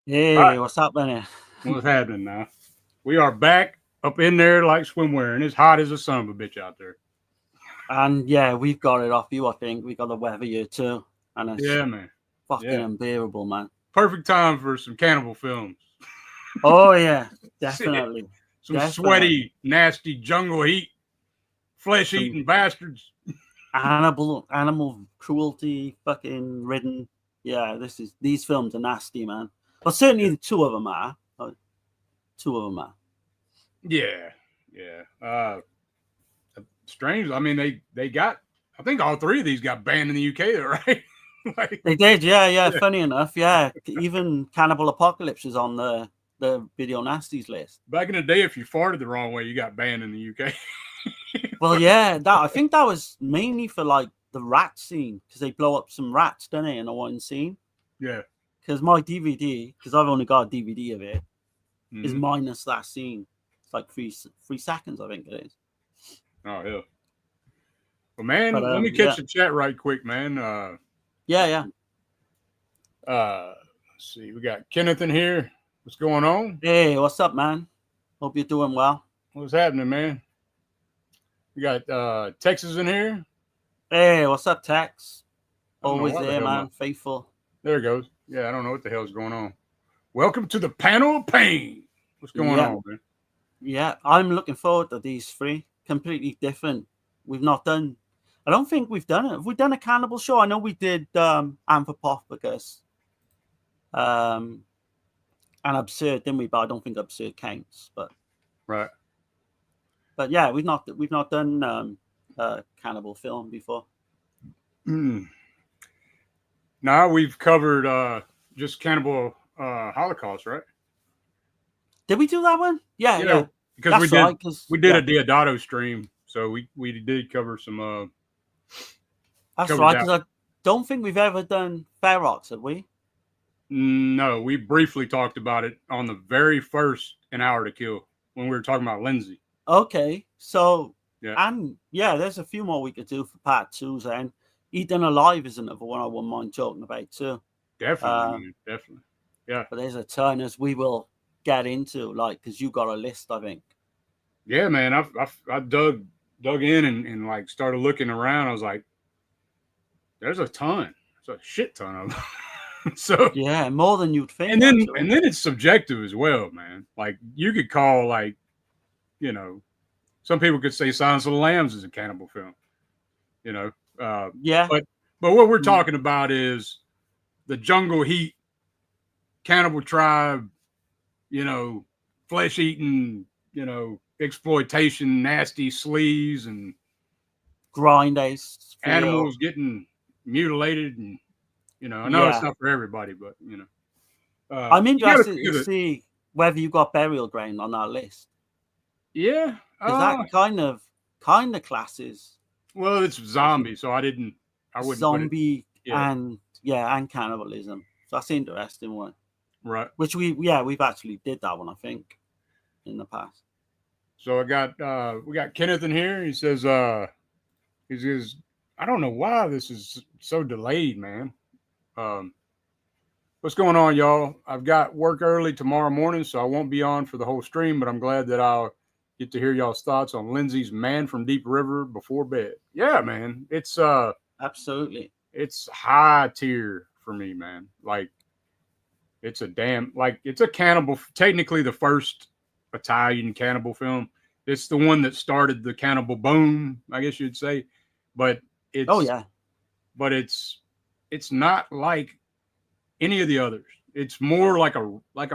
All right, Hey, what's happening? what's happening now? We are back up in there like swimwear, and it's hot as a son of a bitch out there. And yeah, we've got it off you, I think. We got the weather here too. And it's Yeah, man. fucking Yeah, unbearable, man. perfect time for some cannibal films. Oh yeah, Shit, definitely. some Definitely. sweaty, nasty jungle heat, Some flesh-eating bastards. animal cruelty fucking ridden. Yeah, these films are nasty, man. But certainly Yeah, the two of them are. Two of them are. yeah. yeah. Strange. I mean, they got. I think all three of these got banned in the UK, though, right? like, They did, yeah. yeah. Funny enough, yeah. Even Cannibal Apocalypse is on the video nasties list. Back in the day, if you farted the wrong way, you got banned in the UK. Well, yeah, that I think that was mainly for like the rat scene because they blow up some rats, don't they, in a one scene? yeah. Because my DVD, because I've only got a DVD of it, is Mm-hmm. minus that scene. It's like 3 seconds, I think it is. Oh yeah. Well, But man, let me catch yeah, the chat right quick, man. yeah. Let's see. We got Kenneth in here. What's going on? Hey, what's up, man? Hope you're doing well. What's happening, man? We got Texas in here. Hey, what's up, Tex? I don't know Always why the there, hell my man. Faithful. there it goes. Yeah, I don't know what the hell's going on. Welcome to the panel of pain. What's going Yeah, on, man? yeah. I'm looking forward to these three. Completely different. We've not done. I don't think we've done it. Have we done a cannibal show? I know we did Anthropophagus. Um, and absurd, didn't we? But I don't think absurd counts. Right. But yeah, we've not done cannibal film before. Now we've covered just cannibal Holocaust, right? Did we do that one? Yeah, Yeah, yeah. because That's right. Because we did yeah, a Diodato stream, so we did cover some that's covered right. that. Because I don't think we've ever done Ferox, have we? No, we briefly talked about it on the very first An Hour to Kill when we were talking about Lenzi. Okay, so Yeah, and yeah, there's a few more we could do for part twos, and Eaten Alive is another one I wouldn't mind talking about too. definitely, Uh, man, definitely. Yeah, but there's a ton as we will get into, like, because you got a list, I think. yeah, man. I dug in and like started looking around. I was like, there's a ton, there's a shit ton of them. so Yeah, more than you'd think, actually. and then it's subjective as well, man. Like you could call like you know some people could say Silence of the Lambs is a cannibal film, you know. Uh, Yeah. but what we're Mm. talking about is the jungle heat, cannibal tribe, flesh eating, exploitation, nasty sleaze, and Grind ace feel. animals getting mutilated. And, I know it's Yeah. not for everybody, but, I'm you got to interested think to of it. see whether you got Burial Ground on that list. Yeah. Because that kind of classes Well, it's as zombie, so I wouldn't put it. zombie Yeah. and cannibalism. So that's an interesting one. Right. Which we've actually did that one, I think, in the past. So we got Kenneth in here. He says, he says, I don't know why this is so delayed, man. Um, What's going on, y'all? I've got work early tomorrow morning, so I won't be on for the whole stream, but I'm glad that I'll get to hear y'all's thoughts on Lenzi's Man from Deep River before bed. Yeah, man. Absolutely. It's high tier for me, man. Like it's a cannibal, technically the first Italian cannibal film. It's the one that started the cannibal boom, I guess you'd say. But Oh it's yeah. but it's not like any of the others. It's more like like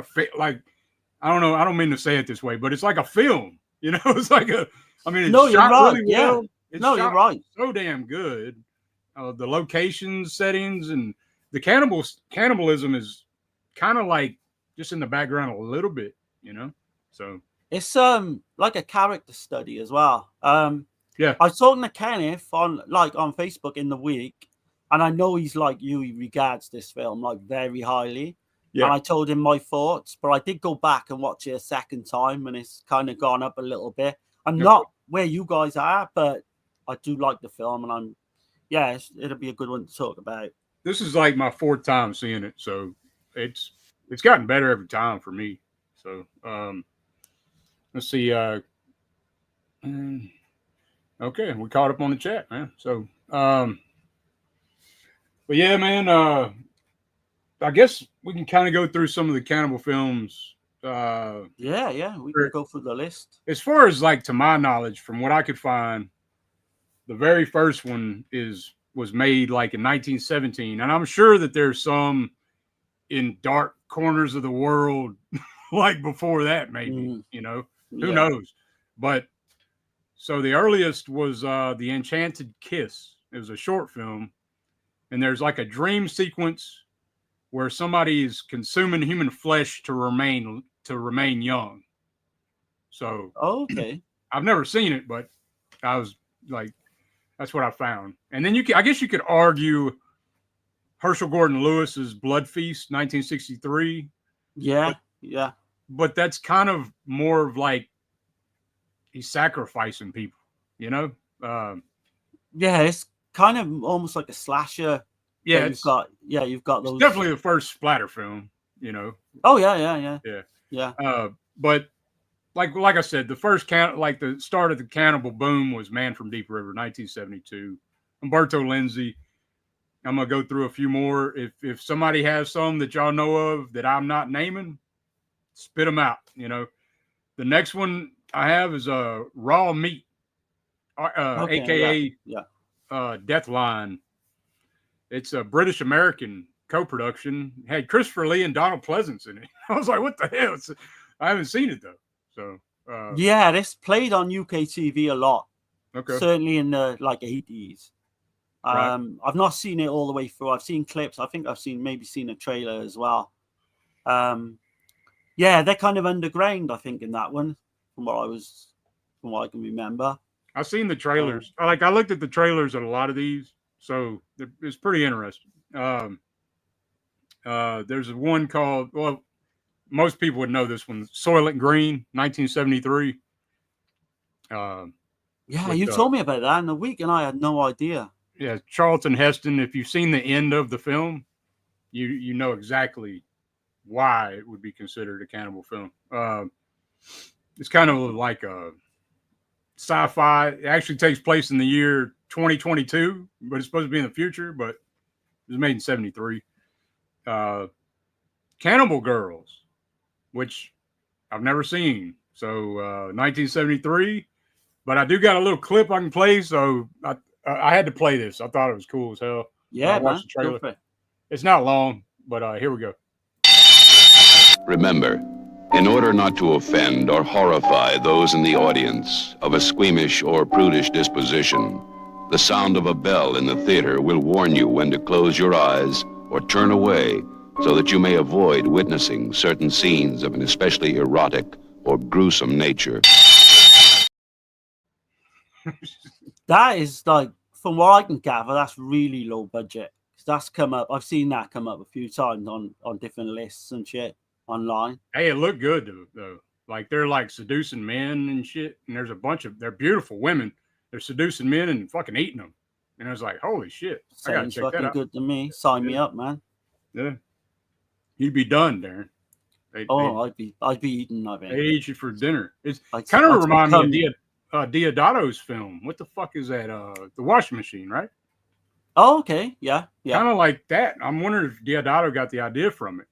I don't know. I don't mean to say it this way, but it's like a film. It's like a. I mean, it's No, you're shot right. really Yeah. well. It's No, you're shot right. so damn good. The locations, settings, and the cannibalism is kind of like just in the background a little bit. So It's like a character study as well. yeah, I was talking to Kenneth on Facebook in the week, and I know he's like you. He regards this film like very highly, yeah, and I told him my thoughts. But I did go back and watch it a second time, and it's kind of gone up a little bit. I'm okay. not where you guys are, but I do like the film, and it'll be a good one to talk about. This is like my fourth time seeing it, so it's it's gotten better every time for me. So let's see. Okay, we caught up on the chat, man. So but yeah, man. I guess we can kind of go through some of the cannibal films. Yeah, we can go through the list. As far as like to my knowledge, from what I could find, the very first one was made like in 1917, and I'm sure that there's some in dark corners of the world like before that, maybe. Who knows? But so the earliest was The Enchanted Kiss. It was a short film, and there's like a dream sequence where somebody is consuming human flesh to remain young. So okay, I've never seen it, but I was like, that's what I found. And then I guess you could argue Herschel Gordon Lewis's Blood Feast, 1963. Yeah. But that's kind of more of like he's sacrificing people, Yeah, it's kind of almost like a slasher. Yeah, you've got those. It's definitely the first splatter film, Oh yeah. But like I said, the first the start of the cannibal boom was Man from Deep River, 1972. Umberto Lenzi. I'm gonna go through a few more. If somebody has some that y'all know of that I'm not naming, spit them out. The next one I have is Raw Meat, aka Deathline. It's a British American co-production. It had Christopher Lee and Donald Pleasance in it. I was like, what the hell? I haven't seen it though. So this played on UK TV a lot. Okay. Certainly in the 80s. Right. I've not seen it all the way through. I've seen clips. I think I've seen a trailer as well. They're kind of underground, I think, in that one, from what I can remember. I've seen the trailers. I looked at the trailers at a lot of these, so it's pretty interesting. There's one called, well, most people would know this one, Soylent Green, 1973. You told me about that in the week, and I had no idea. Yeah, Charlton Heston. If you've seen the end of the film, you know exactly why it would be considered a cannibal film. It's kind of like a sci-fi. It actually takes place in the year 2022, but it's supposed to be in the future, but it was made in 73. Cannibal Girls, which I've never seen. So 1973, but I do got a little clip I can play, so I had to play this. I thought it was cool as hell. Yeah, I watched the trailer. It's not long, but here we go. Remember, in order not to offend or horrify those in the audience of a squeamish or prudish disposition, the sound of a bell in the theater will warn you when to close your eyes or turn away so that you may avoid witnessing certain scenes of an especially erotic or gruesome nature. That is, from what I can gather, that's really low budget. That's come up. I've seen that come up a few times on different lists and shit online. Hey, it looked good though. They're seducing men and shit, and there's a bunch of they're beautiful women. They're seducing men and fucking eating them. And I was like, holy shit! I gotta check that out. Good to me. Sign me up, man. Yeah, you'd be done, Darren. I'd be eating. I mean, they eat you for dinner. It's kind of remind me of Diodato's film. What the fuck is that? The washing machine, right? Oh, okay. Yeah. Kind of like that. I'm wondering if Diodato got the idea from it.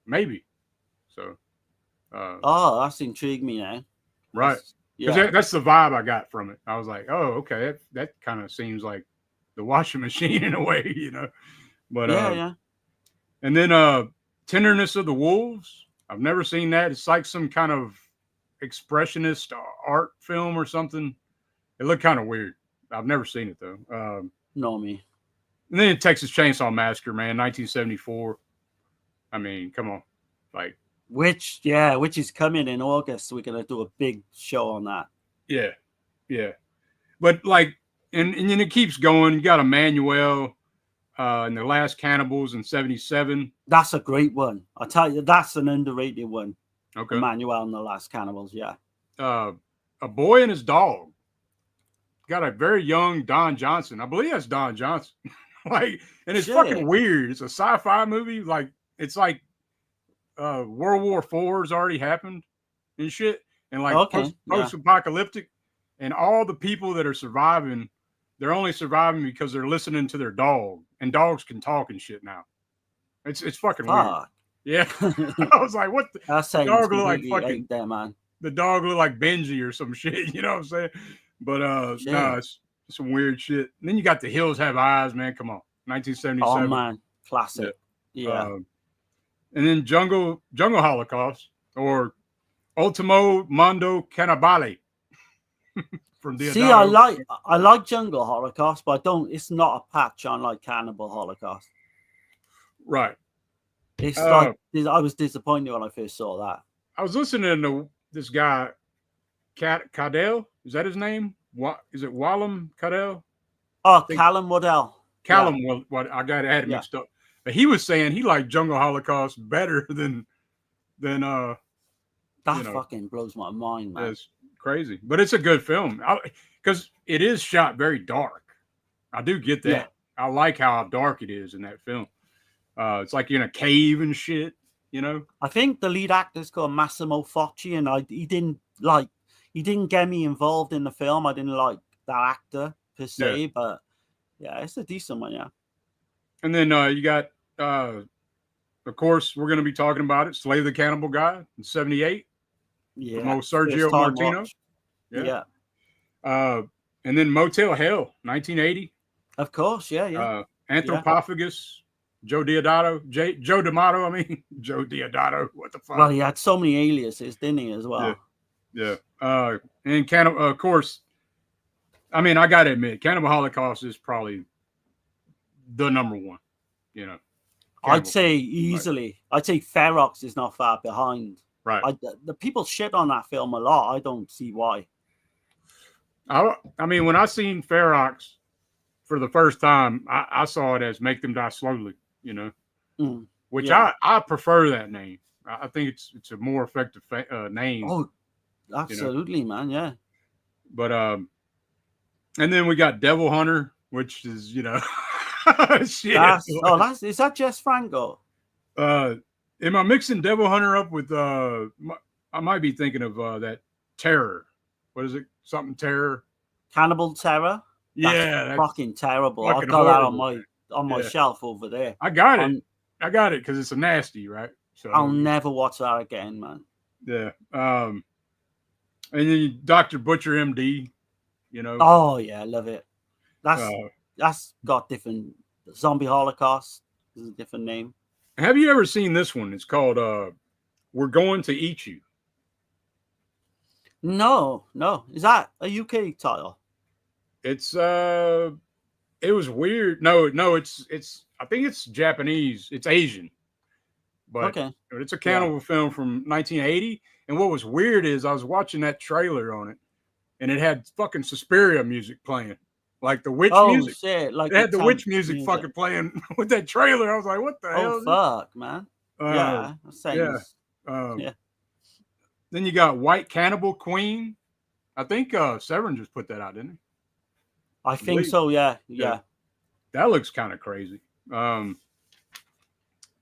Maybe. So. That's intrigued me now. Right. Because that's the vibe I got from it. I was like, oh, okay, that kind of seems like the washing machine in a way, But yeah. And then Tenderness of the Wolves. I've never seen that. It's like some kind of expressionist art film or something. It looked kind of weird. I've never seen it though. No, me. And then Texas Chainsaw Massacre, man, 1974. I mean, come on, which is coming in August. We're gonna do a big show on that. Yeah. But and it keeps going. You got Emmanuel, and The Last Cannibals in 77. That's a great one. I tell you, that's an underrated one. Okay. Emmanuel and The Last Cannibals. Yeah. A Boy and His Dog. Got a very young Don Johnson. I believe that's Don Johnson. And it's fucking weird. It's a sci-fi movie. It's like World War IV has already happened and shit, and like Okay, post apocalyptic, and all the people that are surviving, they're only surviving because they're listening to their dog, and dogs can talk and shit now. It's fucking weird. Fuck. Yeah, I was like, what? That sounds dog look like completely fucking out there, man. the dog look like Benji or some shit. You know what I'm saying? But Shit. no, it's some weird shit. And then you got The Hills Have Eyes, man. Come on, 1977. Oh man, classic. Yeah. And then Jungle Holocaust or Ultimo Mondo Cannibale from Deodato. See, I like Jungle Holocaust, but I don't. It's not a patch on like Cannibal Holocaust. Right. It's like I was disappointed when I first saw that. I was listening to this guy, Cadell. Is that his name? What is it? Wallum Cadell? Oh, Callum Waddell. Callum. Yeah. What I got it mixed up. But he was saying he liked Jungle Holocaust better than that fucking blows my mind, man. It's crazy, but it's a good film because it is shot very dark. I do get that. Yeah. I like how dark it is in that film. It's like you're in a cave and shit, you know. I think the lead actor is called Massimo Focci, and he didn't get me involved in the film. I didn't like that actor per se, but yeah, it's a decent one, yeah. And then you got, of course, we're going to be talking about it. Slay the Cannibal Guy in '78. Yeah. From old Sergio Martino. Yeah. And then Motel Hell, 1980. Of course, yeah. Anthropophagus, Joe Deodato. Joe D'Amato, I mean. Joe Deodato. What the fuck? Well, he had so many aliases, didn't he, as well? Yeah. And Cannibal, of course, I mean, I got to admit, Cannibal Holocaust is probably the number one, you know. I'd say easily. Right. I'd say Ferox is not far behind. Right. The people shit on that film a lot. I don't see why. I mean, when I seen Ferox for the first time, I saw it as Make Them Die Slowly, you know, which I prefer that name. I think it's a more effective name. Oh, absolutely, you know? Man. Yeah. But and then we got Devil Hunter, which is, you know, shit. Is that Jess Franco? Am I mixing Devil Hunter up with I might be thinking of that Terror. What is it? Something Terror. Cannibal Terror? That's fucking terrible. I've got that on my shelf over there. I got it. I got it because it's a nasty, right? So I'll never watch that again, man. Yeah. And then Dr. Butcher MD, you know. Oh yeah, I love it. That's got different Zombie Holocaust is a different name. Have you ever seen this one? It's called We're Going to Eat You. No. Is that a UK title? It's it was weird. No, it's I think it's Japanese. It's Asian. But it's a cannibal film from 1980. And what was weird is I was watching that trailer on it and it had fucking Suspiria music playing. Like the witch music. Shit. Like it had the witch music fucking playing with that trailer. I was like, what the hell? Oh, fuck, man. Yeah. Then you got White Cannibal Queen. I think Severin just put that out, didn't he? I think so, yeah. That looks kind of crazy.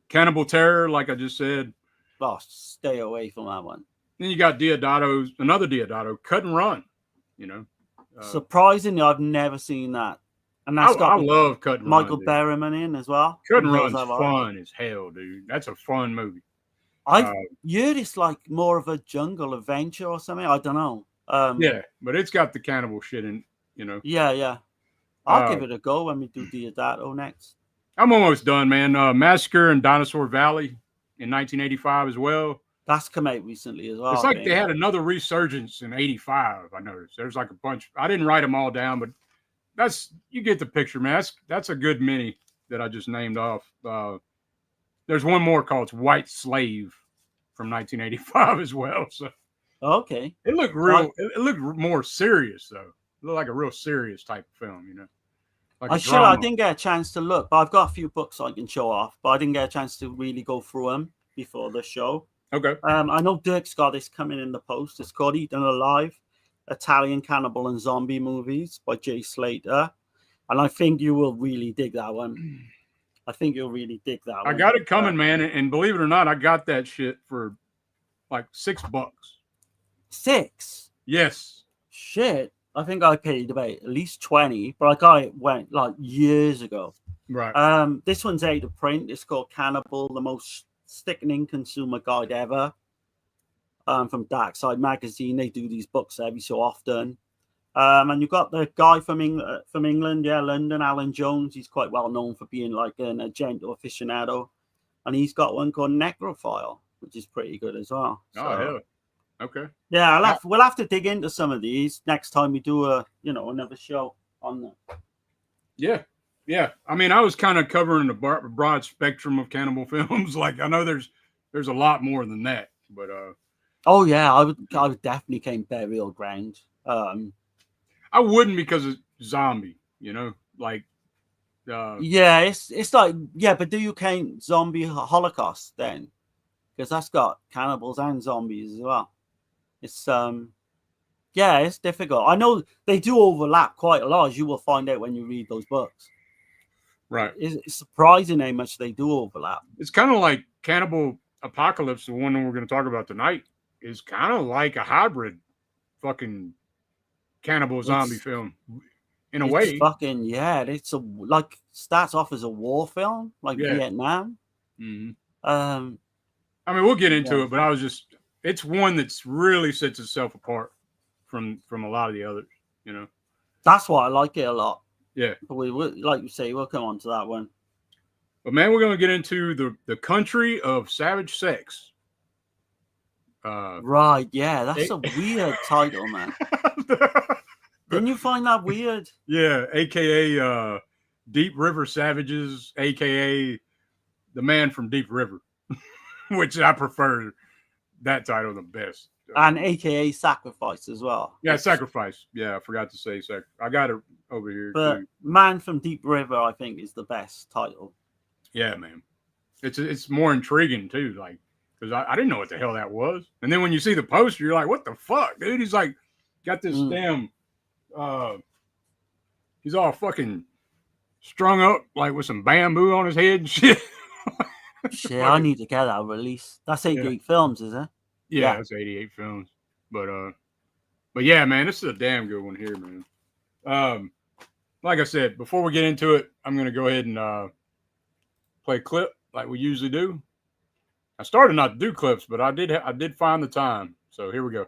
Cannibal Terror, like I just said. Oh, stay away from that one. Then you got another Deodato, Cut and Run, you know. Surprisingly, I've never seen that. And that's I love Cut and Run. Michael Berryman in as well. Cut and Run's fun as hell, dude. That's a fun movie. I heard it's like more of a jungle adventure or something. I don't know. Yeah, but it's got the cannibal shit in, you know. Yeah. I'll give it a go when we do Deodato next. I'm almost done, man. Massacre in Dinosaur Valley in 1985 as well. That's come out recently as well. It's like they had another resurgence in 85, I noticed. There's like a bunch. I didn't write them all down, but you get the picture, man. That's a good mini that I just named off. There's one more called White Slave from 1985 as well. So okay. It looked real. It looked more serious though. It looked like a real serious type of film, you know. Like I didn't get a chance to look, but I've got a few books I can show off, but I didn't get a chance to really go through them before the show. Okay. I know Dirk's got this coming in the post. It's called Eaten Alive, Italian Cannibal and Zombie Movies by Jay Slater. And I think you will really dig that one. I think you'll really dig that I one. got it coming, man. And believe it or not, I got that shit for like $6. 6? Yes. Shit. I think I paid about at least 20, but I got it went like years ago. Right. This one's out of print. It's called Cannibal, the most sickening consumer guide ever. From Dark Side Magazine. They do these books every so often. And you've got the guy from England, London, Alan Jones. He's quite well known for being like an Argento aficionado. And he's got one called Necrophile, which is pretty good as well. Oh, hell. Okay. Yeah, we'll have to dig into some of these next time we do another show on them. Yeah. Yeah. I mean, I was kind of covering a broad spectrum of cannibal films. Like, I know there's a lot more than that, but oh yeah, I would definitely claim Burial Ground. I wouldn't because of zombie, like yeah, it's like, yeah, but do you count Zombie Holocaust then? Because that's got cannibals and zombies as well. It's yeah, it's difficult. I know they do overlap quite a lot, as you will find out when you read those books. Right. It's surprising how much they do overlap. It's kind of like Cannibal Apocalypse, the one that we're going to talk about tonight, is kind of like a hybrid fucking cannibal zombie film in a way. Fucking, yeah, it's like starts off as a war film, like Vietnam. Mm-hmm. I mean, we'll get into it, but it's one that's really sets itself apart from a lot of the others, That's why I like it a lot. Yeah. But we like you say, we'll come on to that one. But man, we're going to get into the country of savage sex. Right, yeah, that's a weird title, man. Didn't you find that weird? Yeah, aka Deep River Savages, aka the man from Deep River, which I prefer that title the best. And aka Sacrifice as well. Yeah, Sacrifice. Yeah, I forgot to say I got it over here. But too. Man from Deep River, I think, is the best title. Yeah, man. It's more intriguing too, like, because I didn't know what the hell that was. And then when you see the poster, you're like, what the fuck, dude? He's like got this damn he's all fucking strung up like with some bamboo on his head and shit. Shit, I need to get that release. That's 88 films, is it? Yeah, that's 88 films. But yeah, man, this is a damn good one here, man. Like I said, before we get into it, I'm gonna go ahead and play a clip like we usually do. I started not to do clips, but I did find the time. So here we go.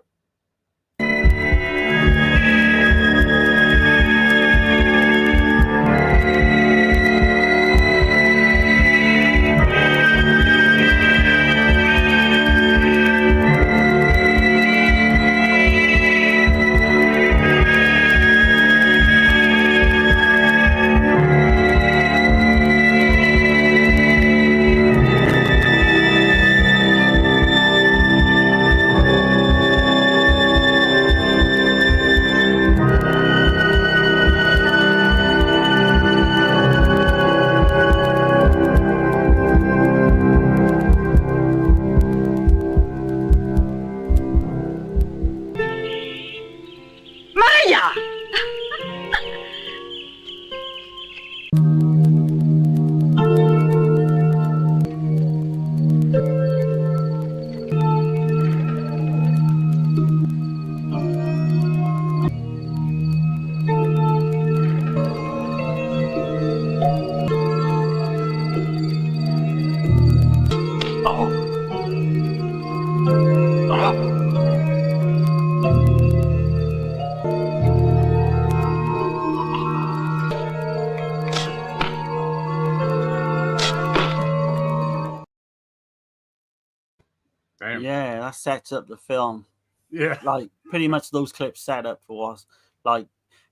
Damn. Yeah, that sets up the film. Yeah. Like, pretty much those clips set up for us. Like,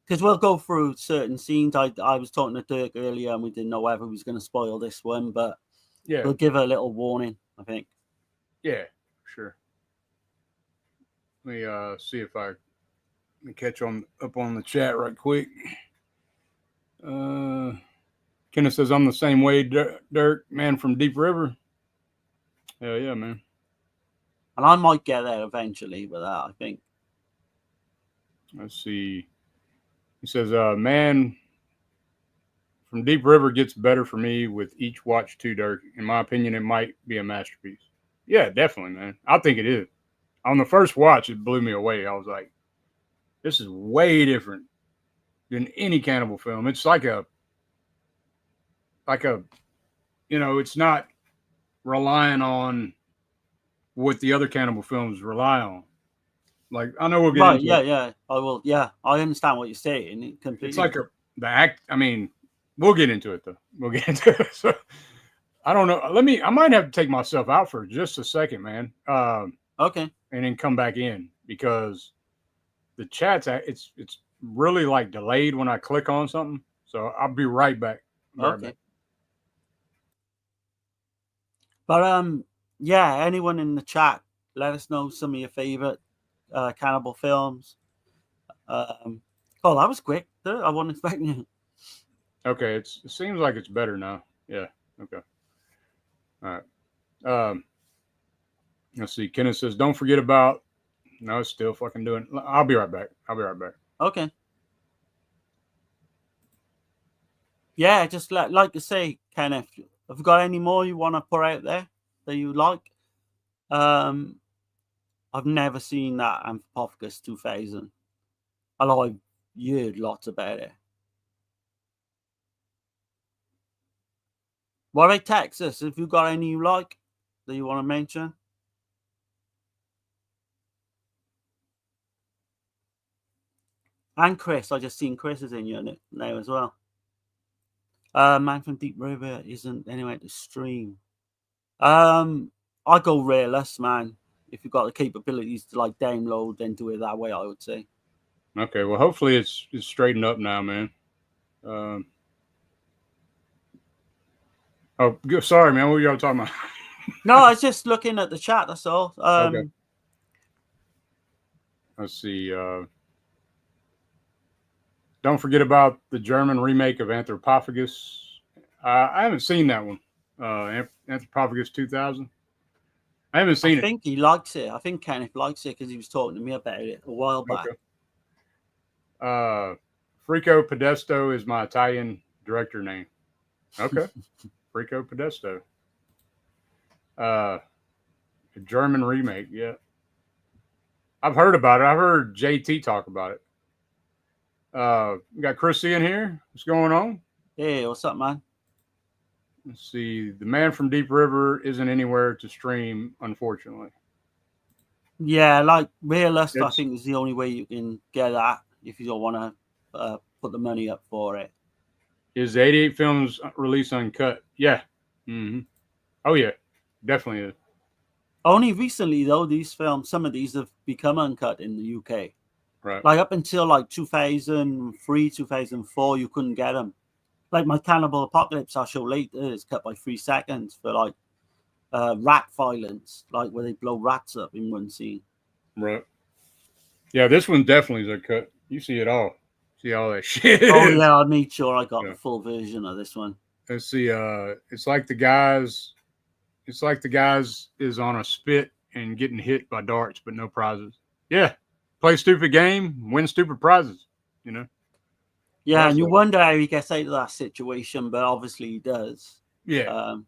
because we'll go through certain scenes. I was talking to Dirk earlier, and we didn't know whether we was going to spoil this one, but yeah, we'll give a little warning, I think. Yeah, sure. Let me see if I can catch up on the chat right quick. Kenneth says, I'm the same way, Dirk, man from Deep River. Hell yeah, man. And I might get there eventually with that, I think. Let's see. He says, man From Deep River gets better for me with each watch too, Dirk. In my opinion, it might be a masterpiece. Yeah, definitely, man. I think it is. On the first watch, it blew me away. I was like, this is way different than any cannibal film. It's like a, it's not relying on what the other cannibal films rely on. Like, I know we'll get into it. Yeah. I will. Yeah, I understand what you're saying. It completely. It's like the act. I mean, we'll get into it though. We'll get into it. So I don't know. I might have to take myself out for just a second, man. Okay. And then come back in because the chat's it's really like delayed when I click on something. So I'll be right back. Okay. But yeah, anyone in the chat, let us know some of your favorite cannibal films. Oh, that was quick. I wasn't expecting you. Okay, it seems like it's better now. Yeah. Okay. All right. Let's see. Kenneth says, "Don't forget about." No, it's still fucking doing. I'll be right back. Okay. Yeah, just like to say, Kenneth, have you got any more you want to put out there that you like? I've never seen that Apocalypse 2000. Although I've heard lots about it. What about Texas? Have you got any you like that you want to mention? And Chris, I just seen Chris is in your now as well. Man from Deep River isn't anywhere to stream. I go realist, man. If you've got the capabilities to like download, then do it that way, I would say. Okay, well, hopefully it's straightened up now, man. Sorry, man. What were y'all talking about? No, I was just looking at the chat. That's all. Okay. Let's see. Don't forget about the German remake of Anthropophagus. I haven't seen that one. Anthropophagus 2000. I haven't seen it. I think he likes it. I think Kenneth likes it because he was talking to me about it a while back. Okay. Frico Podesto is my Italian director name. Okay. Frico Podesto. A German remake, yeah. I've heard about it. I've heard JT talk about it. We got Chrissy in here. What's going on? Hey, what's up, man? Let's see. The Man from Deep River isn't anywhere to stream, unfortunately. Yeah, like realist, I think is the only way you can get that if you don't want to put the money up for it. Is the 88 films released uncut? Yeah. Mm-hmm. Oh, yeah. Definitely is. Only recently, though, these films, some of these have become uncut in the UK. Right. Like up until like 2003, 2004, you couldn't get them. Like my Cannibal Apocalypse I'll show later is cut by 3 seconds for like rat violence, like where they blow rats up in one scene. Right. Yeah, this one definitely is uncut. You see it all. See all that shit. Oh yeah, I made sure I got the full version of this one. Let's see. It's like the guys is on a spit and getting hit by darts, but no prizes. Yeah. Play stupid game, win stupid prizes, you know? Yeah, and you wonder how he gets out of that situation, but obviously he does. Yeah.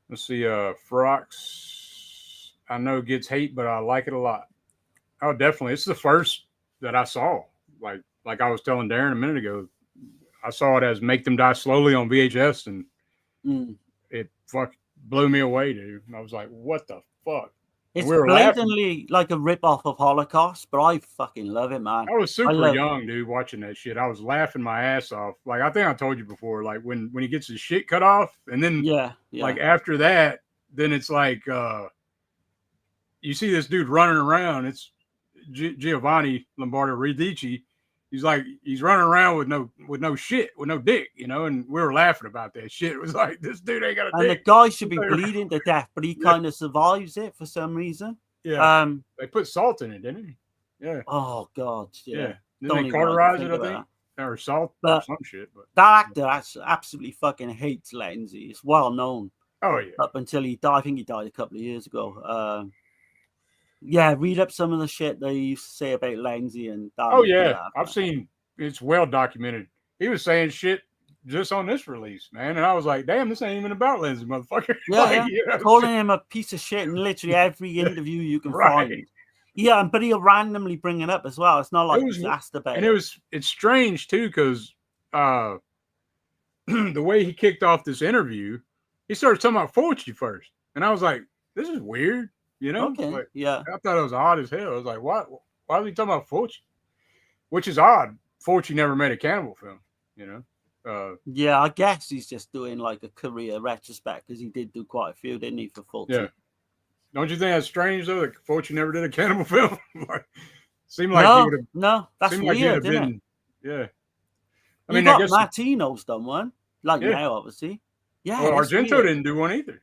Let's see. Frox, I know gets hate, but I like it a lot. Oh, definitely. It's the first that I saw. Like I was telling Darren a minute ago, I saw it as Make Them Die Slowly on VHS, and it blew me away, dude. And I was like, what the fuck? It's blatantly like a rip-off of Holocaust, but I fucking love it, man. I was super young, dude, watching that shit. I was laughing my ass off. Like, I think I told you before, like when he gets his shit cut off, and then like after that, then it's like you see this dude running around. It's Giovanni Lombardo Radici. He's like, he's running around with no shit, with no dick, you know, and we were laughing about that shit. It was like, this dude ain't got a dick. And the guy should be bleeding to death, but he kind of survives it for some reason. Yeah. They put salt in it, didn't he? Yeah. Oh, God. Yeah. Didn't they cauterize it, I think? Or salt or some shit. But that actor absolutely fucking hates Lenzi. It's well known. Oh, yeah. Up until he died. I think he died a couple of years ago. Yeah, read up some of the shit they used to say about Lenzi and that. Oh, yeah. I've seen it's well documented. He was saying shit just on this release, man. And I was like, damn, this ain't even about Lenzi, motherfucker. Yeah, Like, yeah. you know, Calling him a piece of shit in literally every interview you can Right. find. Yeah, but he'll randomly bring it up as well. It's not like was- he's asked about and it. it's strange too, because the way he kicked off this interview, he started talking about Fulci first. And I was like, this is weird, you know? Okay, Like, yeah. I thought it was odd as hell. I was like, what? Why is he talking about Fulci? Which is odd. Fulci never made a cannibal film, you know? Yeah, I guess he's just doing like a career retrospect because he did do quite a few, didn't he, for Fulci? Yeah. Don't you think that's strange though? That Fulci never did a cannibal film. Like, seemed like he would have. No, that's Seemed like he'd have weird, isn't it? been. Yeah. I You mean, got I guess. Martino's done one, like Yeah. now, obviously. Yeah, Well, that's Argento weird. didn't do one either.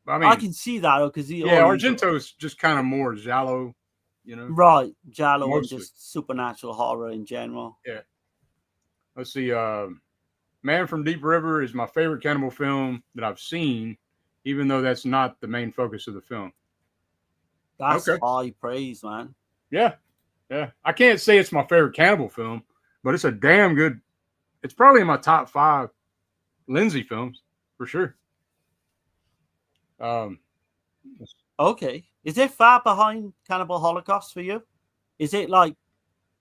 I mean, I can see that because he. yeah, always- Argento's just kind of more giallo, you know. Right, Giallo and Mostly. just supernatural horror in general. Let's see. Man from Deep River is my favorite cannibal film that I've seen, even though that's not the main focus of the film. That's Okay. high praise, man. Yeah. I can't say it's my favorite cannibal film, but it's a damn good. It's probably in my top 5 Lenzi films for sure. Okay. Is it far behind Cannibal Holocaust for you? Is it like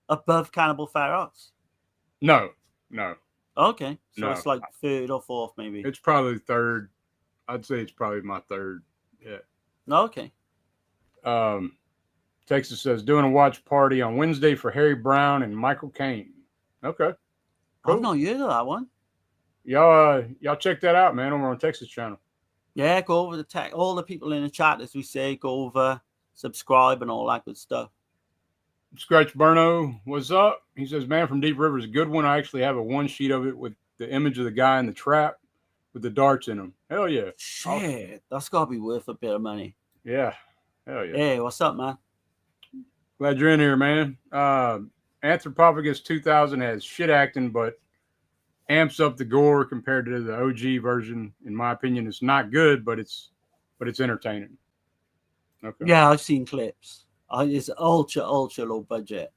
above Cannibal Ferox? No. Okay. So No. it's like third or fourth, maybe. It's probably third. I'd say it's probably my third. Yeah. Okay. Texas says doing a watch party on Wednesday for Harry Brown and Michael Caine. Okay. Cool. I've not heard of that one. Y'all check that out, man, over on Texas channel. Yeah, go over the tech. All the people in the chat, as we say, go over, subscribe, and all that good stuff. Scratch Burno, what's up? He says, Man from Deep River is a good one. I actually have a one sheet of it with the image of the guy in the trap with the darts in him. Hell yeah. Shit, that's got to be worth a bit of money. Yeah. Hell yeah. Hey, what's up, man? Glad you're in here, man. Anthropophagus 2000 has shit acting, but amps up the gore compared to the OG version. In my opinion, it's not good, but it's entertaining. Okay. Yeah, I've seen clips. It's ultra low budget.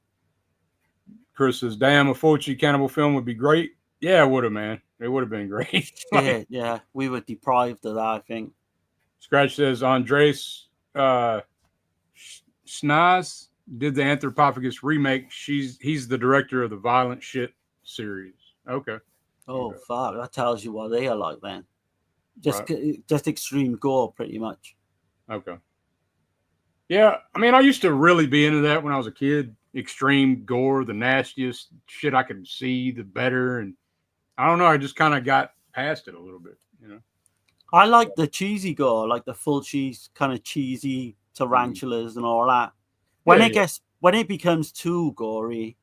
Chris says, damn, a Fulci cannibal film would be great. Yeah, it would have, man. It would have been great. Yeah, we were deprived of that, I think. Scratch says, Andres Schnaz did the Anthropophagus remake. He's the director of the Violent Shit series. Okay. Oh, Okay. fuck. That tells you what they are like, then. Just Right. just extreme gore, pretty much. Okay. Yeah, I mean, I used to really be into that when I was a kid. Extreme gore, the nastiest shit I could see, the better. And I don't know, I just kind of got past it a little bit, you know. I like the cheesy gore, like the full cheese, kind of cheesy tarantulas and all that. When when it becomes too gory,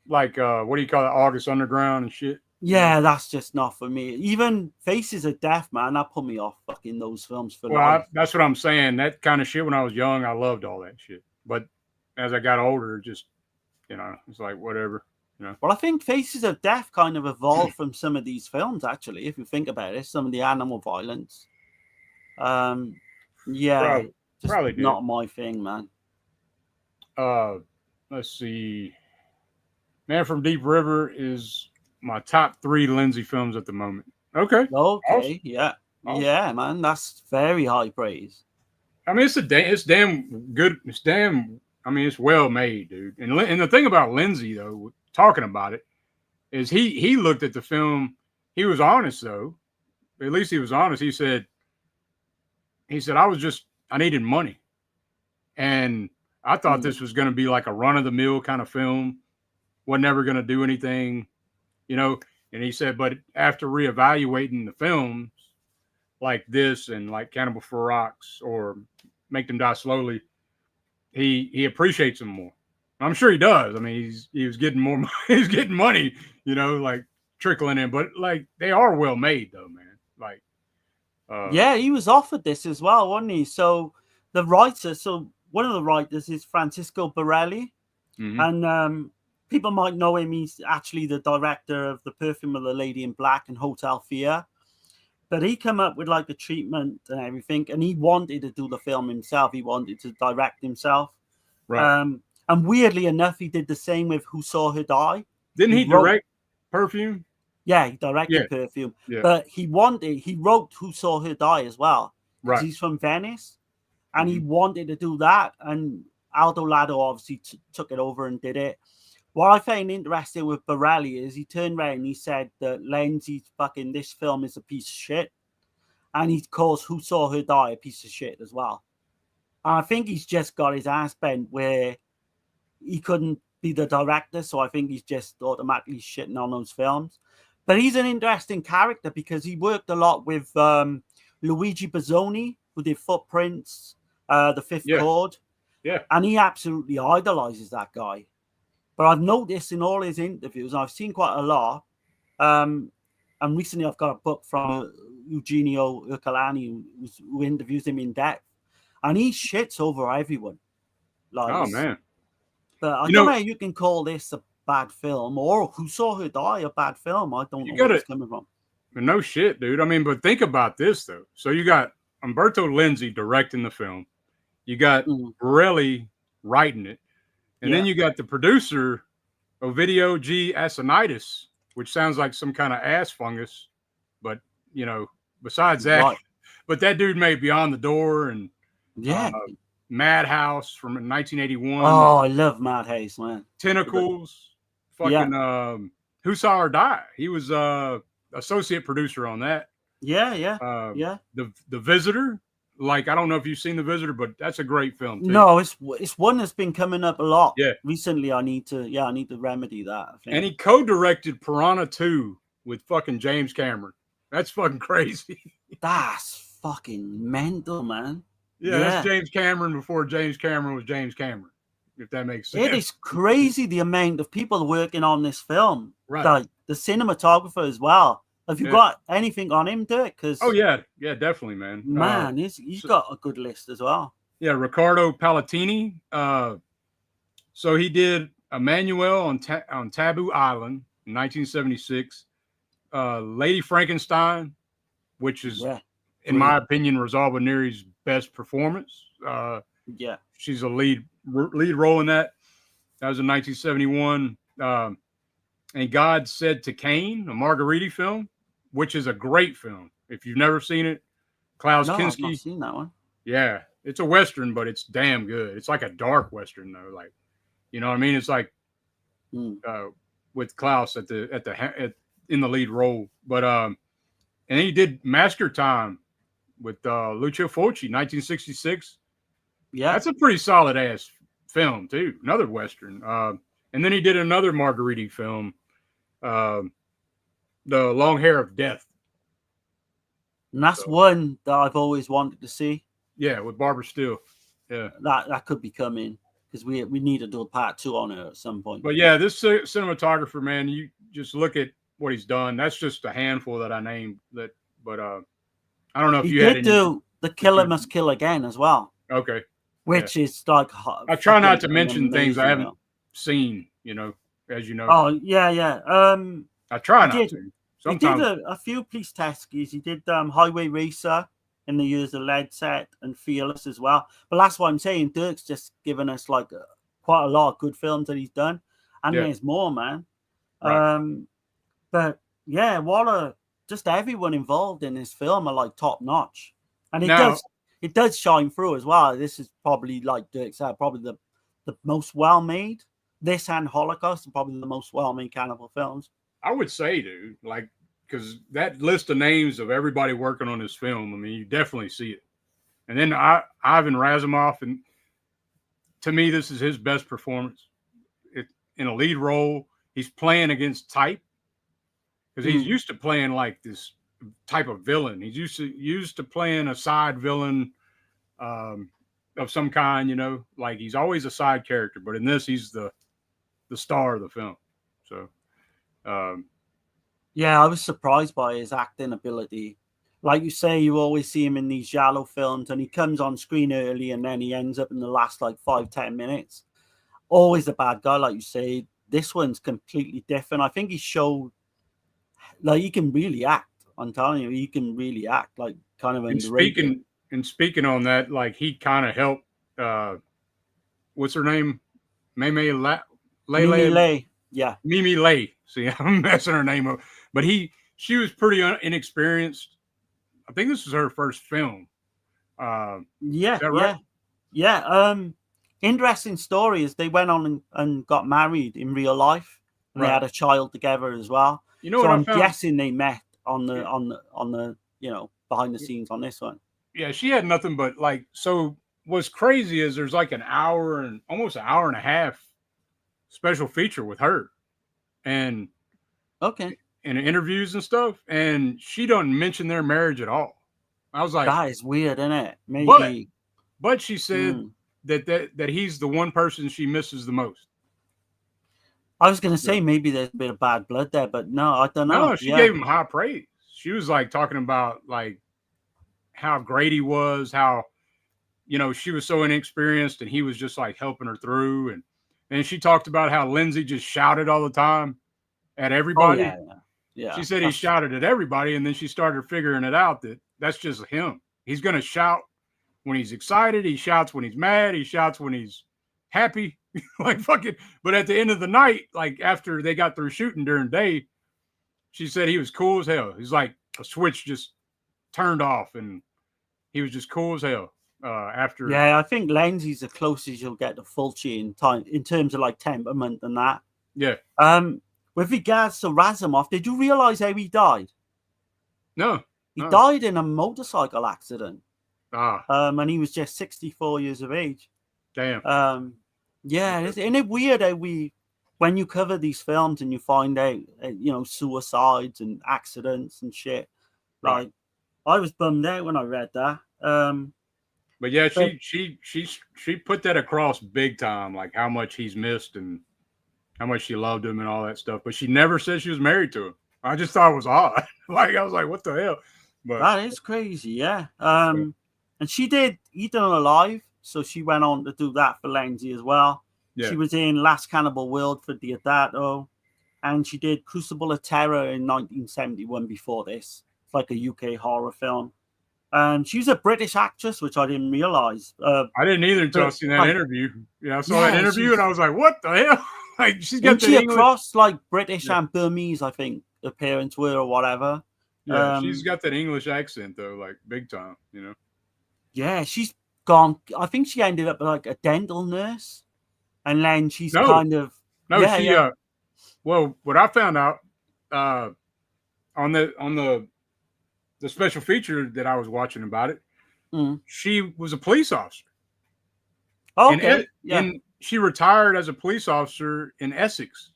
Like, what do you call it? August Underground and shit. yeah, that's just not for me. Even Faces of Death, man, that put me off fucking those films for Well, life. that's what I'm saying. That kind of shit when I was young, I loved all that shit. But as I got older, just, you know, it's like whatever. Well, I think Faces of Death kind of evolved from some of these films, actually, if you think about it. Some of the animal violence. Yeah, just probably did. not my thing, man. Let's see. Man from Deep River is my top 3 Lenzi films at the moment. Okay. Okay, Awesome. yeah. Awesome. Yeah, man, that's very high praise. I mean, it's damn good. I mean, it's well made, dude. And the thing about Lenzi, though, talking about it, is he looked at the film. He was honest, though. At least he was honest. He said, I needed money. And I thought this was going to be like a run-of-the-mill kind of film. Was never going to do anything, you know. And he said, but after reevaluating the films like this and like Cannibal Ferox or Make Them Die Slowly, he appreciates them more. I'm sure he does. I mean, he was getting more. He's getting money, you know, like trickling in. But like they are well made, though, man. Like, Yeah, he was offered this as well, wasn't he? So the writer, one of the writers is Francisco Borelli, and people might know him. He's actually the director of The Perfume of the Lady in Black and Hotel Fear. But he came up with like the treatment and everything, and he wanted to do the film himself. He wanted to direct himself. right. And weirdly enough, he did the same with Who Saw Her Die. Didn't he direct Perfume? Yeah, he directed Perfume. Yeah. But he wrote Who Saw Her Die as well. Right. He's from Venice. And he wanted to do that. And Aldo Lado obviously took it over and did it. What I find interesting with Borelli is he turned around and he said that Lenzi's fucking this film is a piece of shit. And he calls Who Saw Her Die a piece of shit as well. And I think he's just got his ass bent where he couldn't be the director. So I think he's just automatically shitting on those films. But he's an interesting character because he worked a lot with Luigi Bazzoni, who did Footprints, The Fifth Chord. Yeah. And he absolutely idolizes that guy. But I've noticed in all his interviews, and I've seen quite a lot, and recently I've got a book from Eugenio Urcolani who interviews him in depth, and he shits over everyone. Like, oh, man. But I don't know how you can call this a bad film, or Who Saw Her Die a bad film. I don't know where it's coming from. No shit, dude. I mean, but think about this, though. So you got Umberto Lenzi directing the film. You got Borelli writing it. And then you got the producer, Ovidio G. Asinitis, which sounds like some kind of ass fungus. But, besides that, but that dude made Beyond the Door and Madhouse from 1981. Oh, I love Madhouse, man. Tentacles. Fucking Who Saw Her Die? He was associate producer on that. Yeah. The Visitor. Like, I don't know if you've seen The Visitor, but that's a great film too. No, it's one that's been coming up a lot. Yeah. Recently, I need to remedy that. I think. And he co-directed Piranha 2 with fucking James Cameron. That's fucking crazy. That's fucking mental, man. Yeah, that's James Cameron before James Cameron was James Cameron, if that makes sense. It is crazy the amount of people working on this film. Right. Like the cinematographer as well. Have you got anything on him, Dirk? Oh, yeah, definitely, man. Man, he's got a good list as well. Yeah, Riccardo Palatini. So he did Emmanuel on Taboo Island in 1976. Lady Frankenstein, which is, in my opinion, Rosalba Neri's best performance. She's a lead role in that. That was in 1971. And God Said to Cain, a Margheriti film, which is a great film. If you've never seen it, Klaus Kinski. I've not seen that one. Yeah, it's a Western, but it's damn good. It's like a dark Western, though. Like, you know what I mean? It's like with Klaus in the lead role. But and then he did Master Time with Lucio Fulci, 1966. Yeah, that's a pretty solid ass film too. Another Western. And then he did another Margheriti film, The Long Hair of Death. And that's one that I've always wanted to see. Yeah, with Barbara Steele. Yeah, that could be coming because we need to do a part 2 on it at some point. But yeah, this cinematographer, man, you just look at what he's done. That's just a handful that I named. But I don't know if you had any. He did do The Killer Must Kill Again as well. Okay. Which is like. I try not to mention things I haven't seen. As you know. Oh yeah. I try not to. Sometimes. He did a few police taskies. He did Highway Racer in the years of Lead Set and Fearless as well. But that's what I'm saying. Dirk's just given us like quite a lot of good films that he's done, and there's more, man. Right. But yeah, just everyone involved in this film are like top notch, and it does shine through as well. This is probably, like Dirk said, probably the most well made. This and Holocaust are probably the most well made cannibal films. I would say, dude, like, because that list of names of everybody working on this film, I mean, you definitely see it. And then Ivan Razumov, and to me, this is his best performance. In a lead role, he's playing against type because he's used to playing like this type of villain. He's used to playing a side villain of some kind, like he's always a side character. But in this, he's the star of the film. So. Yeah, I was surprised by his acting ability. Like you say, you always see him in these giallo films and he comes on screen early and then he ends up in the last like 5-10 minutes. Always a bad guy, like you say. This one's completely different. I think he showed like he can really act. I'm telling you, he can really act, like kind of underrated. Speaking on that, like he kind of helped what's her name? Mimi Lay. Yeah. Mimi Lay. See, I'm messing her name up. but she was pretty inexperienced. I think this was her first film. Yeah, is that right? yeah. Interesting story is they went on and got married in real life, and they Right. had a child together as well. You know So what I'm I found? guessing they met on the Yeah. on the behind the scenes on this one. Yeah, she had nothing but like. So what's crazy is there's like almost an hour and a half special feature with her, and Okay, interviews and stuff, and she doesn't mention their marriage at all. I was like, that is weird, isn't it? Maybe. but she said that he's the one person she misses the most. I was gonna say maybe there's a bit of bad blood there, but no, I don't know. No, she gave him high praise. She was like talking about like how great he was, how she was so inexperienced and he was just like helping her through, and she talked about how Lenzi just shouted all the time at everybody. Oh, yeah. She said he shouted at everybody, and then she started figuring it out that that's just him. He's gonna shout when he's excited. He shouts when he's mad. He shouts when he's happy. Like fucking. But at the end of the night, like after they got through shooting during day, she said he was cool as hell. He's like a switch just turned off, and he was just cool as hell. After. Yeah, I think Lenzi's the closest you'll get to Fulci in time in terms of like temperament and that. Yeah. With regards to Razumov, did you realize how he died? No. He died in a motorcycle accident. Ah. And he was just 64 years of age. Damn. Yeah, isn't it weird how when you cover these films and you find out, suicides and accidents and shit. Right. Like, I was bummed out when I read that. But yeah, she put that across big time, like how much he's missed and how much she loved him and all that stuff. But she never said she was married to him. I just thought it was odd. Like I was like, what the hell? But that is crazy, yeah. And she did Eaten Alive, so she went on to do that for Lenzi as well. Yeah. She was in Last Cannibal World for Diodato, and she did Crucible of Terror in 1971 before this. It's like a UK horror film. She's a British actress, which I didn't realize. I didn't either until I seen that interview. Yeah, I saw that interview and I was like, what the hell? Like she's got the English across like British and Burmese, I think the parents were or whatever. Yeah, she's got that English accent though, like big time, Yeah, she's gone. I think she ended up like a dental nurse, and then she's kind of well, what I found out on the special feature that I was watching about it, she was a police officer. Okay, and she retired as a police officer in Essex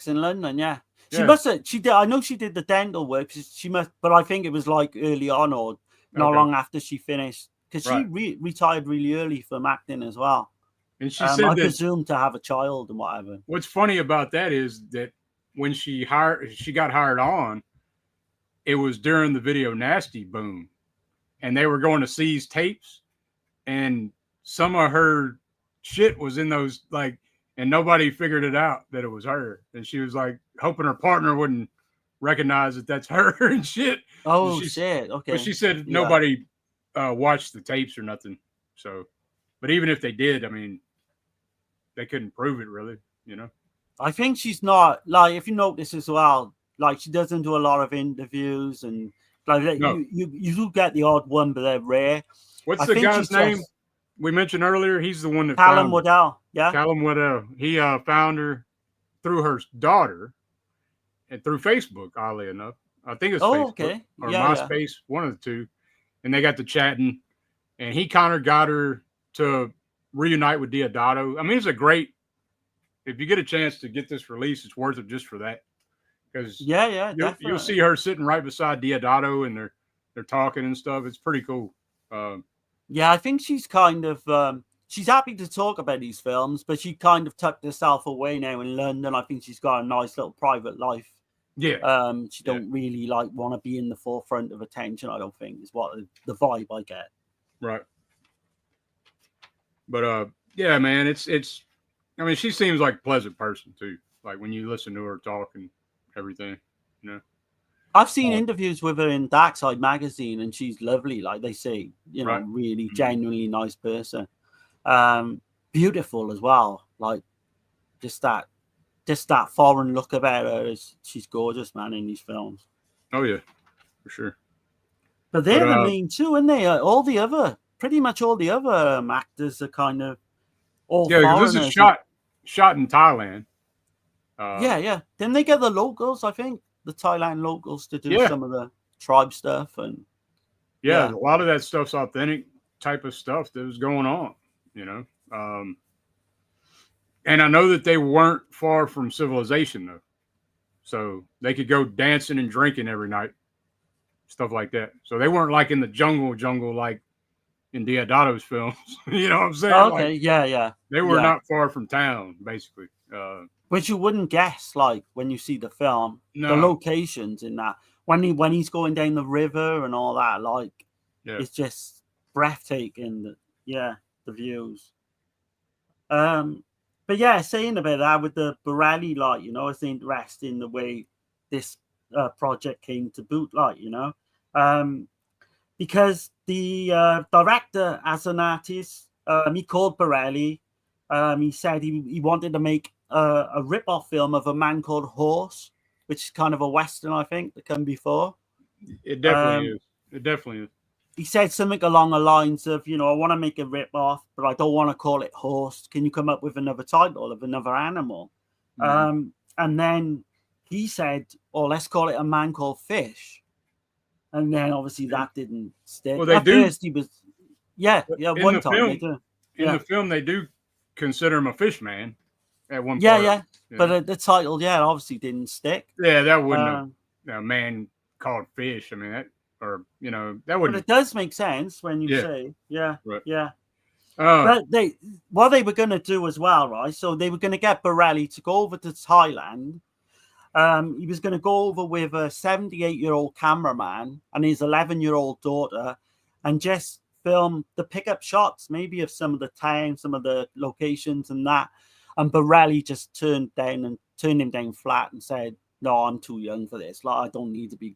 in London. Yeah. She must have. She did. I know she did the dental work. She must, but I think it was like early on or not long after she finished, because she retired really early from acting as well. And she said, I presume to have a child and whatever. What's funny about that is that when she got hired on, it was during the Video Nasty boom, and they were going to seize tapes, and some of her shit was in those and nobody figured it out that it was her, and she was like hoping her partner wouldn't recognize that that's her and shit. Oh shit! Okay, but she said nobody watched the tapes or nothing. So, but even if they did, I mean, they couldn't prove it really. I think she's not like, if you notice as well, like she doesn't do a lot of interviews and like you do get the odd one, but they're rare. What's the guy's name we mentioned earlier? He's the one that Callum Waddell. Yeah, Callum Waddell. He found her through her daughter and through Facebook. Oddly enough, I think it's Facebook or MySpace, one of the two. And they got to chatting, and he kind of got her to reunite with Diodato. I mean, it's a great. If you get a chance to get this release, it's worth it just for that. Because you'll see her sitting right beside Diodato, and they're talking and stuff. It's pretty cool. I think she's kind of she's happy to talk about these films, but she kind of tucked herself away now in London. I think she's got a nice little private life. Yeah. She don't really like want to be in the forefront of attention. I don't think is what the vibe I get. Right. But yeah, man, it's. I mean, she seems like a pleasant person too. Like when you listen to her talk and everything, I've seen interviews with her in Dark Side magazine, and she's lovely. Like they say, really genuinely nice person. Beautiful as well. Like just that just that foreign look about her. She's gorgeous, man, in these films. Oh yeah, for sure. But they're the main two, aren't they? Pretty much all the other actors are kind of all foreigners. This is shot in Thailand. Yeah. Then they get the locals, I think, the Thailand locals to do some of the tribe stuff, and a lot of that stuff's authentic type of stuff that was going on, and I know that they weren't far from civilization though, so they could go dancing and drinking every night, stuff like that. So they weren't like in the jungle like in Deodato's films. You know what I'm saying? Okay, like, they were not far from town, basically. Which you wouldn't guess, like when you see the film, the locations in that when he's going down the river and all that, like it's just breathtaking. The views. But yeah, saying about that with the Borelli, like it's interesting the way this project came to boot, like because the director as an artist, he called Borelli. He said he wanted to make a rip-off film of A Man Called Horse, which is kind of a Western, I think, that came before. It definitely is. It definitely is. He said something along the lines of, I want to make a rip-off, but I don't want to call it Horse. Can you come up with another title of another animal? Mm-hmm. And then he said, let's call it A Man Called Fish. And then obviously that didn't stick. Well, they do. First he was, one time they do. In the film, they do consider him a fish man at one point. Yeah. But the title, obviously didn't stick. Yeah, that wouldn't a man called Fish. I mean, that wouldn't. But it does make sense when you say, right. Yeah. But what they were going to do as well, right? So they were going to get Borelli to go over to Thailand. He was going to go over with a 78-year-old cameraman and his 11-year-old daughter and just film the pickup shots, maybe of some of the towns, some of the locations and that. And Borelli just turned him down flat and said, no, I'm too young for this. Like, I don't need to be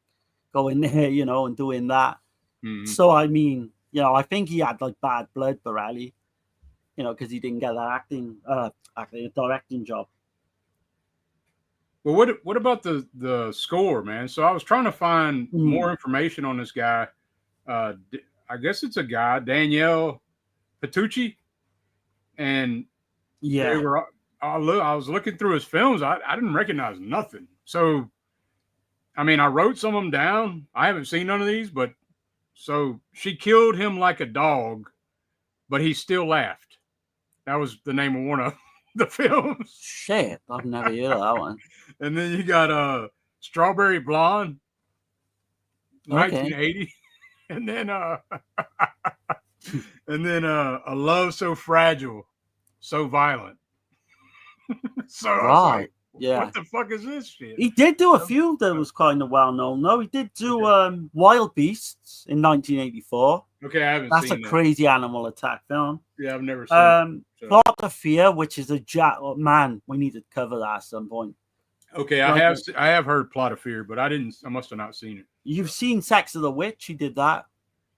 going there, and doing that. Mm-hmm. So, I mean, I think he had like bad blood, Borelli, because he didn't get that directing job. Well, what about the score, man? So I was trying to find more information on this guy. I guess it's a guy, Daniele Petrucci, and I was looking through his films. I didn't recognize nothing. So, I mean, I wrote some of them down. I haven't seen none of these, but so she killed him like a dog, but he still laughed. That was the name of one of the films. Shit, I've never heard of that one. And then you got Strawberry Blonde, 1980, and then A Love So Fragile, So Violent. So I was like, what the fuck is this shit? He did do a few that was kind of well known. No, he did do Wild Beasts in 1984. Okay, I haven't seen that. That's a crazy animal attack film. Yeah, I've never seen it. Plot of Fear, which is man, we need to cover that at some point. Okay, I have heard Plot of Fear, but I must have not seen it. You've seen Sex of the Witch? He did that.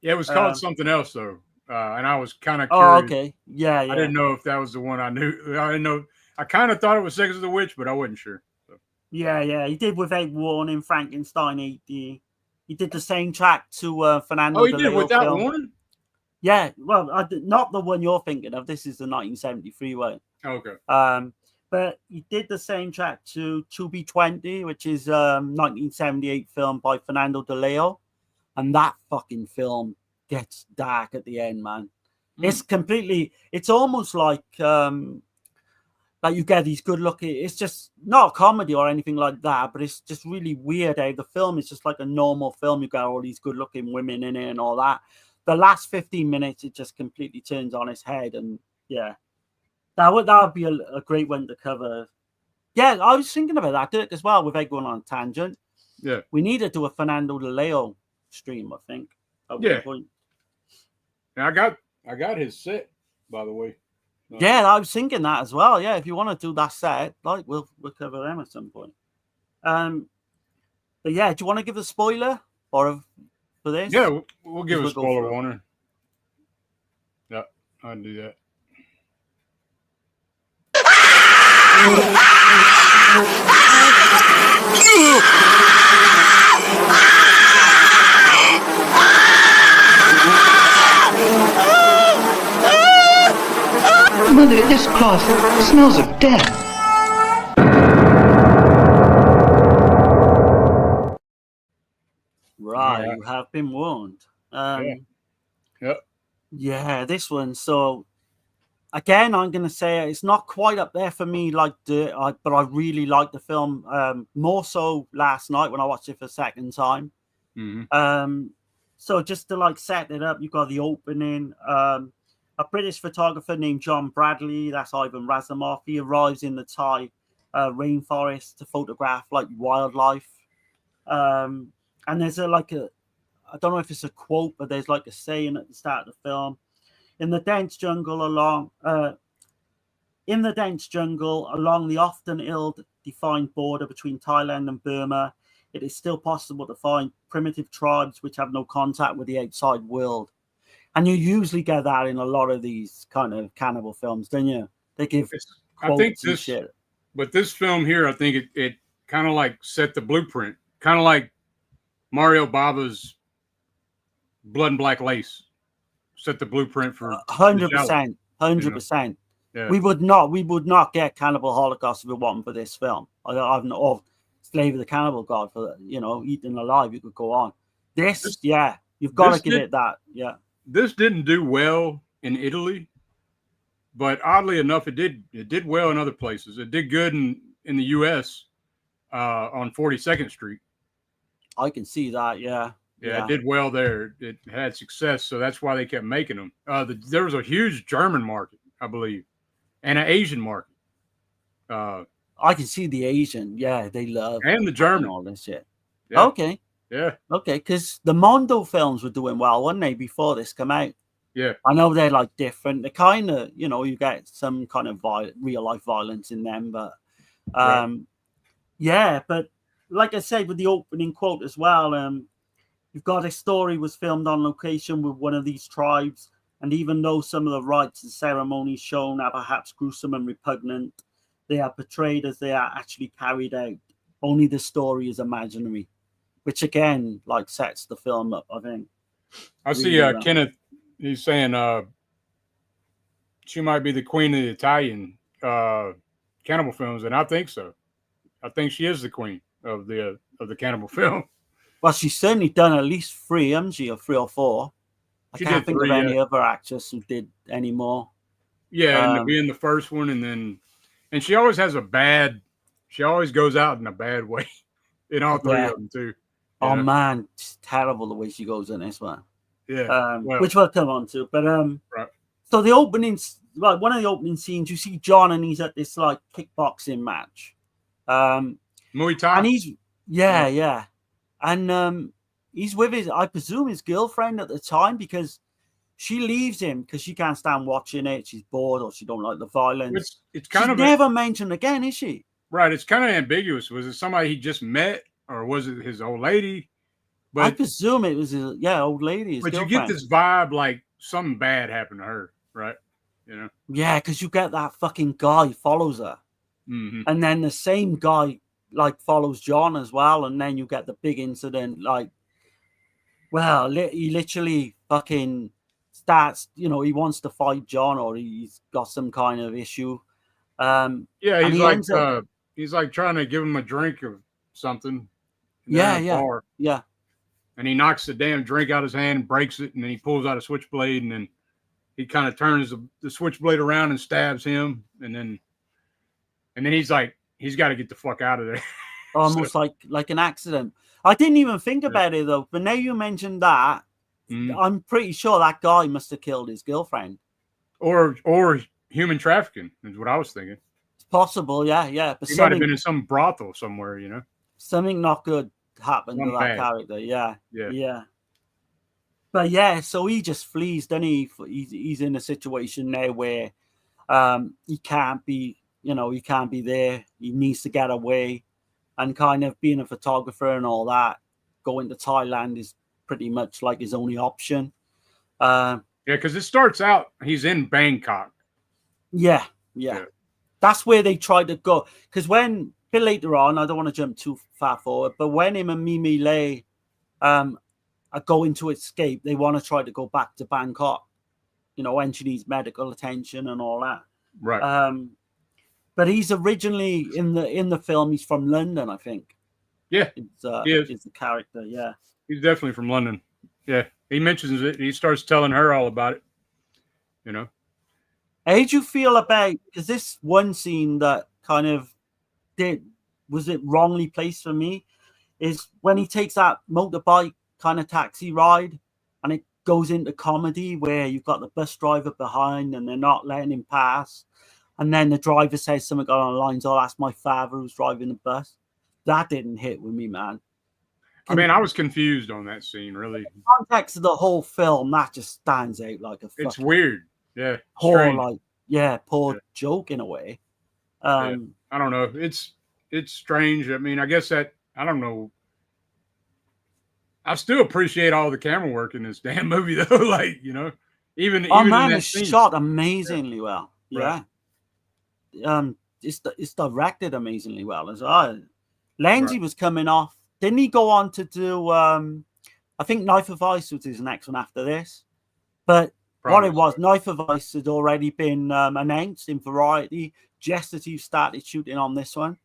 Yeah, it was called something else though, and I was kind of Oh, curious. okay, yeah. I didn't know if that was the one I knew. I didn't know. I kind of thought it was Sex of the Witch, but I wasn't sure. So. Yeah. He did Without Warning, Frankenstein 80. He did the same track to Fernando. Oh, he did Without Warning? Yeah, well, not the one you're thinking of. This is the 1973 one. Okay. But he did the same track to Be 20, which is 1978 film by Fernando de Leo. And that fucking film gets dark at the end, man. It's almost like you get these good looking, it's just not a comedy or anything like that, but it's just really weird how the film is just like a normal film. You got all these good looking women in it and all that. The last 15 minutes, it just completely turns on its head. And that would be a great one to cover. Yeah, I was thinking about that, Dirk, as well, without going on a tangent. Yeah. We need to do a Fernando de Leo stream, I think. Yeah. And I got his set, by the way. Yeah, I was thinking that as well. Yeah, if you want to do that set, like we'll cover them at some point. But yeah, do you want to give a spoiler for this? Yeah, we'll give a spoiler warning. Yeah, I'll do that. Mother, this cloth smells of death. Right, Yeah. you have been warned. Yep. Yeah, this one. So again, I'm going to say it's not quite up there for me, but I really liked the film more so last night when I watched it for the second time. Mm-hmm. So just to like set it up, you've got the opening. A British photographer named John Bradley, that's Ivan Razumov, he arrives in the Thai rainforest to photograph like wildlife. And there's I don't know if it's a quote, but there's like a saying at the start of the film. In the dense jungle along the often ill-defined border between Thailand and Burma, it is still possible to find primitive tribes which have no contact with the outside world. And you usually get that in a lot of these kind of cannibal films, don't you? They give I think quotes and shit. But this film here, I think it kind of like set the blueprint, kind of like Mario Bava's Blood and Black Lace set the blueprint for 100%, 100%. Yeah. We would not get Cannibal Holocaust if it wasn't for this film. I've Slave of the Cannibal God for Eaten Alive. You could go on. This you've got to give it that. Yeah. This didn't do well in Italy, but oddly enough, it did well in other places. It did good in the U.S. On 42nd Street. I can see that. Yeah. Yeah, it did well there. It had success, so that's why they kept making them. There was a huge German market, I believe, and an Asian market. I can see the Asian. Yeah, they love and the German all this shit. Yeah. Okay. Yeah. Okay, because the Mondo films were doing well, weren't they, before this come out? Yeah. I know they're like different. They kind of, you get some kind of real life violence in them, but yeah. But like I said, with the opening quote as well, you've got a story was filmed on location with one of these tribes, and even though some of the rites and ceremonies shown are perhaps gruesome and repugnant, they are portrayed as they are actually carried out. Only the story is imaginary, which again, like, sets the film up, I think. I see Kenneth, he's saying she might be the queen of the Italian cannibal films, and I think so. I think she is the queen of the cannibal film. Well, she's certainly done at least 3, hasn't she, or 3 or 4. I can't think of any other actress who did any more. Yeah, and being the first one, and she always has she always goes out in a bad way in all 3 of them too. Oh man, it's terrible the way she goes in this one. Yeah, which we'll come on to. But right. So the openings, like one of the opening scenes, you see John and he's at this like kickboxing match. Muay Thai. And he's and he's with I presume his girlfriend at the time, because she leaves him because she can't stand watching it. She's bored or she don't like the violence. It's kind of never mentioned again, is she? Right. It's kind of ambiguous. Was it somebody he just met, or was it his old lady? But I presume it was his old lady. But you get this vibe like something bad happened to her, right? Yeah, because you get that fucking guy follows her, and then the same guy like follows John as well, and then you get the big incident. Like, well, he literally fucking starts. He wants to fight John, or he's got some kind of issue. He's like trying to give him a drink of something. Yeah. And he knocks the damn drink out of his hand and breaks it, and then he pulls out a switchblade, and then he kind of turns the switchblade around and stabs him, and then he's like, he's got to get the fuck out of there. Almost like an accident. I didn't even think about it though, but now you mentioned that, I'm pretty sure that guy must have killed his girlfriend, or human trafficking is what I was thinking. It's possible, yeah. But he might have been in some brothel somewhere, Something not good happened to that character. Yeah. But yeah, so he just flees, doesn't he? He's in a situation now where he can't be, he can't be there. He needs to get away, and kind of being a photographer and all that, going to Thailand is pretty much like his only option. Because it starts out, he's in Bangkok. Yeah. That's where they tried to go. Because when, a bit later on, I don't want to jump too far forward, but when him and Mimi Lei are going to escape, they want to try to go back to Bangkok, when she needs medical attention and all that. Right. But he's originally in the film. He's from London, I think. Yeah. It's the character. Yeah. He's definitely from London. Yeah. He mentions it. He starts telling her all about it. You know. How did you feel about, because this one scene that kind of was it wrongly placed for me, is when he takes that motorbike kind of taxi ride and it goes into comedy where you've got the bus driver behind and they're not letting him pass. And then the driver says something along the lines, "Oh, that's my father who's driving the bus." That didn't hit with me, man. I mean, I was confused on that scene, really. In the context of the whole film, that just stands out like a It's weird. Yeah. Poor, joke in a way. I don't know. It's strange. I mean, I guess that, I don't know. I still appreciate all the camera work in this damn movie, though. Like, you know, even in that it's scene. shot amazingly well. Right. Yeah. It's directed amazingly well as well. Lenzi was coming off. Didn't he go on to do? I think Knife of Ice was his next one after this. But what it was, Knife of Ice had already been announced in Variety just as he started shooting on this one.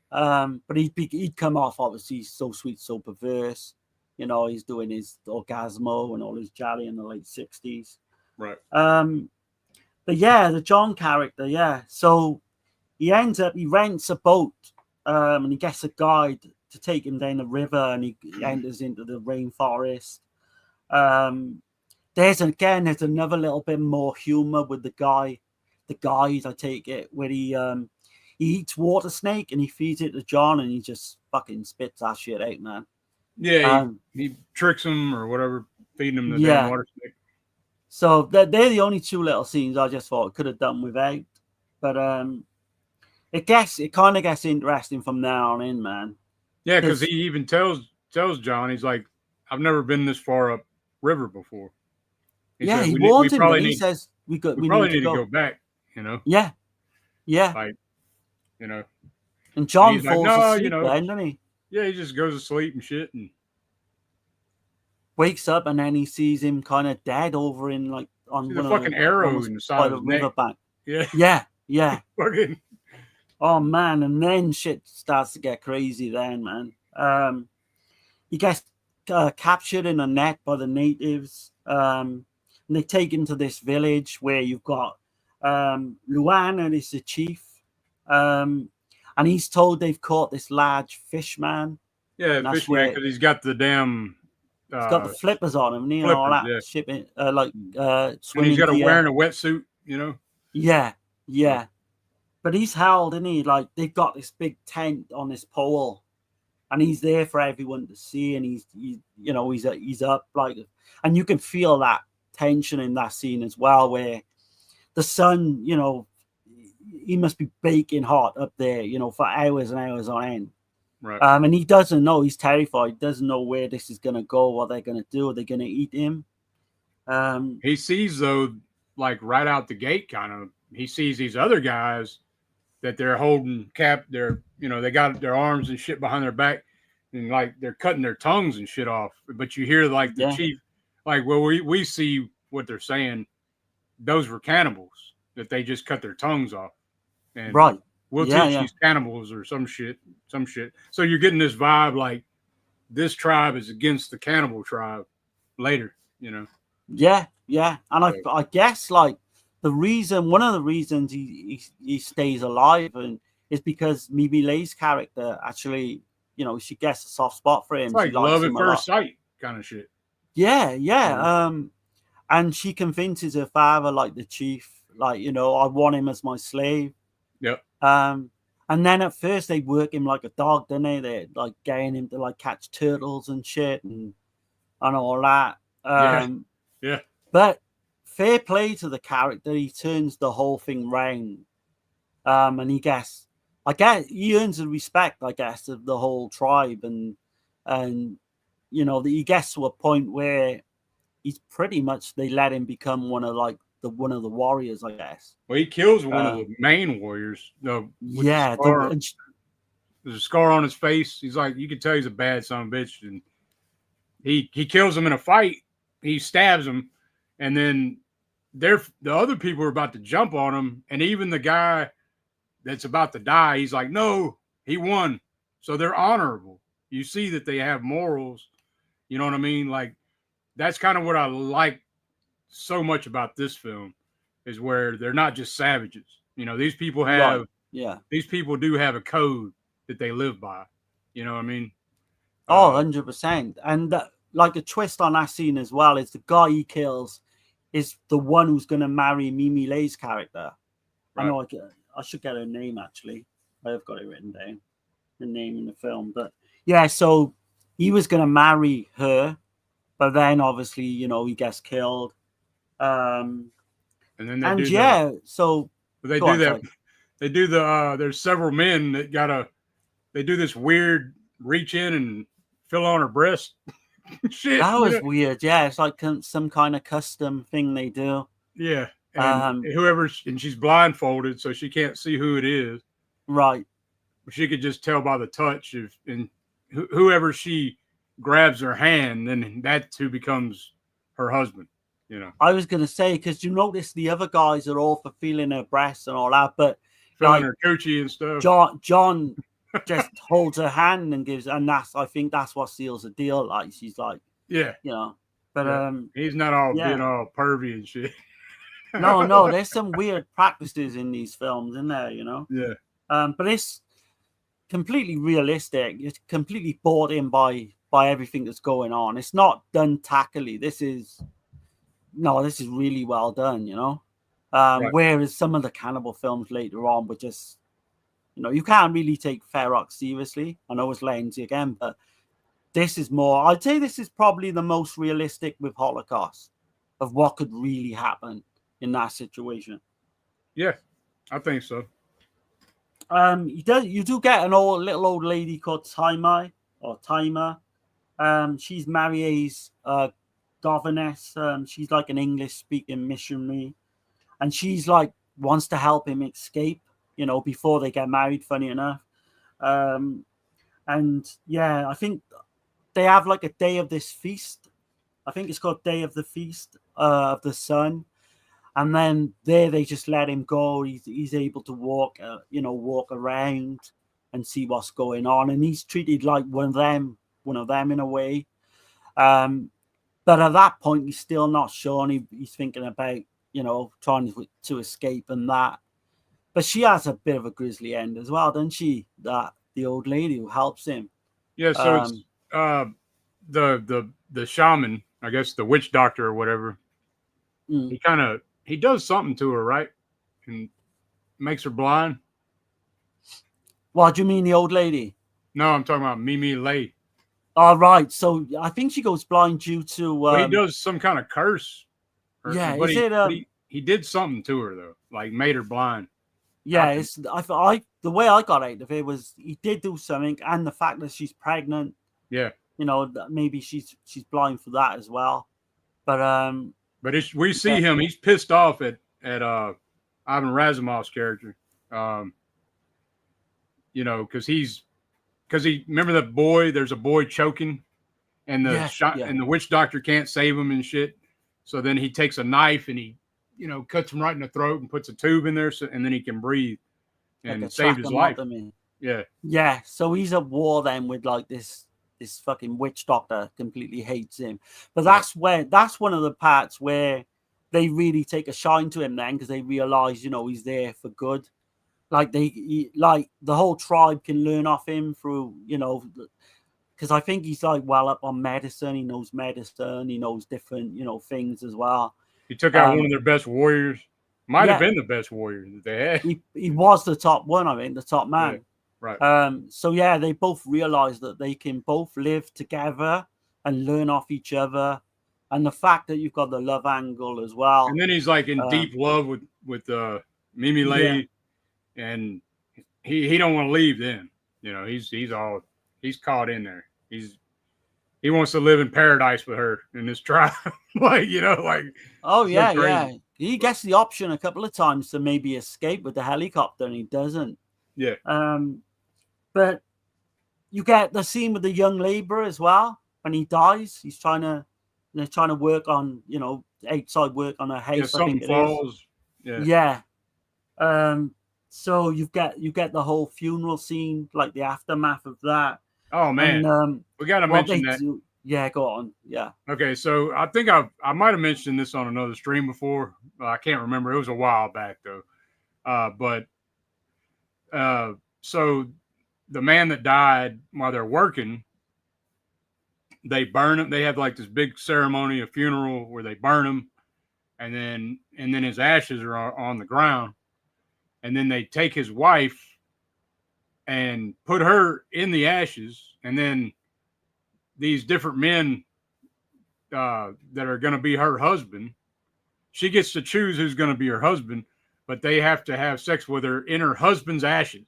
But he'd come off, obviously, So Sweet, So Perverse. You know, he's doing his Orgasmo and all his jolly in the late 60s. Right. But yeah, the John character, yeah. So he rents a boat and he gets a guide to take him down the river and he enters into the rainforest. There's another little bit more humor with the guide, I take it, where he eats water snake and he feeds it to John and he just fucking spits that shit out, man. Yeah, he tricks him or whatever, feeding him the damn water snake. So they're the only two little scenes I just thought could have done without. But it kind of gets interesting from now on in, man. Yeah, because he even tells John, he's like, "I've never been this far up river before." He warns him. He says we probably need to go back. You know. Yeah. Like, you know. And John falls asleep, doesn't he? Yeah, he just goes to sleep and shit and wakes up, and then he sees him kind of dead over in like on the fucking arrow in the side of the riverbank. Yeah. Fucking. Oh man, and then shit starts to get crazy. Then, man, he gets captured in a net by the natives. And they take him to this village where you've got Luana is the chief. And he's told they've caught this large fish man. Yeah, fish man, because he's got the damn. He's got the flippers on him, and all that shipping, swimming. And he's got wearing a wetsuit, you know. Yeah. But he's held, isn't he? Like they've got this big tent on this pole, and he's there for everyone to see, and he's up like, and you can feel that tension in that scene as well, where the sun, you know. He must be baking hot up there, you know, for hours and hours on end. Right. And he doesn't know. He's terrified. He doesn't know where this is going to go, what they're going to do. Are they going to eat him? He sees, though, like right out the gate, kind of, he sees these other guys that they're holding they got their arms and shit behind their back and like they're cutting their tongues and shit off. But you hear like the chief, like, well, we see what they're saying. Those were cannibals that they just cut their tongues off. And we'll teach these cannibals or some shit. So you're getting this vibe like this tribe is against the cannibal tribe later, you know? Yeah. And I guess like one of the reasons he stays alive and is because Mimi Leigh's character actually, you know, she gets a soft spot for him. It's like she love at first sight kind of shit. Yeah. And she convinces her father, like the chief, like, you know, I want him as my slave. Yep. And then at first they work him like a dog, don't they? They're like getting him to like catch turtles and shit and all that. Yeah. But fair play to the character. He turns the whole thing round. And he earns the respect, I guess, of the whole tribe. And you know, he gets to a point where he's pretty much, they let him become one of the warriors, I guess. Well, he kills one of the main warriors. There's a scar on his face. He's like, you can tell he's a bad son of a bitch. And he kills him in a fight. He stabs him, and then the other people are about to jump on him, and even the guy that's about to die, he's like, no, he won. So they're honorable. You see that they have morals. You know what I mean? Like, that's kind of what I like so much about this film, is where they're not just savages. You know, these people have, these people do have a code that they live by. You know what I mean? Oh, 100%. And like a twist on that scene as well is the guy he kills is the one who's going to marry Mimi Leigh's character. Right. I know I should get her name, actually. I have got it written down, the name in the film. But yeah, so he was going to marry her, but then obviously, you know, he gets killed. And then they do they do the there's several men that they do this weird reach in and fill on her breast. Shit, that was weird. Yeah, it's like some kind of custom thing they do. Yeah, and she's blindfolded, so she can't see who it is. Right. She could just tell by the touch and whoever she grabs her hand, then that's who becomes her husband. You know. I was gonna say, because you notice the other guys are all for feeling her breasts and all that, but feeling her coochie and stuff. John just holds her hand and I think that's what seals the deal. Like, she's like, yeah, you know, but he's not all being all pervy and shit. no, there's some weird practices in these films, in there, you know. Yeah. But it's completely realistic. It's completely bought in by everything that's going on. It's not done tackily. This is really well done, you know. Whereas some of the cannibal films later on were just, you know, you can't really take Ferox seriously. I know it's Lenzi again, but this is more, I'd say this is probably the most realistic with Holocaust of what could really happen in that situation. Yeah, I think so. You do get an little old lady called Taima. She's Marie's governess. She's like an English speaking missionary, and she's like wants to help him escape, you know, before they get married, funny enough. And yeah, I think they have like a day of this feast. I think it's called Day of the Feast of the Sun. And then they just let him go. He's able to walk around and see what's going on. And he's treated like one of them in a way. But at that point, he's still not sure. And he's thinking about, you know, trying to escape and that. But she has a bit of a grisly end as well, doesn't she? That the old lady who helps him. Yeah, so it's the shaman, I guess the witch doctor or whatever. He does something to her, right? And makes her blind. What do you mean, the old lady? No, I'm talking about Mimi Leigh. All right. So I think she goes blind due to. He does some kind of curse. He did something to her though, like made her blind. Yeah, the way I got out of it was he did do something, and the fact that she's pregnant. Yeah. You know, maybe she's blind for that as well, but we see him. He's pissed off at Ivan Razumov's character. You know, because he remember the boy. There's a boy choking, and and the witch doctor can't save him and shit. So then he takes a knife and he, you know, cuts him right in the throat and puts a tube in there, and then he can breathe and saved his life. Yeah. Yeah. So he's at war then with like this fucking witch doctor completely hates him. But that's one of the parts where they really take a shine to him then, because they realize, you know, he's there for good. Like the whole tribe can learn off him through, you know, because I think he's like well up on medicine. He knows medicine. He knows different, you know, things as well. He took out one of their best warriors. Might have been the best warrior that they had. He was the top one, I think, the top man. Yeah. Right. So yeah, they both realize that they can both live together and learn off each other, and the fact that you've got the love angle as well. And then he's like in deep love with Mimi Leigh, and he don't want to leave. Then, you know, he's caught in there. He wants to live in paradise with her in this tribe. Like, you know, like, oh yeah, yeah. He gets the option a couple of times to maybe escape with the helicopter, and he doesn't. Yeah. But you get the scene with the young laborer as well. When he dies, he's trying to They're trying to work on, outside work on a house. Yeah, I something think it is. falls. Yeah. Yeah. So you get the whole funeral scene, like the aftermath of that. Oh man, And we got to what mention they that. do, yeah, go on. Yeah. Okay, so I think I might have mentioned this on another stream before. I can't remember. It was a while back though. So the man that died while they're working, they burn him. They have like this big ceremony, a funeral where they burn him, and then his ashes are on the ground, and then they take his wife and put her in the ashes, and then these different men that are going to be her husband. She gets to choose who's going to be her husband, but they have to have sex with her in her husband's ashes.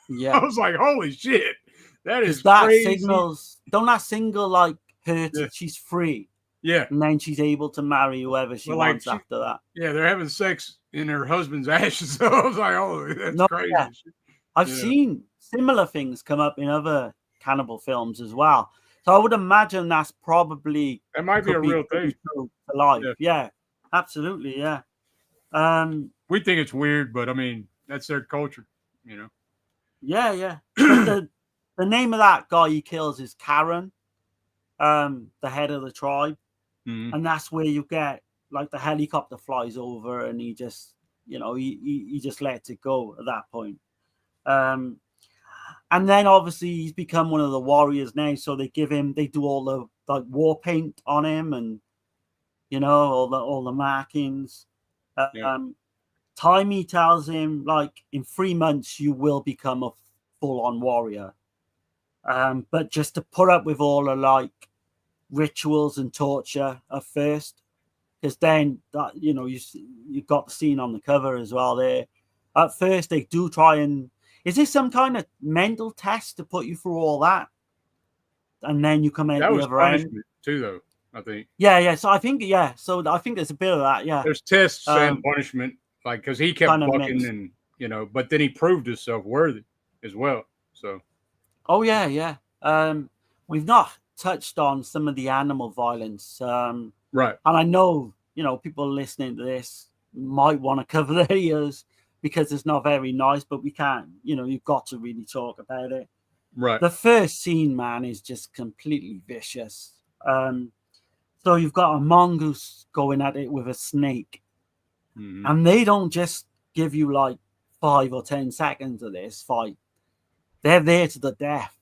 Yeah. I was like, holy shit, that is that crazy. signals, don't that signal like her Yeah. she's free, Yeah, and then she's able to marry whoever she wants like after that. Yeah, they're having sex in her husband's ashes. So I was like, oh, that's No, crazy. yeah. I've Yeah. seen similar things come up in other cannibal films as well. So I would imagine that's probably That might be a real thing. true for life. Yeah. Yeah, absolutely. Yeah. We think it's weird, but I mean, that's their culture, you know. Yeah. But the name of that guy he kills is Karen, the head of the tribe. Mhm. And that's where you get like the helicopter flies over and he just, he just lets it go at that point. And then obviously he's become one of the warriors now. So they do all the like war paint on him and, all the markings. Yeah. Timey tells him like in 3 months you will become a full-on warrior. But just to put up with all the like rituals and torture at first, because then that you got the scene on the cover as well there. At first they do try and is this some kind of mental test to put you through all that, and then you come out That the was other end? punishment too, though. I think. Yeah. So I think there's a bit of that. Yeah, There's tests and punishment, like because he kept bucking mixed. and but then he proved himself worthy as well. So. Oh yeah. We've not touched on some of the animal violence. Right. And I know, people listening to this might want to cover their ears because it's not very nice, but we can't, you've got to really talk about it. Right. The first scene, man, is just completely vicious. So you've got a mongoose going at it with a snake. Mhm. And they don't just give you like 5 or 10 seconds of this fight. They're there to the death.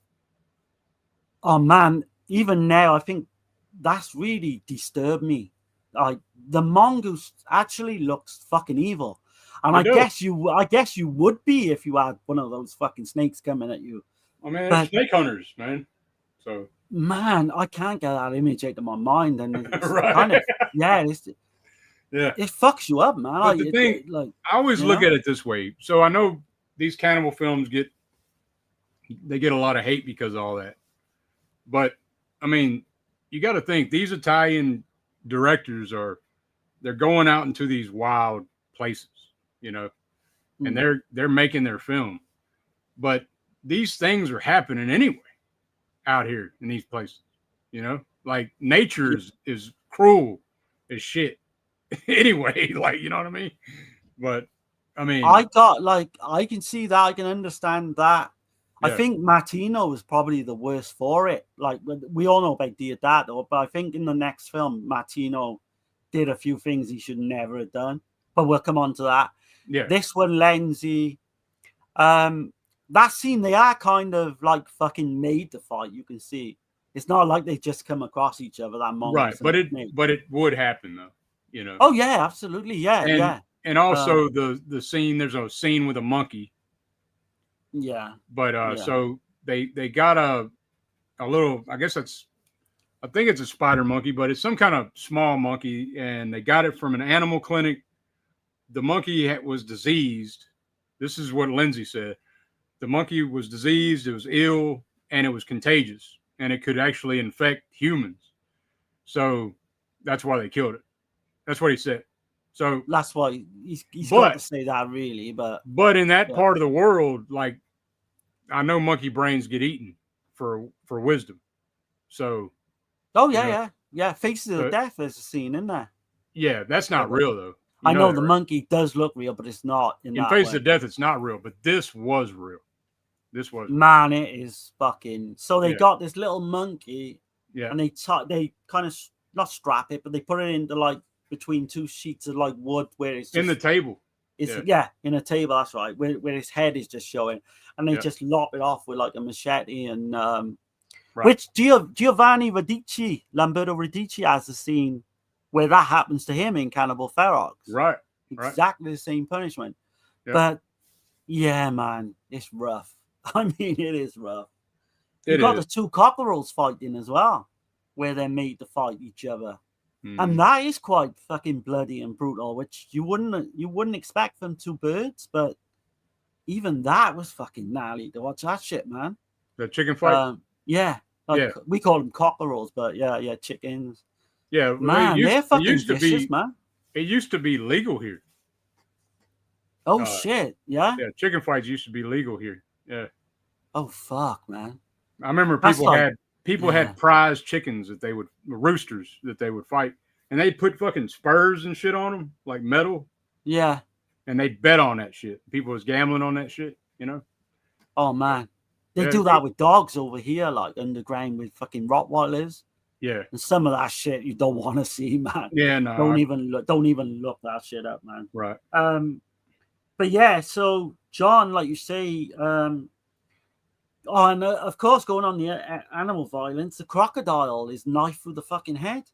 Oh, man. Even now, I think that's really disturbed me. Like the mongoose actually looks fucking evil, and I guess you would be if you had one of those fucking snakes coming at you. I mean, they're snake hunters, man. So man, I can't get that image out of my mind, and it's right. kind of it fucks you up, man. But the thing, I always look at it this way. So I know these cannibal films get a lot of hate because of all that, but I mean, you got to think these Italian directors they're going out into these wild places, and they're making their film, but these things are happening anyway out here in these places, like nature is cruel as shit anyway, like, you know what I mean? But I mean, I can see that, I can understand that. I think Martino was probably the worst for it. Like we all know about Diodato, but I think in the next film, Martino did a few things he should never have done. But we'll come on to that. Yeah. This one, Lenzi, that scene, they are kind of like fucking made to fight. You can see it's not like they just come across each other that moment. Right, but it would happen though, Oh yeah, absolutely, yeah. And also the scene. There's a scene with a monkey. Yeah. But so they got a little, I think it's a spider monkey, but it's some kind of small monkey, and they got it from an animal clinic. The monkey was diseased. This is what Lenzi said. The monkey was diseased, it was ill, and it was contagious, and it could actually infect humans. So that's why they killed it. That's what he said. So that's why he's got to say that, really. But in that part of the world, like, I know monkey brains get eaten for wisdom. So yeah. Yeah, Faces of But- Death is a scene in there. Yeah, that's not Okay. real though. I know that, the right? monkey does look real, but it's not in In that Face way. of Death, it's not real, but this was real. This was real. Man, it is fucking. So they Yeah. got this little monkey, Yeah, and they kind of not strap it, but they put it into like between two sheets of like wood where it's just, in the table. it's yeah. in a table. That's right, where his head is just showing, and they Yeah. just lop it off with like a machete and Right. which Giovanni Radici, Lamberto Radici has a scene where that happens to him in Cannibal Ferox. Right. Exactly the same punishment. Yeah. But yeah, man, it's rough. I mean, it is rough. You It got is. the two cockerels fighting as well, where they're made to fight each other. Mhm. And that is quite fucking bloody and brutal, which you wouldn't expect from two birds, but even that was fucking gnarly to watch that shit, man. The chicken fight. Yeah, like we call them cockerels, but yeah, chickens. Yeah, Man, they're fucking used to vicious, be, man. It used to be legal here. Oh shit, yeah. Yeah, chicken fights used to be legal here. Yeah, Oh fuck, man. I remember That's people like- had prize chickens that they would roosters that they would fight, and they'd put fucking spurs and shit on them, like metal, Yeah. and they'd bet on that shit. People was gambling on that shit, you know. Oh man, they Yeah, do that with dogs over here, like underground with fucking Rottweilers, Yeah, and some of that shit you don't want to see, man. yeah, no, Don't even look that shit up, man. right. But yeah, so John, like you say, and of course, going on the animal violence, the crocodile is knifed through the fucking head.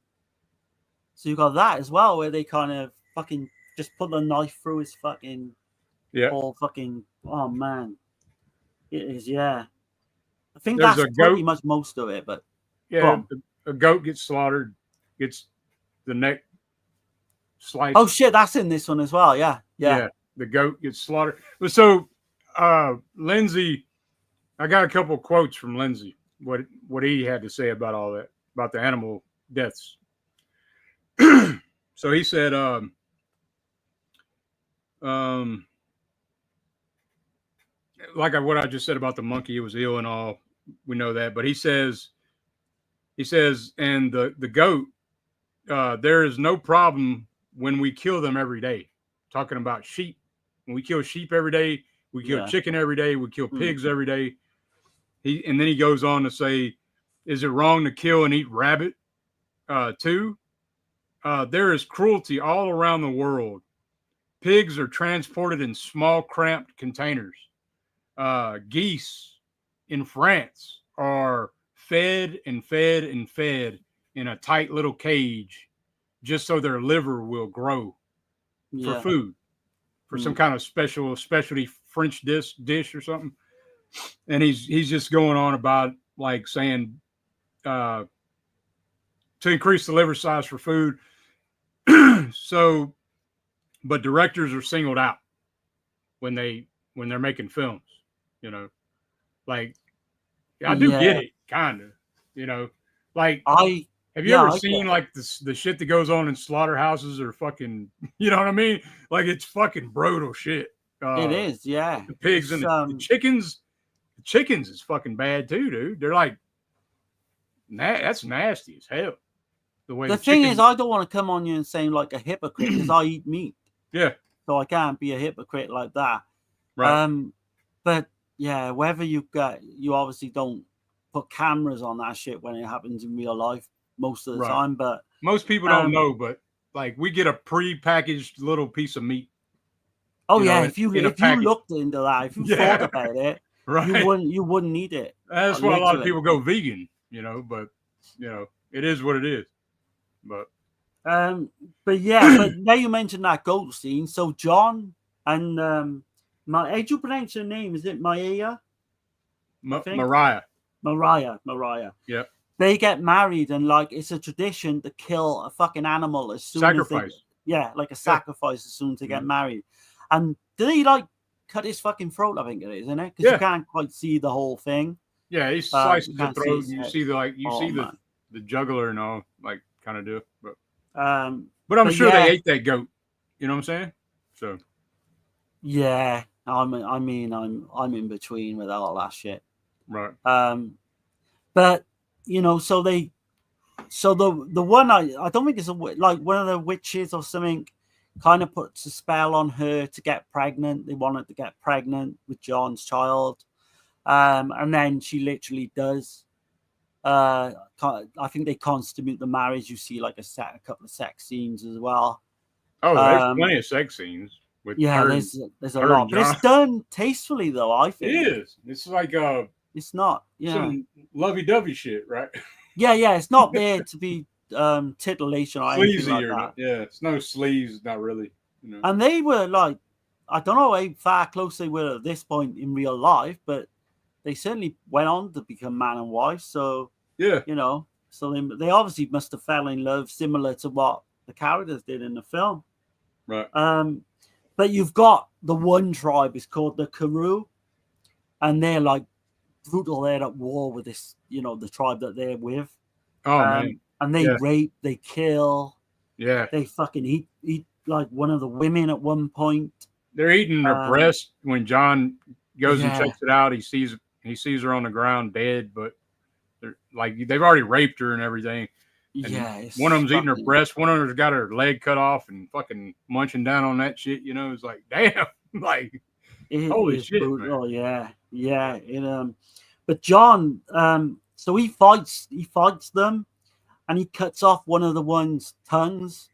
So you got that as well, where they kind of fucking just put the knife through his fucking whole fucking. Oh man, it is. Yeah, I think There's that's a pretty goat. much most of it. But Yeah, a goat gets slaughtered, gets the neck sliced. oh shit, that's in this one as well. Yeah. The goat gets slaughtered. But so, Lenzi, I got a couple of quotes from Lenzi. What he had to say about all that, about the animal deaths. So he said, like what I just said about the monkey, it was ill and all. We know that, but he says, and the goat, there is no problem when we kill them every day. Talking about sheep. When we kill sheep every day, we kill chicken every day, we kill pigs every day. And then he goes on to say, is it wrong to kill and eat rabbit too? There is cruelty all around the world. Pigs are transported in small, cramped containers. Geese in France are fed and fed and fed in a tight little cage just so their liver will grow for food, for some kind of specialty French dish or something. And he's just going on about like saying to increase the liver size for food. So, but directors are singled out when they're making films, you know, like I do get it, kind of, you know, like have you ever seen like the shit that goes on in slaughterhouses or fucking, you know what I mean? Like it's fucking brutal shit. It is, yeah. The pigs and the chickens. The chickens is fucking bad too, dude. They're like, that's nasty as hell. The thing is, I don't want to come on you and say like a hypocrite because I eat meat. Yeah. So I can't be a hypocrite like that. Right. But yeah, whether you obviously don't put cameras on that shit when it happens in real life most of the time. But most people don't know, but like we get a pre-packaged little piece of meat. Oh yeah, if you looked into that, if you thought about it, you wouldn't eat it. That's why a lot of people go vegan, you know, but you know, it is what it is. But yeah, but now you mentioned that goat scene. So John and how do you pronounce her name? Is it Maya? Mariah. Mariah. Yeah. They get married and like it's a tradition to kill a fucking animal as soon as like a sacrifice as soon as they get married. And did he like cut his fucking throat? I think it is, isn't it? Because you can't quite see the whole thing. Yeah, he slices the throat. And you see the jugular and all, like kind of deal. But I'm sure they ate that goat. You know what I'm saying? So yeah, I'm in between with all that shit. Right. But you know, so they So the one I don't think it's like one of the witches or something kind of puts a spell on her to get pregnant. They wanted to get pregnant with John's child. And then she literally does. I think they consummate the marriage. You see like a couple of sex scenes as well. Oh, there's plenty of sex scenes with yeah, her. There's a her lot, and but it's John. done tastefully though. I It think is. It's like it's not. Yeah, some lovey-dovey shit, right? yeah. It's not there to be titillation or anything Sleazy like or that. not. Yeah, it's no sleaze, not really. You know. And they were like, I don't know how far close they were at this point in real life, but they certainly went on to become man and wife. So Yeah. you know, so they obviously must have fell in love, similar to what the characters did in the film. Right. But you've got the one tribe is called the Karoo, and they're like brutal. They're at war with this, the tribe that they're with. Oh man. And they rape, they kill, Yeah. they fucking eat like one of the women at one point. They're eating her breast when John goes and yeah. checks it out. He sees her on the ground dead, but they've already raped her and everything. And Yeah, one of them's eating her breast. One of them's got her leg cut off and fucking munching down on that shit. It's like, damn, like, holy shit, brutal, man. Yeah. But John, so he fights them, and he cuts off one of the one's tongues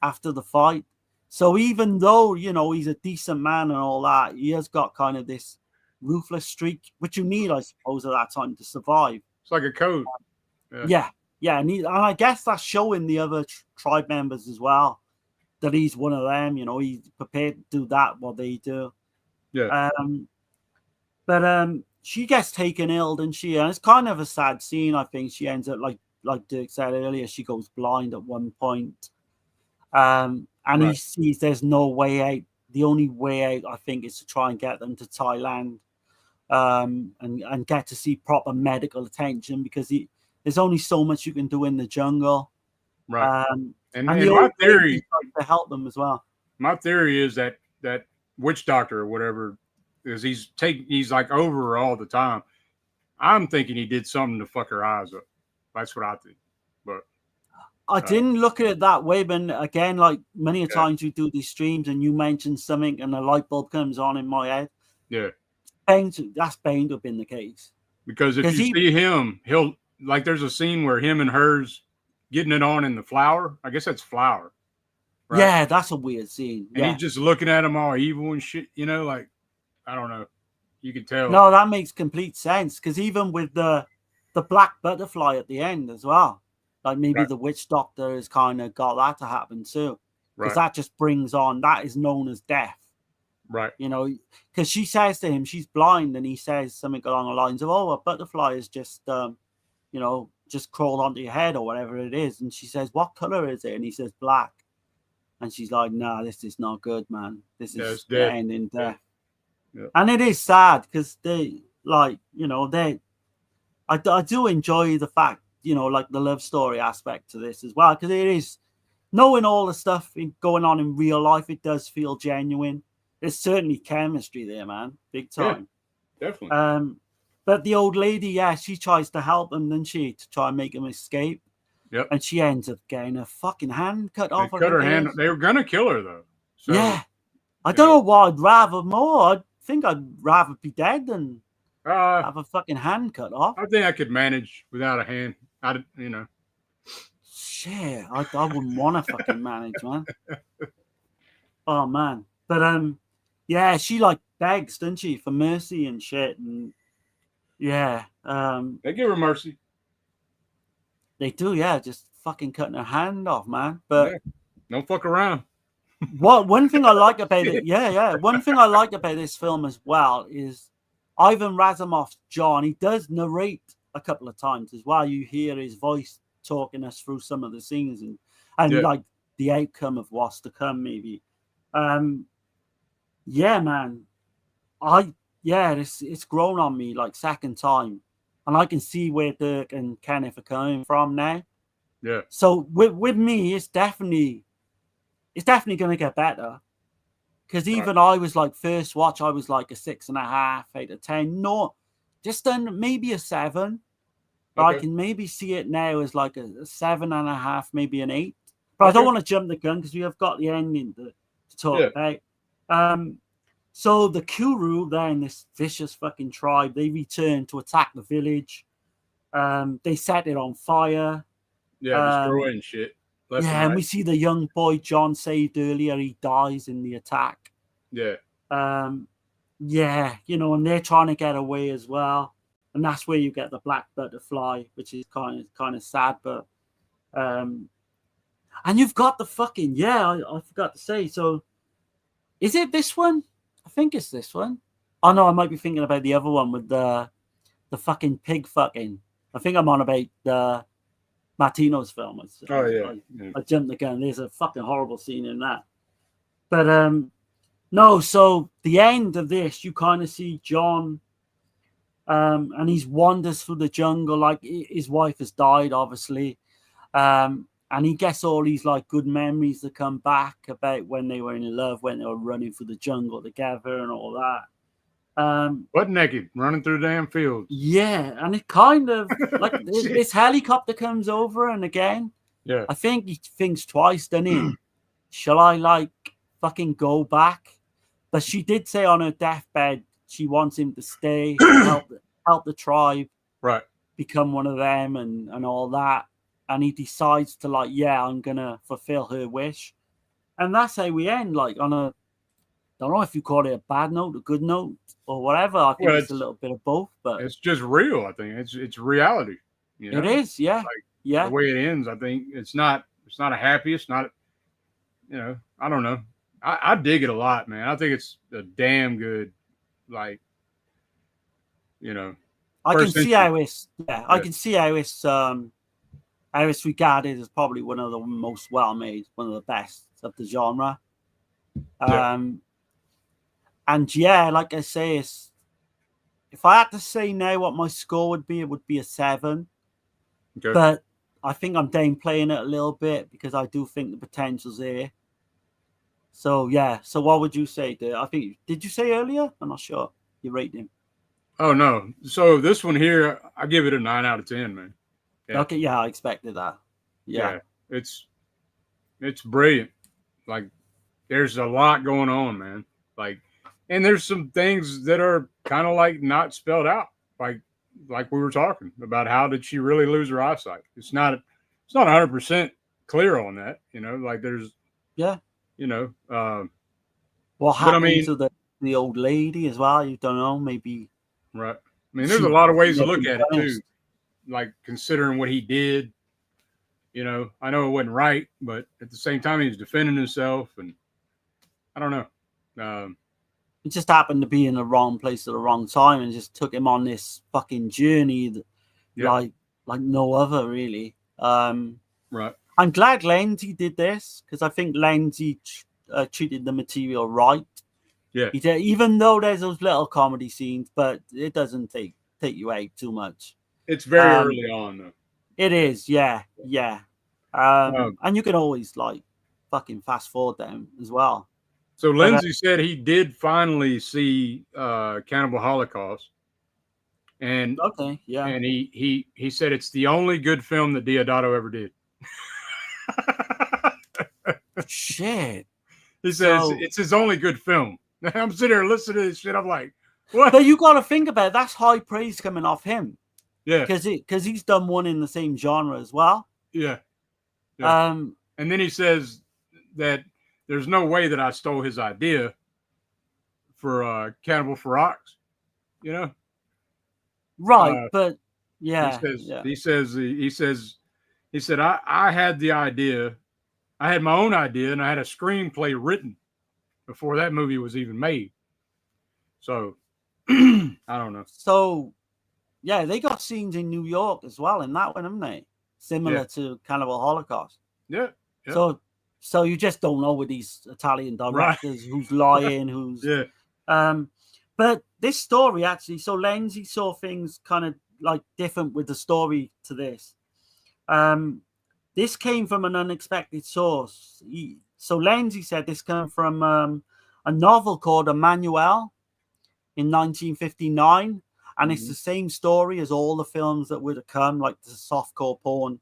after the fight. So even though he's a decent man and all that, he has got kind of this ruthless streak, which you need, I suppose, at that time to survive. It's like a code. Yeah, and I guess that's showing the other tribe members as well that he's one of them. He's prepared to do that what they do. Yeah. But she gets taken ill, doesn't she? And it's kind of a sad scene. I think she ends up like Dirk said earlier. She goes blind at one point. And right. He sees there's no way out. The only way out, I think, is to try and get them to Thailand, and get to see proper medical attention, because there's only so much you can do in the jungle. Right. And my theory to help them as well. My theory is that witch doctor or whatever is he's like over her all the time. I'm thinking he did something to fuck her eyes up. That's what I think. But I didn't look at it that way, but again, like many a times we do these streams and you mention something and a light bulb comes on in my head. Yeah. That's bound to have been the case. Because if you see him, he'll there's a scene where him and hers getting it on in the flower. I guess that's flour. Right? Yeah, that's a weird scene. And he's just looking at him all evil and shit, like, I don't know. You can tell. No, that makes complete sense. Because even with the black butterfly at the end as well, like maybe the witch doctor has kind of got that to happen too. Because that just brings on, that is known as death. Right. Because she says to him, she's blind, and he says something along the lines of, oh, a butterfly is just, just crawled onto your head or whatever it is. And she says, what color is it? And he says, black. And she's like, nah, this is not good, man. This is the end in death. Yeah. And it is sad because they, I do enjoy the fact, like the love story aspect to this as well, because it is, knowing all the stuff going on in real life, it does feel genuine. There's certainly chemistry there, man. Big time. Yeah, definitely. But the old lady, she tries to help him, doesn't she, to try and make him escape. Yep. And she ends up getting her fucking hand cut off. Cut her hand. They were gonna kill her though. So, yeah. I don't know what I'd rather more. I think I'd rather be dead than have a fucking hand cut off. I think I could manage without a hand. Shit, I wouldn't want to fucking manage, man. Oh man. But she begs, doesn't she, for mercy and shit, and they give her mercy. They do, just fucking cutting her hand off, man. But don't fuck around. One thing I like about it, one thing I like about this film as well is Ivan Razumov's John. He does narrate a couple of times as well. You hear his voice talking us through some of the scenes and like the outcome of what's to come, maybe. Man. It's grown on me like second time, and I can see where Dirk and Kenneth are coming from now. Yeah. So with me, it's definitely going to get better, because even I was like, first watch, I was like a 6.5 out of 10. No, just then maybe a 7. But I Okay. can maybe see it now as like a 7.5, maybe an 8. But I don't Okay. want to jump the gun because we have got the ending to talk Yeah. about. So the Kuru, they're in this vicious fucking tribe. They return to attack the village. They set it on fire. Yeah, destroying shit. Left Yeah, and and we right. see the young boy John saved earlier. He dies in the attack. Yeah. Yeah, and they're trying to get away as well. And that's where you get the black butterfly, which is kind of sad, but and you've got the fucking I forgot to say. So is it this one? I think it's this one. Oh no, I might be thinking about the other one with the fucking pig fucking. I think I'm on about the Martino's film. Oh yeah. I jumped the gun. There's a fucking horrible scene in that. But no, so the end of this, you kind of see John, and he wanders through the jungle. Like his wife has died, obviously, and he gets all these like good memories that come back about when they were in love, when they were running through the jungle together, and all that. Butt naked, running through the damn fields. Yeah, and it kind of like this helicopter comes over, and again, Yeah. I think he thinks twice, doesn't he? Shall I like fucking go back? But she did say on her deathbed she wants him to stay, help the tribe, Right. become one of them, and all that. And he decides to like, I'm gonna fulfill her wish, and that's how we end. Like on a, don't know if you call it a bad note, a good note, or whatever. I think it's a little bit of both, but it's just real. I think it's reality. It is, yeah, The way it ends, I think it's not a happy. It's not. I don't know. I dig it a lot, man. I think it's a damn good, like, I can see how it's. Yeah, I can see how it's regarded as probably one of the most well-made, one of the best of the genre. And like I say, if I had to say now what my score would be, it would be a 7. Okay. But I think I'm downplaying it a little bit because I do think the potential's there. So yeah. So what would you say, dude? I think did you say earlier? I'm not sure. You rate him. Oh no. So this one here, I give it a 9 out of 10, man. Yeah. Okay, yeah, I expected that. Yeah. It's brilliant. Like there's a lot going on, man. Like, and there's some things that are kind of like not spelled out. Like we were talking about, how did she really lose her eyesight? It's not 100% clear on that, like there's what happened to the old lady as well? You don't know, maybe. Right. I mean, there's a lot of ways to look at it too. Like considering what he did, I know it wasn't right, but at the same time he was defending himself, and I don't know. It just happened to be in the wrong place at the wrong time, and just took him on this fucking journey that, like no other, really. Right. I'm glad Lenzi did this because I think Lenzi treated the material right. Yeah. He did, even though there's those little comedy scenes, but it doesn't take you out too much. It's very early on, though. It is, yeah. And you can always like fucking fast forward them as well. So Lenzi said he did finally see Cannibal Holocaust, and and he said it's the only good film that Deodato ever did. Shit. He says it's his only good film. I'm sitting there listening to this shit. I'm like, what? But you got to think about it. That's high praise coming off him. Yeah. Because he's done one in the same genre as well. Yeah. And then he says that there's no way that I stole his idea for Cannibal Ferox, Right, but yeah. He said I had the idea. I had my own idea, and I had a screenplay written before that movie was even made. So I don't know. So yeah, they got scenes in New York as well in that one, haven't they? Similar to Cannibal Holocaust. Yeah. So you just don't know with these Italian directors who's lying, who's but this story actually, so Lenzi saw things kind of like different with the story to this. This came from an unexpected source. So Lenzi said this came from a novel called Emmanuel in 1959, and it's the same story as all the films that would have come, like the softcore porn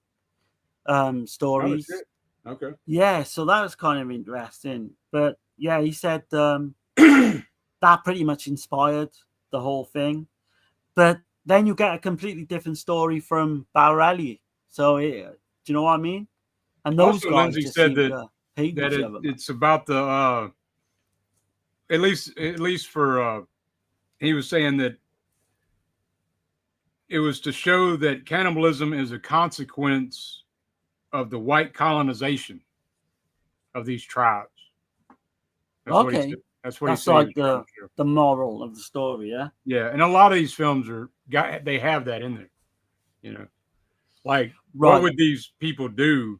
stories. Oh, shit. Okay. Yeah, so that was kind of interesting. But yeah, he said that pretty much inspired the whole thing. But then you get a completely different story from Barelli. So do you know what I mean? And those Also, guys Lenzi just said seem to hate each other. it's about the at least for he was saying that it was to show that cannibalism is a consequence of the white colonization of these tribes. That's what he Okay. said. That's what That's he said. like the moral of the story, yeah? Yeah, and a lot of these films they have that in there. You know, like Right. what would these people do?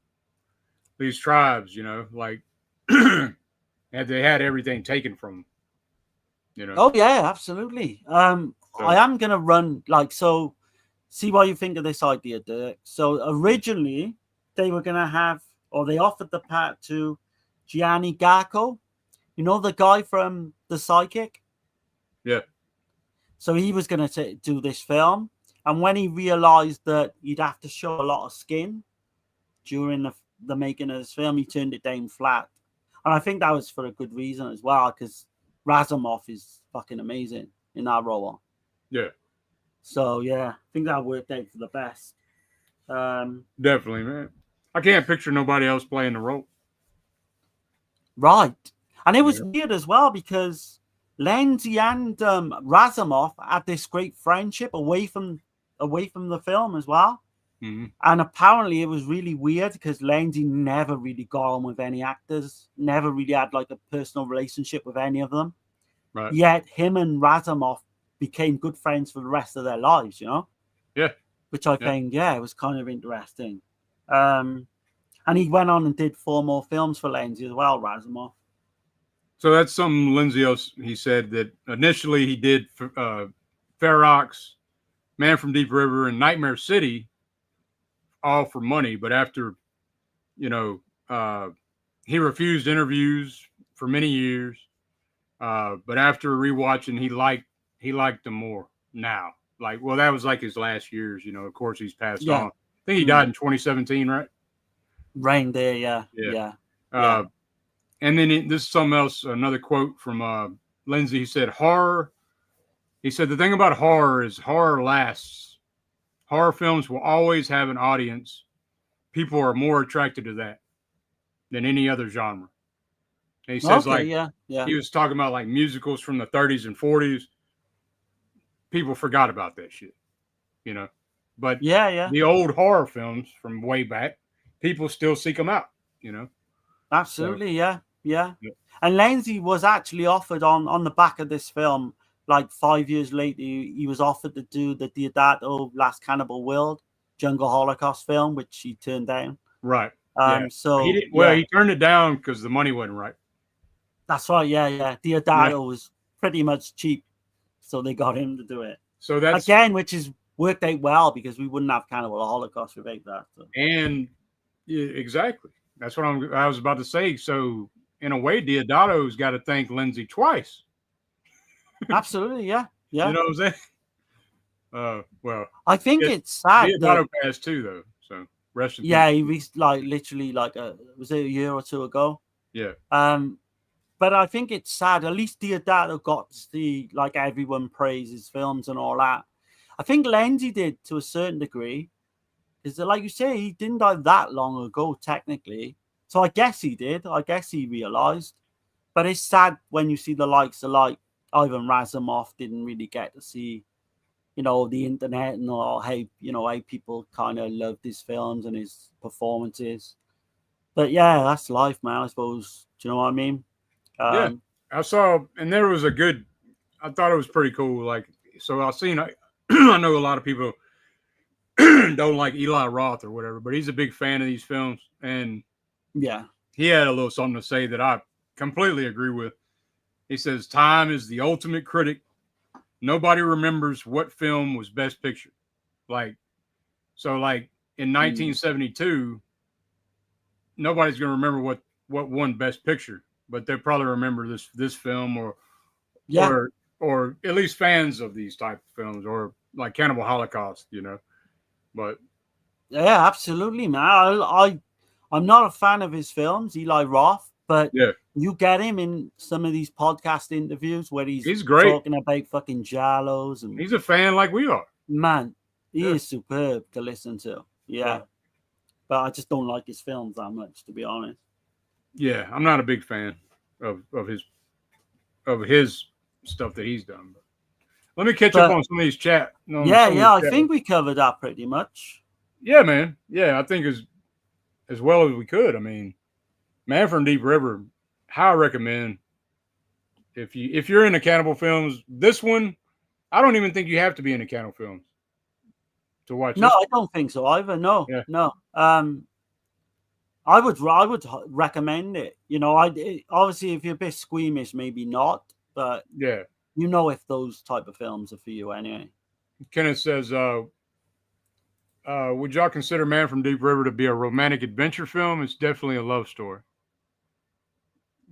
These tribes, you know, like had they had everything taken from them, you know. Oh yeah, absolutely. I am gonna run so see what you think of this idea, Dirk. So originally they were gonna have, or they offered the part to Gianni Garco, you know, the guy from The Psychic. Yeah. So he was gonna do this film, and when he realized that you'd have to show a lot of skin during the making of this film, he turned it down flat. And I think that was for a good reason as well, because Razumov is fucking amazing in that role. Yeah. So yeah, I think that worked out for the best. Definitely, man. I can't picture nobody else playing the role. Right. And it was weird as well, because Lenzi and Razumov had this great friendship away from the film as well. Mm-hmm. And apparently it was really weird because Lenzi never really got on with any actors, never really had like a personal relationship with any of them. Right. Yet him and Razumov became good friends for the rest of their lives, you know? Yeah. Which I think, it was kind of interesting. And he went on and did 4 more films for Lenzi as well, Razumov. So that's something Lenzi else, he said that initially he did Ferox, Man from Deep River, and Nightmare City, all for money. But after, you know, he refused interviews for many years. But after rewatching, he liked them more now. Like, well, that was like his last years. You know, of course, he's passed on. I think he died in 2017, right? Reindeer, yeah. And then this is something else, another quote from Lenzi. He said, he said, the thing about horror is horror lasts. Horror films will always have an audience. People are more attracted to that than any other genre. And he says, he was talking about like musicals from the 30s and 40s. People forgot about that shit, you know. But the old horror films from way back, people still seek them out, you know. Absolutely, so, yeah. And Lenzi was actually offered on the back of this film, like 5 years later, he was offered to do the Diodato Last Cannibal World Jungle Holocaust film, which he turned down. Right. So he turned it down because the money wasn't right. That's right. Yeah. Diodato was pretty much cheap, so they got him to do it. So that's again, which is worked out well because we wouldn't have Cannibal Holocaust without that. So. And exactly, that's what I was about to say. So in a way, Diodato's got to thank Lenzi twice. Absolutely, yeah. You know what I'm saying? Well, I think it's sad. Diodato passed too, though. So rest in peace. Yeah, he reached literally was it a year or two ago? Yeah. But I think it's sad. At least Diodato got to see everyone praises films and all that. I think Lenzi did to a certain degree. Is that, like you say, he didn't die that long ago, technically. So I guess he did. I guess he realized. But it's sad when you see the likes of Ivan Razumov didn't really get to see, the internet and all how people kind of loved his films and his performances. But yeah, that's life, man. I suppose. Do you know what I mean? Yeah, I saw, and there was I thought it was pretty cool. I know a lot of people don't like Eli Roth or whatever, but he's a big fan of these films. And yeah, he had a little something to say that I completely agree with. He says, time is the ultimate critic. Nobody remembers what film was Best Picture. In 1972, nobody's going to remember what won Best Picture, but they'll probably remember this film or or at least fans of these type of films, or like Cannibal Holocaust, But Yeah, absolutely, man. I'm not a fan of his films, Eli Roth, but yeah, you get him in some of these podcast interviews where he's great. talking about fucking Giallos, and He's a fan like we are. man, he Yeah. is superb to listen to. Yeah. Right. But I just don't like his films that much, to be honest. Yeah, I'm not a big fan of his stuff that he's done. But let me catch up on some of these chat. I think we covered that pretty much. Yeah, man. Yeah, I think as well as we could. I mean, Man from Deep River, highly recommend. If you're into cannibal films, this one, I don't even think you have to be into cannibal films to watch. No, this. I don't think so either. No, Yeah. no. I would recommend it. Obviously, if you're a bit squeamish, maybe not. But Yeah, if those type of films are for you anyway. Kenneth says, would y'all consider Man from Deep River to be a romantic adventure film? It's definitely a love story.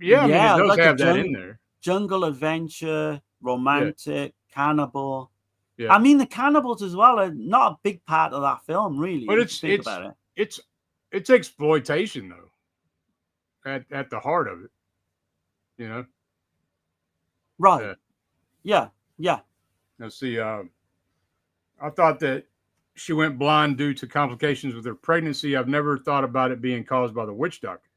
Yeah, I mean, it does like have that in there. Jungle adventure, romantic, cannibal. Yeah. I mean, the cannibals as well are not a big part of that film, really. But it's exploitation though. At the heart of it, Right. Yeah. Let's see. I thought that she went blind due to complications with her pregnancy. I've never thought about it being caused by the witch doctor.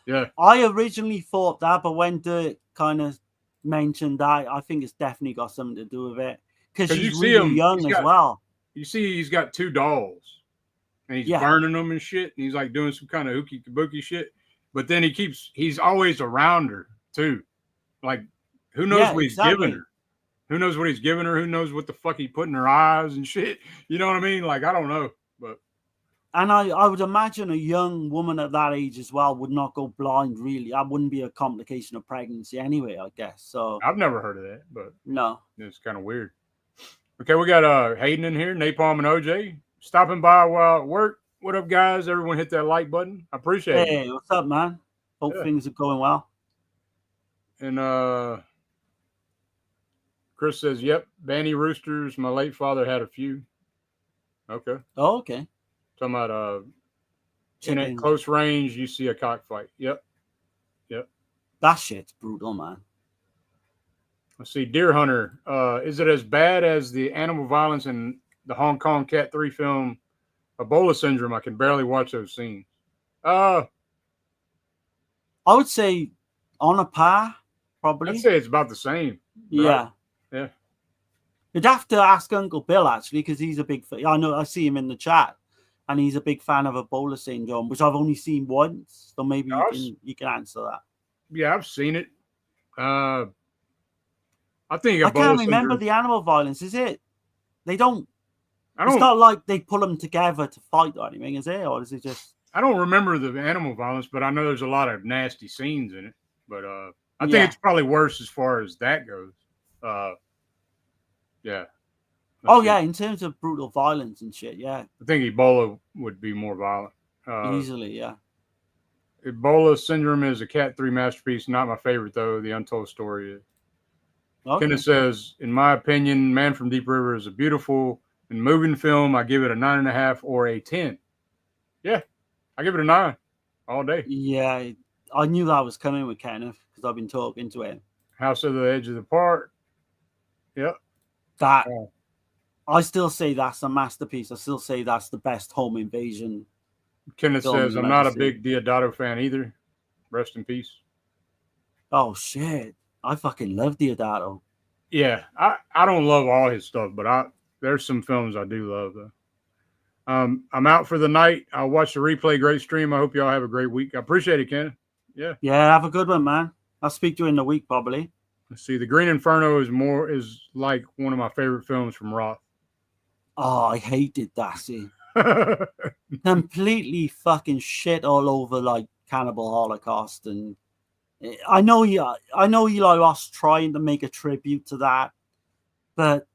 Yeah. I originally thought that, but when Dirk kind of mentioned that, I think it's definitely got something to do with it. Because she's really young as well. You see, he's got 2 dolls, and he's burning them and shit, and he's like doing some kind of hooky kabuki shit. But then he's always around her too. Like, who knows what he's giving her? Who knows what he's giving her? Who knows what the fuck he put in her eyes and shit? You know what I mean? Like, I don't know, but. And I would imagine a young woman at that age as well would not go blind, really. That wouldn't be a complication of pregnancy anyway, I guess. So I've never heard of that, but no, it's kind of weird. Okay, we got Hayden in here, Napalm and OJ stopping by while at work. What up, guys? Everyone hit that like button. I appreciate it. Hey, what's up, man? Hope things are going well. And Chris says, "Yep, Banny roosters. My late father had a few." Okay. Oh, okay. Talking about in at close range, you see a cockfight. Yep. That shit's brutal, man. Let's see, Deer Hunter. Is it as bad as the animal violence in the Hong Kong Cat 3 film, Ebola Syndrome? I can barely watch those scenes. I would say on a par, probably. I'd say it's about the same. Yeah. Yeah. You'd have to ask Uncle Bill, actually, because he's a big fan. I see him in the chat, and he's a big fan of Ebola Syndrome, which I've only seen once. So maybe you can answer that. Yeah, I've seen it. I think I can't remember the animal violence. Is it? It's not like they pull them together to fight or anything, is it? Or is it just? I don't remember the animal violence, but I know there's a lot of nasty scenes in it. But I think it's probably worse as far as that goes. Yeah. Yeah, in terms of brutal violence and shit, yeah. I think Ebola would be more violent. Easily, yeah. Ebola Syndrome is a Cat 3 masterpiece. Not my favorite, though. The Untold Story is. Okay. Kenneth says, in my opinion, Man from Deep River is a beautiful and moving film. I give it a 9.5 or a 10. Yeah, I give it a 9 all day. Yeah, I knew that was coming with Kenneth because I've been talking to him. House of the Edge of the Park. Yep. I still say that's a masterpiece. I still say that's the best home invasion. Kenneth says, I'm not a big Deodato fan either. Rest in peace. Oh, shit. I fucking love Deodato. Yeah, I don't love all his stuff, but there's some films I do love, though. I'm out for the night. I'll watch the replay. Great stream. I hope y'all have a great week. I appreciate it, Kenneth. Yeah. Yeah, have a good one, man. I'll speak to you in the week, probably. Let's see. The Green Inferno is like one of my favorite films from Roth. Oh, I hated that scene. Completely fucking shit all over like Cannibal Holocaust, and I know Eli Roth's trying to make a tribute to that, but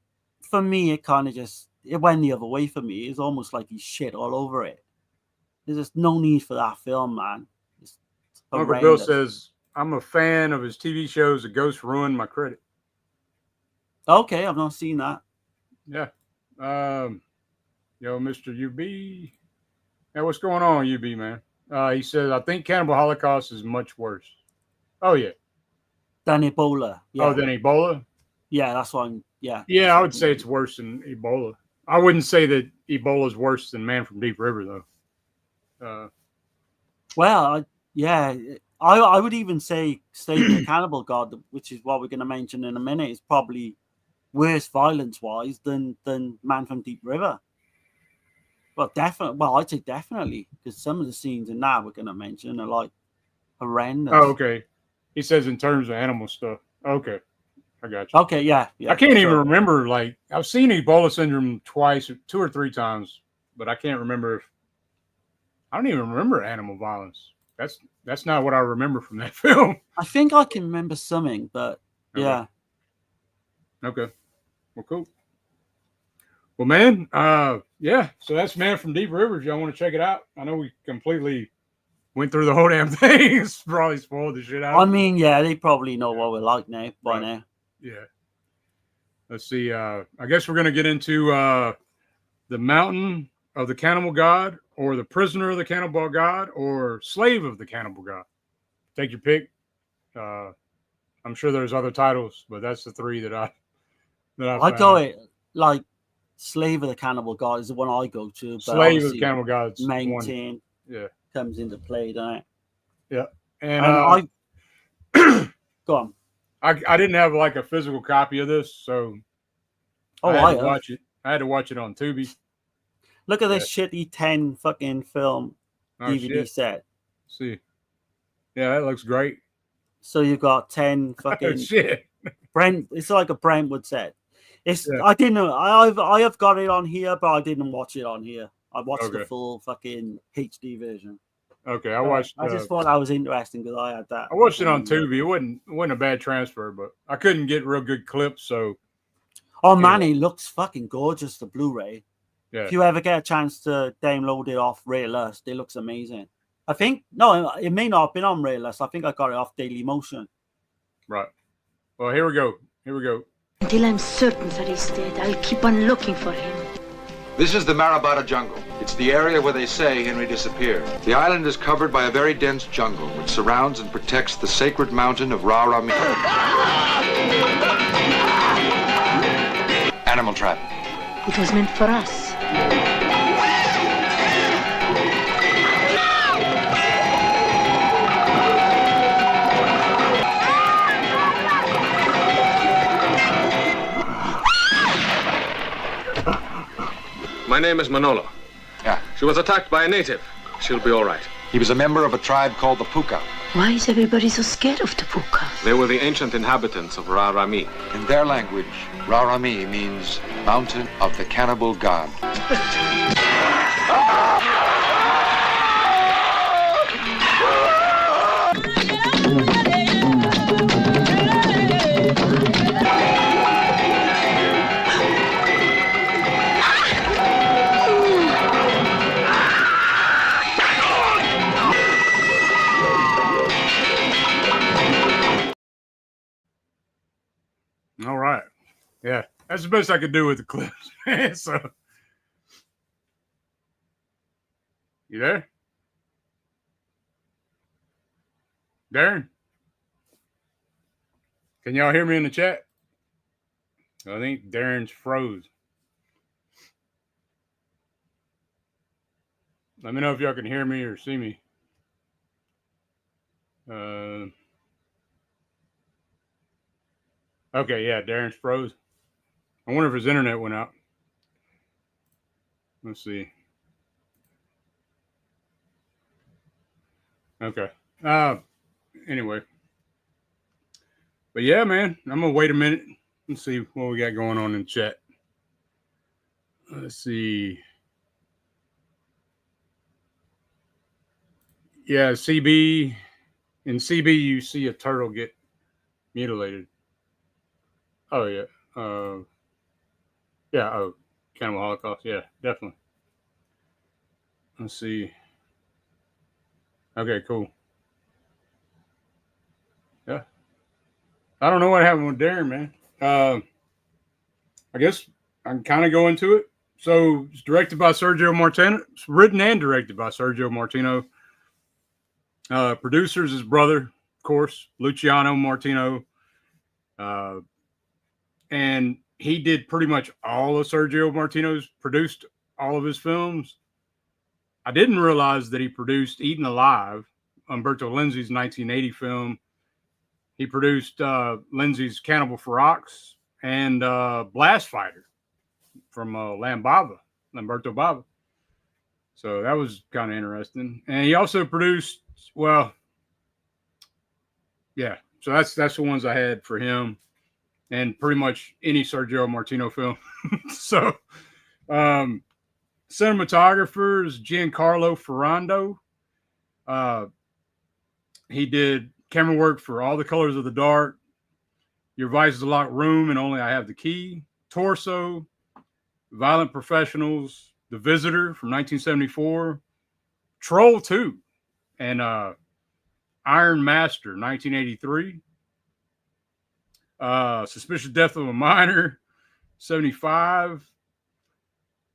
for me it kind of it went the other way for me. It's almost like he's shit all over it. There's just no need for that film, man. Uncle Bill says, I'm a fan of his TV shows. A Ghost ruined my credit. Okay, I've not seen that. Yeah. Yo, Mr. UB. Yeah, what's going on, UB, man? He says, I think Cannibal Holocaust is much worse. Oh, yeah. Then Ebola. Yeah. Oh, then Ebola? Yeah, that's what I'm. Yeah. Yeah, I would say it's worse than Ebola. I wouldn't say that Ebola is worse than Man from Deep River, though. Well, I would even say Slave of the Cannibal God, which is what we're going to mention in a minute, is probably worse violence-wise than Man from Deep River. Well, definitely. Well, I'd say definitely, because some of the scenes in that we're going to mention are like horrendous. Oh, okay. He says in terms of animal stuff. Okay. I got you. Okay, yeah. I can't even remember, like, I've seen Ebola syndrome twice, 2 or 3 times, but I can't remember if I don't even remember animal violence. That's not what I remember from that film. I think I can remember something, but yeah. Okay. Well, cool. Well, man, yeah. So that's Man from Deep River. If y'all want to check it out, I know we completely went through the whole damn thing. It's probably spoiled the shit out. I mean, yeah, they probably know what we're like now by now. Yeah. Let's see. I guess we're gonna get into the Mountain of the Cannibal God, or the Prisoner of the Cannibal God, or Slave of the Cannibal God. Take your pick. I'm sure there's other titles, but that's the 3 that I go it like Slave of the Cannibal God is the one I go to. But Slave of the Cannibal God's maintain comes into play, doesn't it? Yeah. And I go on. I didn't have like a physical copy of this, so I had to watch it. I had to watch it on Tubi. Look at this shitty 10 fucking film DVD set. See. Yeah, that looks great. So you've got 10 fucking shit. It's like a Brentwood set. I didn't know. I have got it on here, but I didn't watch it on here. I watched the full fucking HD version. Okay, I just thought that was interesting because I had that. I watched it on Tubi. It wasn't a bad transfer, but I couldn't get real good clips. So, man, it looks fucking gorgeous. The Blu-ray. Yeah. If you ever get a chance to download it off Raylust, it looks amazing. I think it may not have been on Raylust. I think I got it off Daily Motion. Right. Well, here we go. Until I'm certain that he's dead, I'll keep on looking for him. This is the Marabada jungle. It's the area where they say Henry disappeared. The island is covered by a very dense jungle which surrounds and protects the sacred mountain of Ra-Ra-Mi. Animal trap. It was meant for us. My name is Manolo. Yeah. She was attacked by a native. She'll be all right. He was a member of a tribe called the Cookout. Why is everybody so scared of the Cookout? They were the ancient inhabitants of Ra-Ra-Mi. In their language, Ra-Ra-Mi means Mountain of the Cannibal God. All right. Yeah. That's the best I could do with the clips. So, you there? Darren? Can y'all hear me in the chat? I think Darren's froze. Let me know if y'all can hear me or see me. Okay, yeah, Darren's froze. I wonder if his internet went out. Let's see. Okay. Anyway. But yeah, man, I'm going to wait a minute and see what we got going on in chat. Let's see. Yeah, CB. In CB, you see a turtle get mutilated. Oh, yeah. Yeah, oh, Cannibal Holocaust. Yeah, definitely. Let's see. Okay, cool. Yeah. I don't know what happened with Darren, man. I guess I can kind of go into it. So it's directed by Sergio Martino. It's written and directed by Sergio Martino. Producers, his brother, of course, Luciano Martino. And he did pretty much all of Sergio Martino's, produced all of his films. I didn't realize that he produced Eaten Alive, Umberto Lenzi's 1980 film. He produced Lenzi's Cannibal Ferox and Blast Fighter from Lamberto Bava. So that was kind of interesting. And he also produced, so that's the ones I had for him, and pretty much any Sergio Martino film. So cinematographers, Giancarlo Ferrando. He did camera work for All the Colors of the Dark, Your Vice is a Locked Room, and Only I Have the Key, Torso, Violent Professionals, The Visitor from 1974, Troll 2, and Iron Master, 1983, Suspicious Death of a Minor, 75.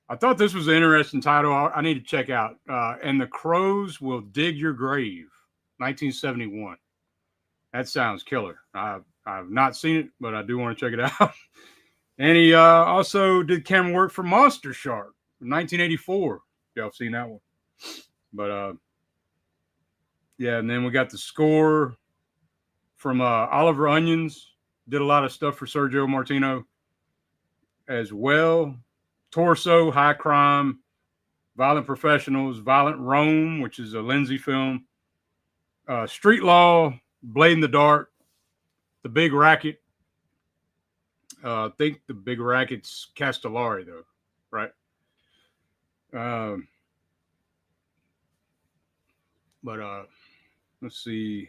I thought this was an interesting title. I need to check out. And The Crows Will Dig Your Grave, 1971. That sounds killer. I've not seen it, but I do want to check it out. And he also did camera work for Monster Shark, 1984. Y'all have seen that one. But and then we got the score from Oliver Onions. Did a lot of stuff for Sergio Martino as well. Torso, High Crime, Violent Professionals, Violent Rome, which is a Lenzi film, Street Law, Blade in the Dark, The Big Racket. I think The Big Racket's Castellari, though, right? Let's see.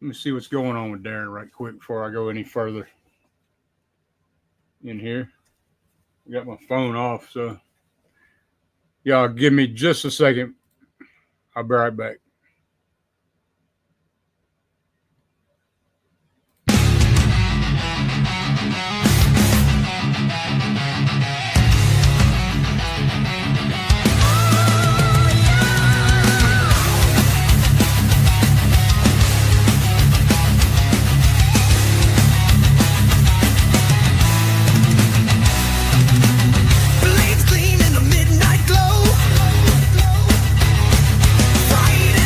Let me see what's going on with Darren right quick before I go any further in here. I got my phone off, so y'all give me just a second. I'll be right back. Blades gleam in the midnight glow. Friday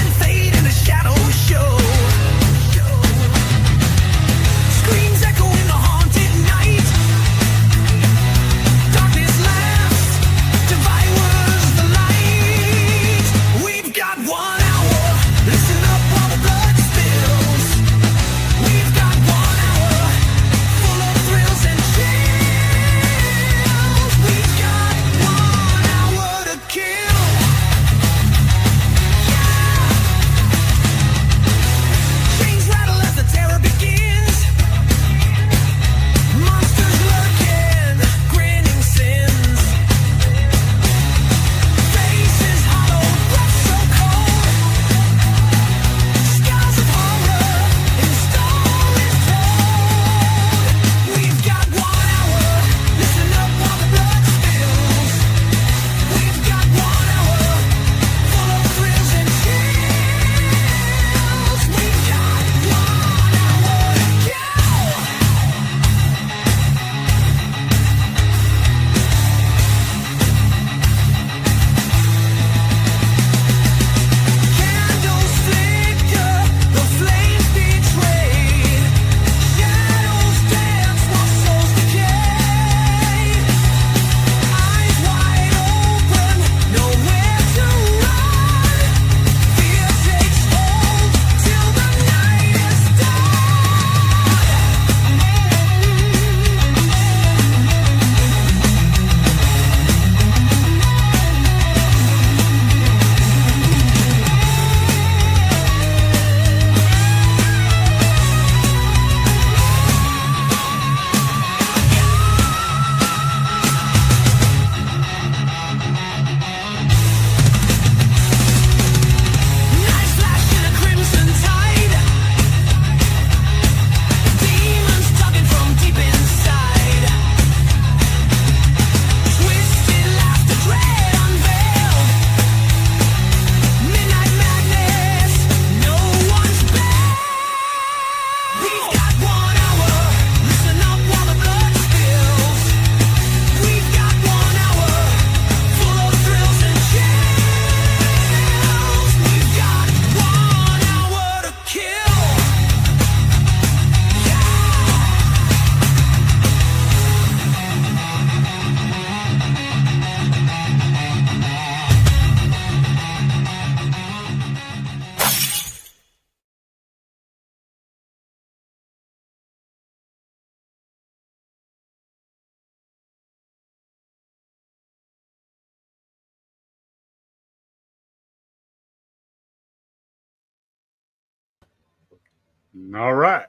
All right.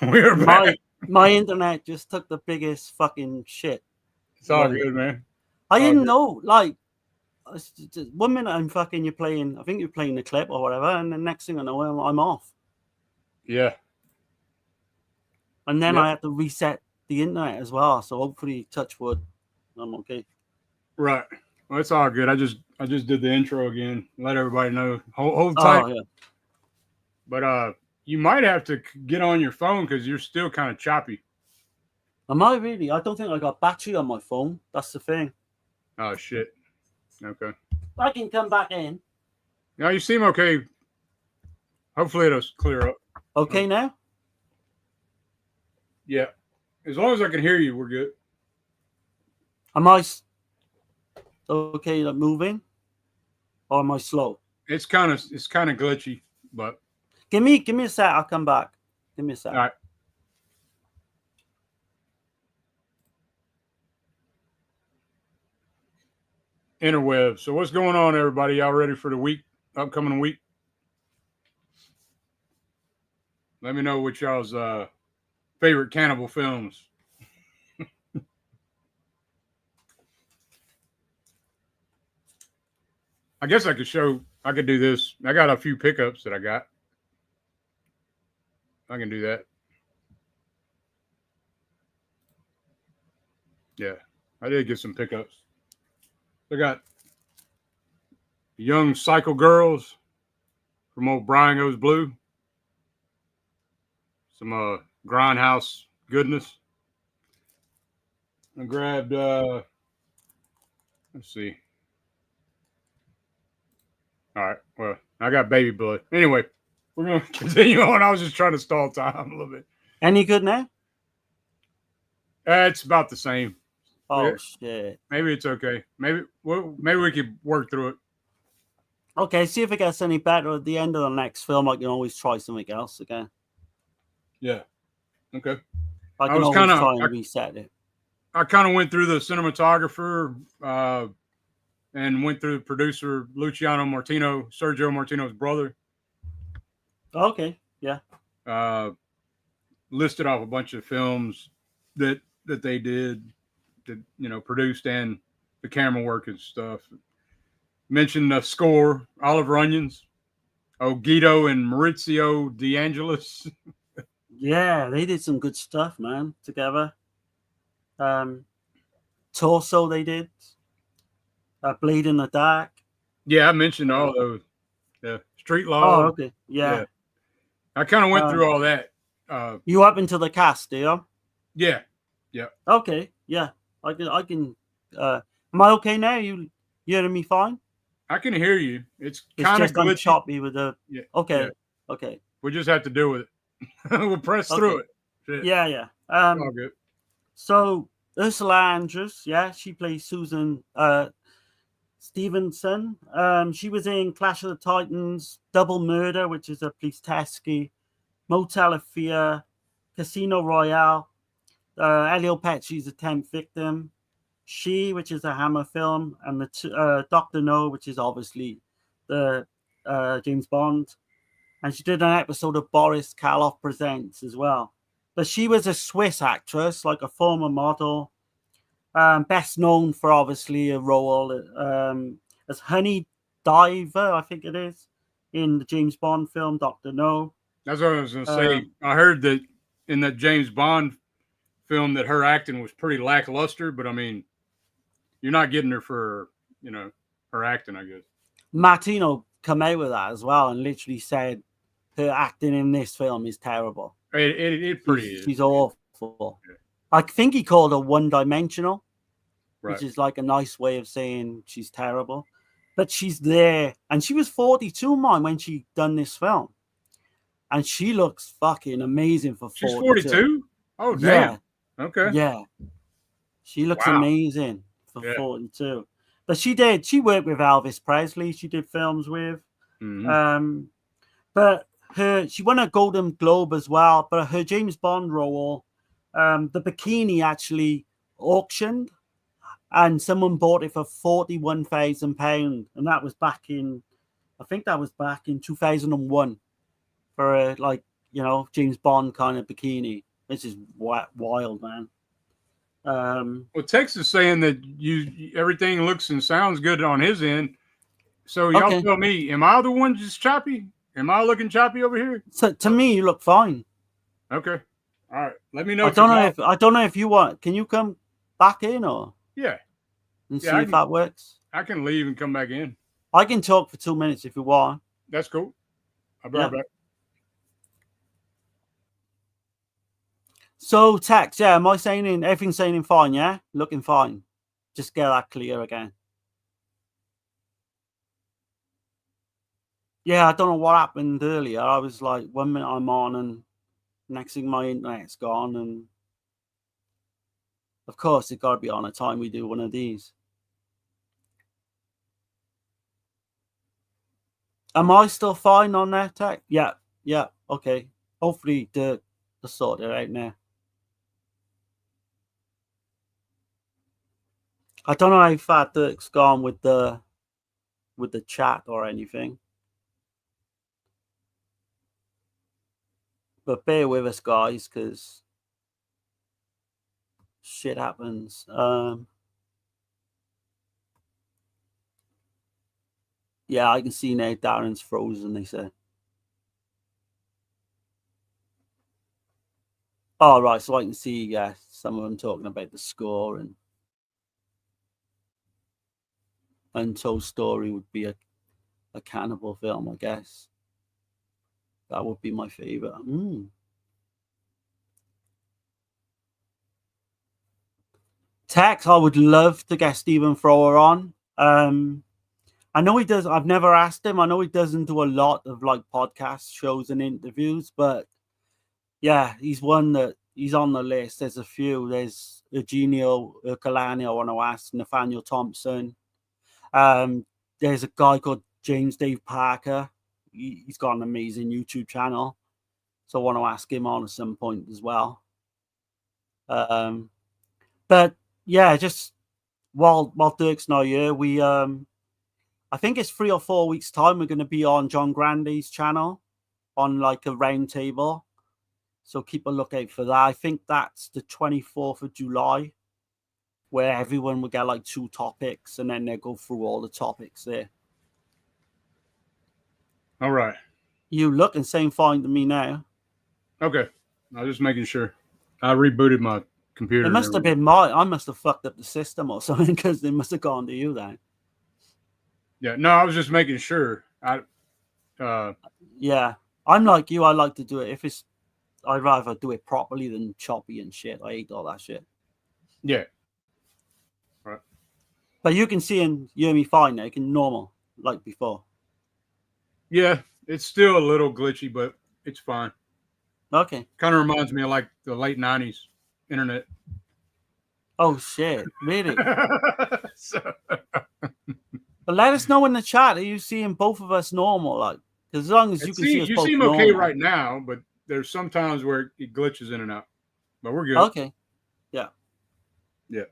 We're back. My internet just took the biggest fucking shit. It's all good, man. I didn't know. Like, 1 minute I'm fucking, you're playing, I think you're playing the clip or whatever, and the next thing I know, I'm off. Yeah. And then I had to reset the internet as well. So hopefully, touch wood, I'm okay. Right. Well, it's all good. I just did the intro again. Let everybody know. Hold tight. Oh, yeah. But you might have to get on your phone because you're still kind of choppy. Am I really? I don't think I got battery on my phone. That's the thing. Oh shit. Okay. I can come back in. Now you seem okay. Hopefully it'll clear up. Okay now? Yeah. As long as I can hear you, we're good. Am I okay like moving? Or am I slow? It's kind of glitchy, but Give me a sec, I'll come back. Give me a sec. all right. Interweb. So what's going on, everybody? Y'all ready for the week, upcoming week? Let me know what y'all's favorite cannibal films. I guess I could do this. I got a few pickups that I got. I can do that. Yeah, I did get some pickups. I got Young Cycle Girls from old Brian Goes Blue. Some Grindhouse goodness. I grabbed, let's see. All right, well, I got Baby Blood. Anyway, we're going to continue on. I was just trying to stall time a little bit. Any good now? It's about the same. Oh, shit. Maybe it's okay. Maybe we could work through it. Okay, see if it gets any better at the end of the next film. I can always try something else again. Yeah. Okay. I can always try and reset it. I kind of went through the cinematographer and went through the producer, Luciano Martino, Sergio Martino's brother. Okay, yeah. Listed off a bunch of films that they did, that produced, and the camera work and stuff. Mentioned the score, Oliver Onions, Guido and Maurizio De Angelis. Yeah, they did some good stuff, man, together. Torso they did. Blade in the Dark. Yeah, I mentioned all those. Yeah, Street Law. Oh, okay. Yeah. I kind of went through all that. You up into the cast, do you? Yeah. Yeah. Okay. Yeah. I can. Am I okay now? You hearing me fine? I can hear you. It's It's kind of just glitchy. choppy with the. Yeah. Okay. Yeah. Okay. We just have to deal with it. We'll press through it. Shit. Yeah. Yeah. All good. So Ursula Andress, yeah, she plays Susan Stevenson. She was in Clash of the Titans, Double Murder, which is a police tesky, Motel of Fear, Casino Royale, Elio Pesci's A 10th Victim, She, which is a Hammer film, and the Dr. No, which is obviously the James Bond. And she did an episode of Boris Karloff Presents as well. But she was a Swiss actress, like a former model. Best known for obviously a role as Honey Diver, I think it is, in the James Bond film Dr. No. That's what I was going to say. I heard that in that James Bond film that her acting was pretty lackluster, but I mean, you're not getting her for, her acting, I guess. Martino come out with that as well and literally said her acting in this film is terrible. It pretty is. She's awful. Yeah. I think he called her one-dimensional, right, which is like a nice way of saying she's terrible. But she's there, and she was 42, when she done this film, and she looks fucking amazing for 42. She's 42? Oh, damn. Yeah. Okay. Yeah. She looks amazing for 42. But she worked with Elvis Presley. She did films with. Mm-hmm. But she won a Golden Globe as well. But her James Bond role, the bikini actually auctioned, and someone bought it for £41,000, and that was back in 2001, for James Bond kind of bikini. This is wild, man. Well, Tex is saying that everything looks and sounds good on his end. So y'all Okay. tell me, am I the one just choppy? Am I looking choppy over here? So to me, you look fine. Okay. All right. Let me know. I don't know if you want. Can you come back in or Yeah. and see if that works? I can leave and come back in. I can talk for 2 minutes if you want. That's cool. I'll be right back. So Tex, am I saying everything's saying fine? Yeah, looking fine. Just get that clear again. Yeah, I don't know what happened earlier. I was like, 1 minute I'm on, and next thing my internet's gone, and of course it got to be on a time we do one of these. Am I still fine on there, Tech? Yeah, okay. Hopefully the sort it out now. I don't know how far Dirk's gone with the chat or anything. But bear with us, guys, because shit happens. Yeah, I can see now Darren's frozen, they say. Oh, right, so I can see, yeah, some of them talking about the score, and Untold Story would be a cannibal film, I guess. That would be my favorite. Tex, I would love to get Stephen Thrower on. I know he does. I've never asked him. I know he doesn't do a lot of like podcast shows and interviews, but yeah, he's one that he's on the list. There's a few. There's Eugenio Urcolani, I want to ask, Nathaniel Thompson. There's a guy called James Dave Parker. He's got an amazing YouTube channel, so I want to ask him on at some point as well. But yeah, just while Dirk's not here, we I think it's 3 or 4 weeks time we're going to be on John Grande's channel on like a round table, so keep a lookout for that. I think that's the 24th of July, where everyone will get like 2 topics and then they go through all the topics there. All right. You look and sound fine to me now. Okay. I was just making sure. I rebooted my computer. It must have been I must have fucked up the system or something, because they must have gone to you then. Yeah, no, I was just making sure. Yeah, I'm like you. I like to do it. I'd rather do it properly than choppy and shit. I hate all that shit. Yeah. Right. But you can see and hear me fine now. You can normal like before. Yeah, it's still a little glitchy, but it's fine. Okay. Kind of reminds me of like the late 90s internet. Oh shit! Really? So... But let us know in the chat. Are you seeing both of us normal? Like, because as long as you can see us you both seem normal. okay right now, but there's some times where it glitches in and out. But we're good. Okay. Yeah. Yeah.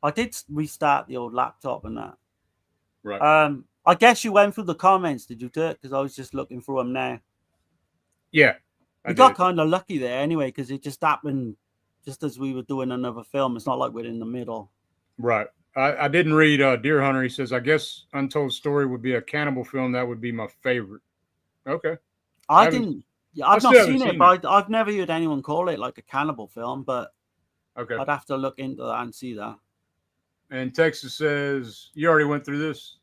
I did restart the old laptop and that. Right. I guess you went through the comments, did you, Dirk? Because I was just looking through them now. Yeah. We got kind of lucky there anyway, because it just happened just as we were doing another film. It's not like we're in the middle. Right. I didn't read Deer Hunter. He says, I guess Untold Story would be a cannibal film. That would be my favorite. Okay. I've not seen it, but I've never heard anyone call it like a cannibal film, but okay, I'd have to look into that and see that. And Texas says, you already went through this?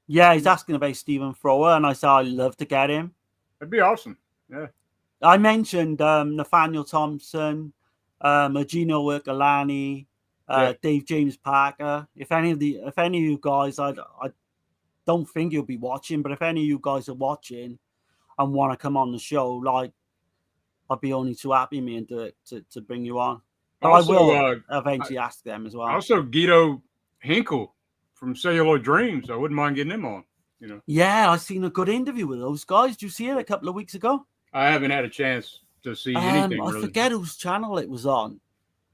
Yeah, he's asking about Stephen Thrower, and I said I'd love to get him. That'd be awesome. Yeah. I mentioned Nathaniel Thompson, Eugenio Urcolani, Dave James Parker. If any of you guys, I don't think you'll be watching, but if any of you guys are watching and want to come on the show, like, I'd be only too happy, me and Dirk, to bring you on. But also, I will eventually ask them as well. Also, Guido Hinkle from Celluloid Dreams. I wouldn't mind getting him on. You know. Yeah, I seen a good interview with those guys. Did you see it a couple of weeks ago? I haven't had a chance to see anything. I forget whose channel it was on.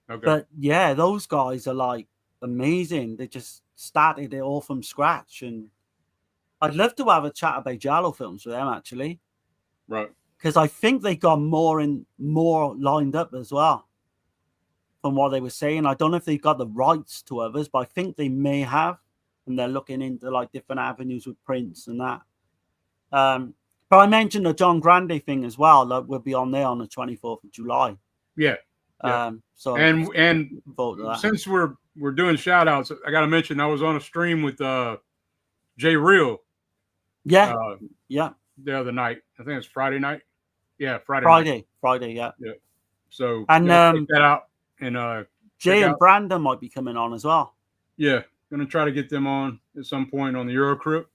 Okay. But yeah, those guys are like amazing. They just started it all from scratch, and I'd love to have a chat about Giallo films with them actually. Right. because I think they got more lined up as well. From what they were saying, I don't know if they got the rights to others, but I think they may have, and they're looking into like different avenues with Prince and that. But I mentioned the John Grande thing as well. That will be on there on the 24th of July. Yeah. Yeah. So and that. Since we're doing shout outs, I got to mention I was on a stream with Jay Real. Yeah. The other night. I think it's Friday night. Yeah, Friday, yeah. Yeah. So and check that out. And Jay and Brandon might be coming on as well. Yeah, gonna try to get them on at some point on the Eurocrypt.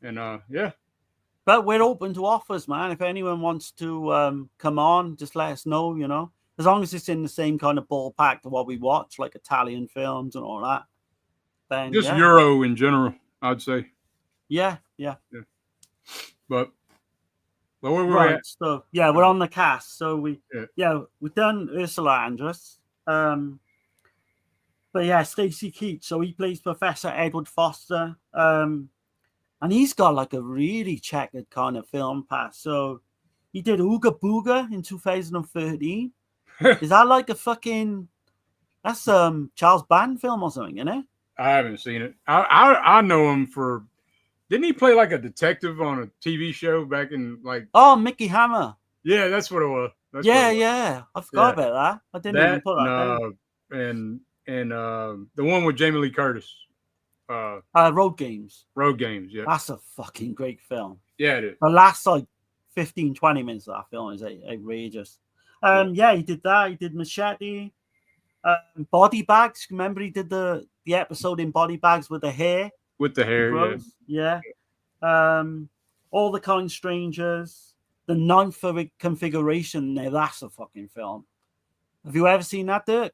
And yeah. But we're open to offers, man. If anyone wants to come on, just let us know, you know. As long as it's in the same kind of ballpark to what we watch, like Italian films and all that. Then just Euro in general, I'd say. Yeah. But where we're right, at. So we're on the cast. So we've done Ursula Andress. But yeah, Stacey Keach. So he plays Professor Edward Foster. And he's got like a really checkered kind of film past. So he did Ooga Booga in 2013. Is that like a fucking... That's Charles Band film or something, isn't it? I haven't seen it. I know him for... Didn't he play like a detective on a TV show back in like... Oh, Mickey Hammer. Yeah, that's what it was. Yeah. I forgot about that. I didn't even put that down. And the one with Jamie Lee Curtis. Road Games. Road Games, yeah. That's a fucking great film. Yeah, it is. The last like 15, 20 minutes of that film is outrageous. He did that. He did Machete. Body Bags. Remember he did the episode in Body Bags with the hair? With the hair, yeah. All the Kind Strangers. The Ninth Configuration. Now that's a fucking film. Have you ever seen that, Dirk?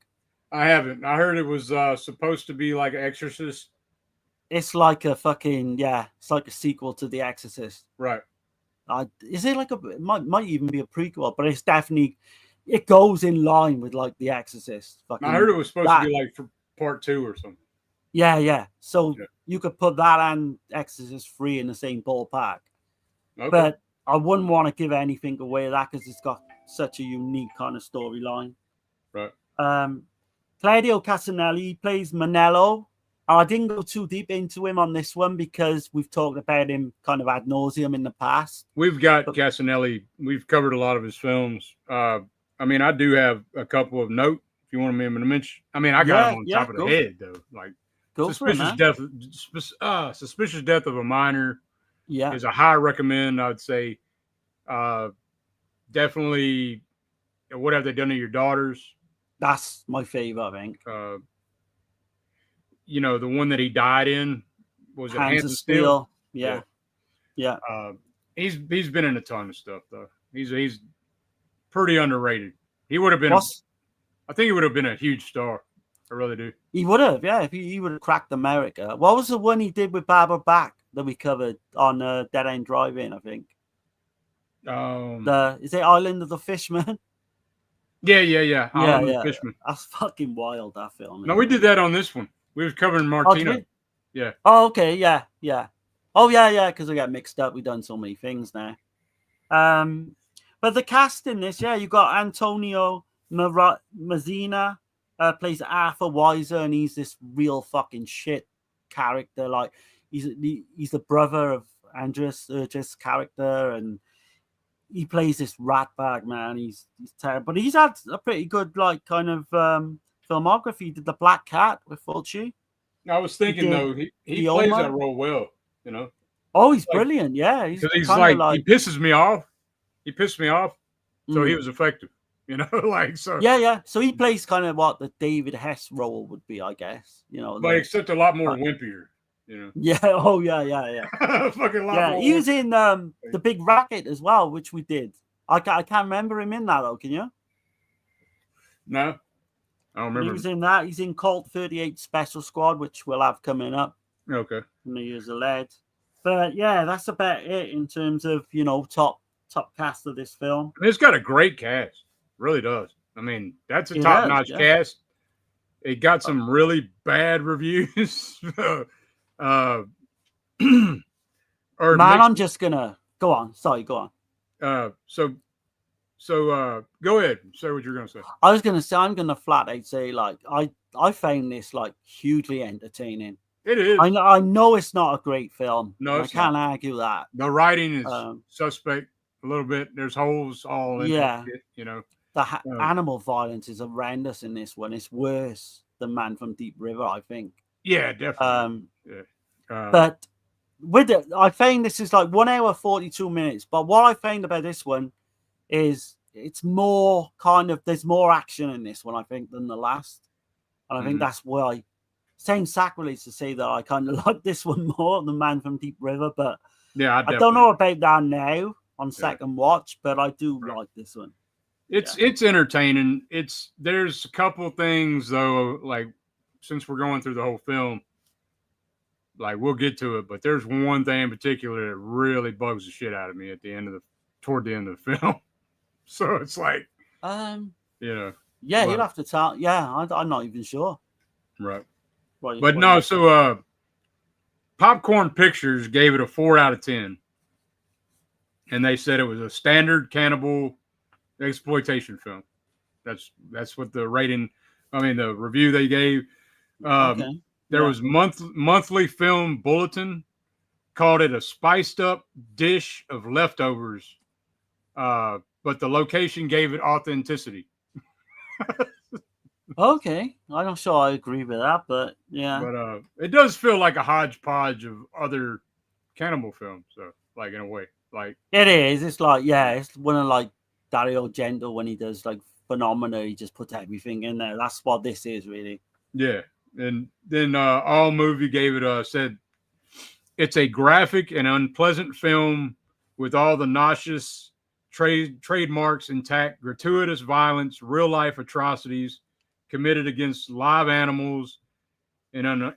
I haven't. I heard it was supposed to be like Exorcist. It's like a fucking it's like a sequel to The Exorcist. Right. Is it like it might even be a prequel, but it's definitely it goes in line with like The Exorcist. I heard it was supposed to be like for part 2 or something. Yeah. So you could put that and Exorcist 3 in the same ballpark. Okay. But I wouldn't want to give anything away of that because it's got such a unique kind of storyline. Right. Claudio Casanelli plays Manello. I didn't go too deep into him on this one because we've talked about him kind of ad nauseum in the past. We've got Casanelli. We've covered a lot of his films. I mean, I do have a couple of notes if you want me to mention. I mean, I got him on top of the head though. Like Suspicious Death of a Minor. Yeah, is a high recommend. I'd say. Definitely. What Have They Done to Your Daughters? That's my favorite, I think. You know, the one that he died in was Hands of Steel. Yeah. He's been in a ton of stuff though. He's pretty underrated. He would have been. I think he would have been a huge star. I really do. He would have, if he would have cracked America. What was the one he did with Barbara Bach that we covered on Dead End Drive-In? I think. Is it Island of the Fishman? Yeah. Island of the Fishman. That's fucking wild. That film. No, we did that on this one. We was covering Martino. Yeah. Oh, okay. Yeah. Oh, yeah. Because we got mixed up. We've done so many things now. But the cast in this, you got Antonio Mazzina plays Arthur Weiser, and he's this real fucking shit character. Like he's the brother of Andreas Urgis' character, and he plays this ratbag, man. He's terrible, but he's had a pretty good like kind of filmography. He did The Black Cat with Fulci. I was thinking though, he plays that role well, you know. Oh, he's like, brilliant, yeah. He's like he pisses me off. He pissed me off, so he was effective, you know. Like so. Yeah. So he plays kind of what the David Hess role would be, I guess. You know, but except a lot more wimpier. You know. Yeah. Oh, yeah. Fucking lot. Yeah, he was in The Big Racket as well, which we did. I can't remember him in that though. Can you? No, I don't remember. He was in that. He's in Colt 38 Special Squad, which we'll have coming up. Okay. In the years of lead. But yeah, that's about it in terms of top cast of this film. I mean, it's got a great cast. It really does. I mean, that's a top-notch cast. It got some really bad reviews. I'm just gonna go on. Sorry, go on. So go ahead. Say what you're gonna say. I was gonna say, I'm gonna flat out say, like, I found this like hugely entertaining. It is. I know it's not a great film. No, I it's can't not. argue that. The writing is Um, suspect a little bit. There's holes all in Yeah. it, you know. The animal violence is horrendous in this one. It's worse than Man from Deep River, I think. Yeah, definitely. Yeah. But with it, I found this is like 1 hour 42 minutes. But what I found about this one is it's more kind of, there's more action in this one, I think, than the last. And I think that's why, sounds sacrilege to say that I kind of like this one more than Man from Deep River. But yeah, I don't know about that now on second watch, but I do like this one. It's entertaining. There's a couple things though, like since we're going through the whole film, like we'll get to it, but there's one thing in particular that really bugs the shit out of me toward the end of the film. So it's like, yeah, you'll have to tell. Yeah, I'm not even sure. Right. But no, so Popcorn Pictures gave it a 4 out of 10, and they said it was a standard cannibal exploitation film. That's what the rating. I mean, the review they gave. There was Monthly Film Bulletin called it a spiced up dish of leftovers, but the location gave it authenticity. Okay, I'm not sure I agree with that, but yeah. But it does feel like a hodgepodge of other cannibal films, so like in a way, like it is. It's like it's one of like Dario Argento when he does like Phenomena. He just puts everything in there. That's what this is really. Yeah, and then All Movie gave it said it's a graphic and unpleasant film with all the nauseous trademarks intact, gratuitous violence, real life atrocities committed against live animals, and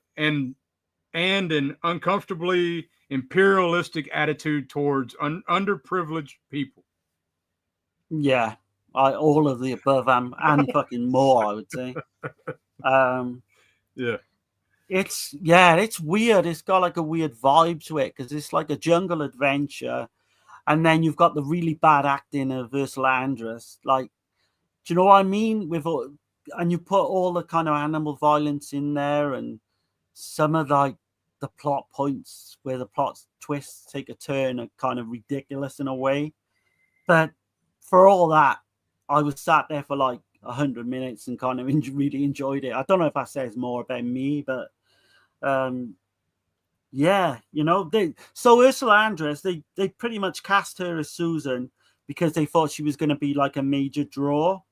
an uncomfortably imperialistic attitude towards underprivileged people. Yeah, all of the above and fucking more, I would say. Yeah. It's weird. It's got like a weird vibe to it because it's like a jungle adventure, and then you've got the really bad acting of Ursula Andress. Like, do you know what I mean? And you put all the kind of animal violence in there, and some of like the plot points where the plot twists take a turn are kind of ridiculous in a way. But for all that, I was sat there for like 100 minutes and kind of really enjoyed it. I don't know if that says more about me, but so Ursula Andress, they pretty much cast her as Susan because they thought she was going to be like a major draw.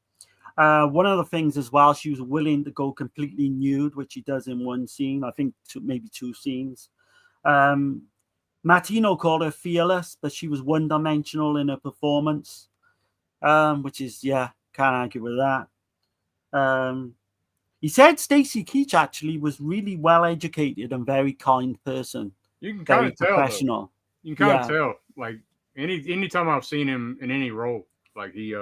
One of the things as well, she was willing to go completely nude, which she does in one scene, I think maybe 2 scenes. Martino called her fearless, but she was one-dimensional in her performance, which is, can't argue with that. He said Stacy Keach actually was really well-educated and very kind person. You can kind of tell. Professional. You can kind of tell. Like, anytime I've seen him in any role, like he's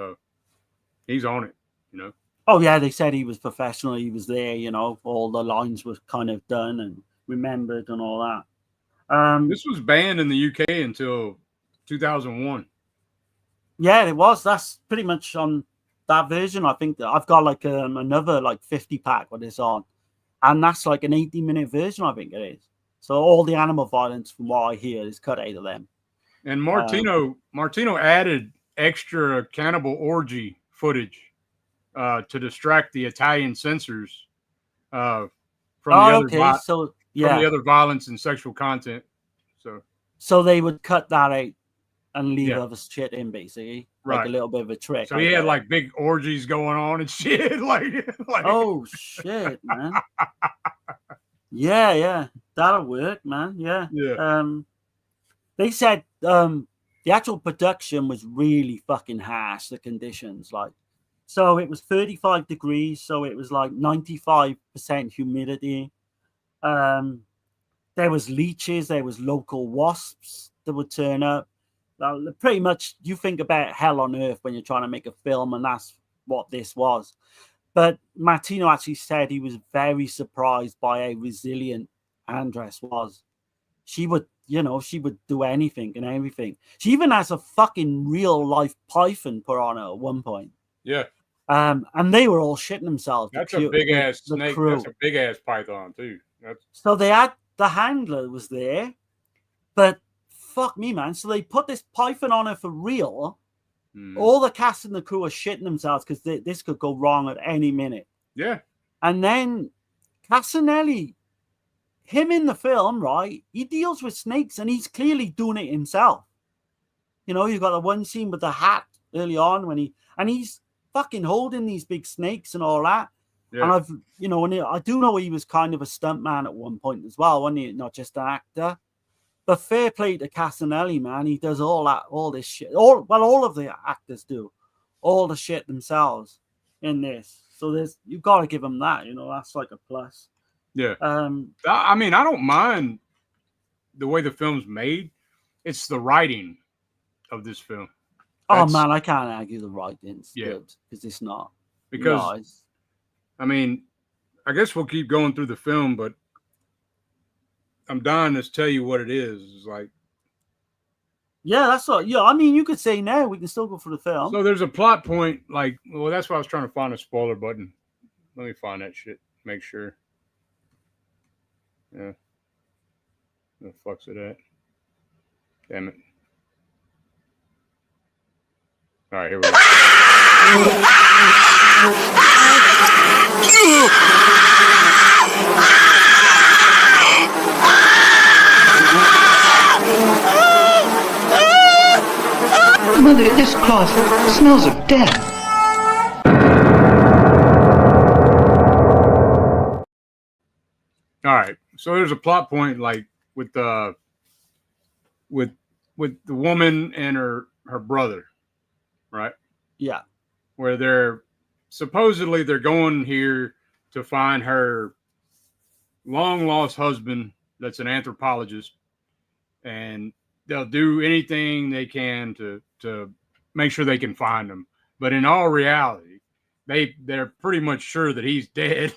on it. You know? Oh yeah, they said he was professional. He was there. You know, all the lines were kind of done and remembered and all that. This was banned in the UK until 2001. Yeah, it was. That's pretty much on that version. I think that I've got like another like 50 pack with this on, and that's like an 80-minute version. I think it is. So all the animal violence, from what I hear, is cut out of them. And Martino added extra cannibal orgy footage to distract the Italian censors from the other violence and sexual content. So they would cut that out and leave other shit in, basically, right? Like a little bit of a trick. So he had like big orgies going on and shit, like oh shit, man. yeah, that'll work, man. Yeah. They said the actual production was really fucking harsh. The conditions, like. So it was 35 degrees, so it was like 95% humidity. There was leeches, there was local wasps that would turn up. Pretty much, you think about hell on earth when you're trying to make a film, and that's what this was. But Martino actually said he was very surprised by how resilient Andress was. she would, she would do anything and everything. She even has a fucking real life python put on her at one point. Yeah. And they were all shitting themselves. That's a big ass snake. Crew. That's a big ass python too. So they had the handler was there, but fuck me, man. So they put this python on her for real. All the cast and the crew are shitting themselves because this could go wrong at any minute. Yeah. And then Casanelli, him in the film, right? He deals with snakes and he's clearly doing it himself. You've got the one scene with the hat early on and he's fucking holding these big snakes and all that. Yeah. And I do know he was kind of a stuntman at one point as well, wasn't he? Not just an actor. But fair play to Casanelli, man. He does all this shit. All of the actors do all the shit themselves in this. So you've got to give him that. That's like a plus. Yeah. I mean, I don't mind the way the film's made. It's the writing of this film. Man, I can't argue the writing's good because it's not. Because I mean, I guess we'll keep going through the film, but I'm dying to tell you what it is. It's like, yeah, that's what. Yeah, I mean, you could say no. We can still go for the film. So there's a plot point. Like, well, that's why I was trying to find a spoiler button. Let me find that shit. Make sure. Yeah. Where the fuck's it at? Damn it. All right, here we go. Mother, this cloth smells of death. All right. So there's a plot point like with the woman and her brother, right? Yeah. Where they're going here to find her long lost husband that's an anthropologist, and they'll do anything they can to make sure they can find him. But in all reality, they're pretty much sure that he's dead.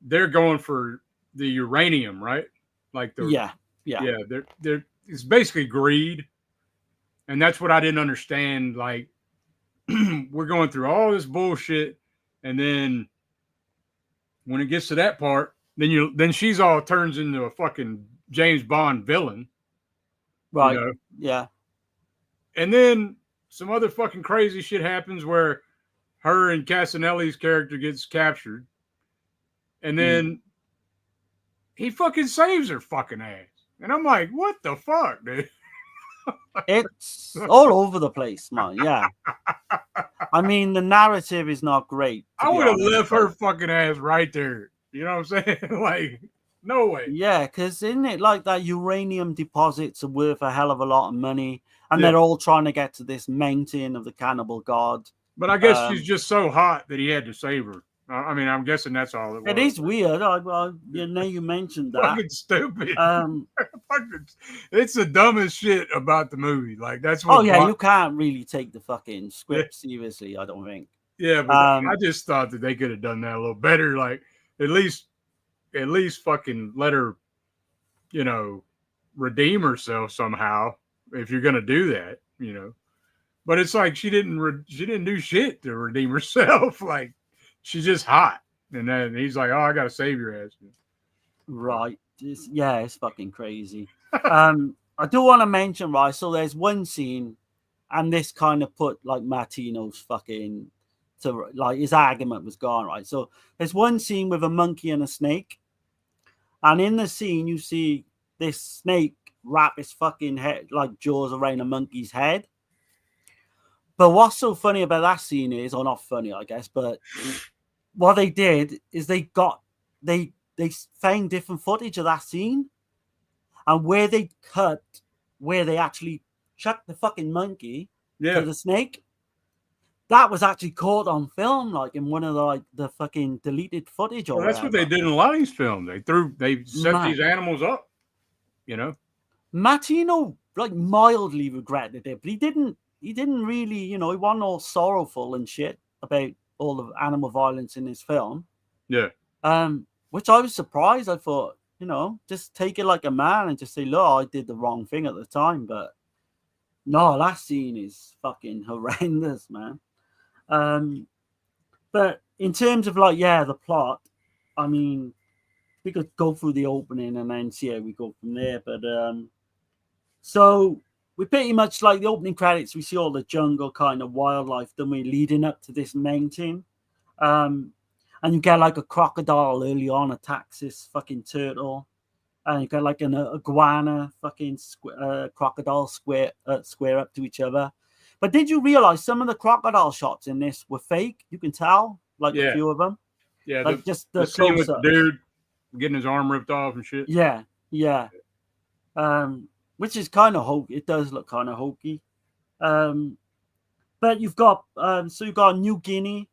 They're going for the uranium, right? Like they're it's basically greed. And that's what I didn't understand. Like, we're going through all this bullshit, and then when it gets to that part, then she's all turns into a fucking James Bond villain. Right. Yeah. And then some other fucking crazy shit happens where her and Casanelli's character gets captured. And then he fucking saves her fucking ass. And I'm like, what the fuck, dude? It's all over the place, man. Yeah. I mean, the narrative is not great. I would have left her fucking ass right there. You know what I'm saying? Like, no way. Yeah, because isn't it like that uranium deposits are worth a hell of a lot of money, and they're all trying to get to this mountain of the cannibal god. But I guess she's just so hot that he had to save her. I mean, I'm guessing that's all it was. It is weird. Now you mentioned that. Fucking stupid. It's the dumbest shit about the movie. Like, that's what. Oh yeah, you can't really take the fucking script seriously. I don't think. Yeah, but I just thought that they could have done that a little better. Like, at least fucking let her, redeem herself somehow. If you're gonna do that, But it's like she didn't do shit to redeem herself. Like, she's just hot. And then he's like, oh, I got to save your ass. Right. It's fucking crazy. I do want to mention, right, so there's one scene, and this kind of put, like, Martino's fucking, to like, his argument was gone, right? So there's one scene with a monkey and a snake. And in the scene, you see this snake wrap his fucking head, like, jaws around a monkey's head. But what's so funny about that scene is, or not funny, I guess, but what they did is they found different footage of that scene, and where they actually chucked the fucking monkey to the snake, that was actually caught on film, like in one of the fucking deleted footage. Or that's what they did in a lot of these films. They set these animals up, Martino like mildly regretted it, but he didn't really, he wasn't all sorrowful and shit about all the animal violence in his film. Yeah. Which I was surprised. I thought, just take it like a man and just say, look, I did the wrong thing at the time. But no, that scene is fucking horrendous, man. But in terms of the plot, I mean, we could go through the opening and then see how we go from there. But so we pretty much like the opening credits, we see all the jungle kind of wildlife, then we're leading up to this mountain. And you get like a crocodile early on attacks this fucking turtle. And you got like an iguana fucking crocodile square up to each other. But did you realize some of the crocodile shots in this were fake? You can tell, a few of them. Yeah, like just the scene with the dude getting his arm ripped off and shit. Yeah. Which is kind of hokey. It does look kind of hokey. But you've got New Guinea.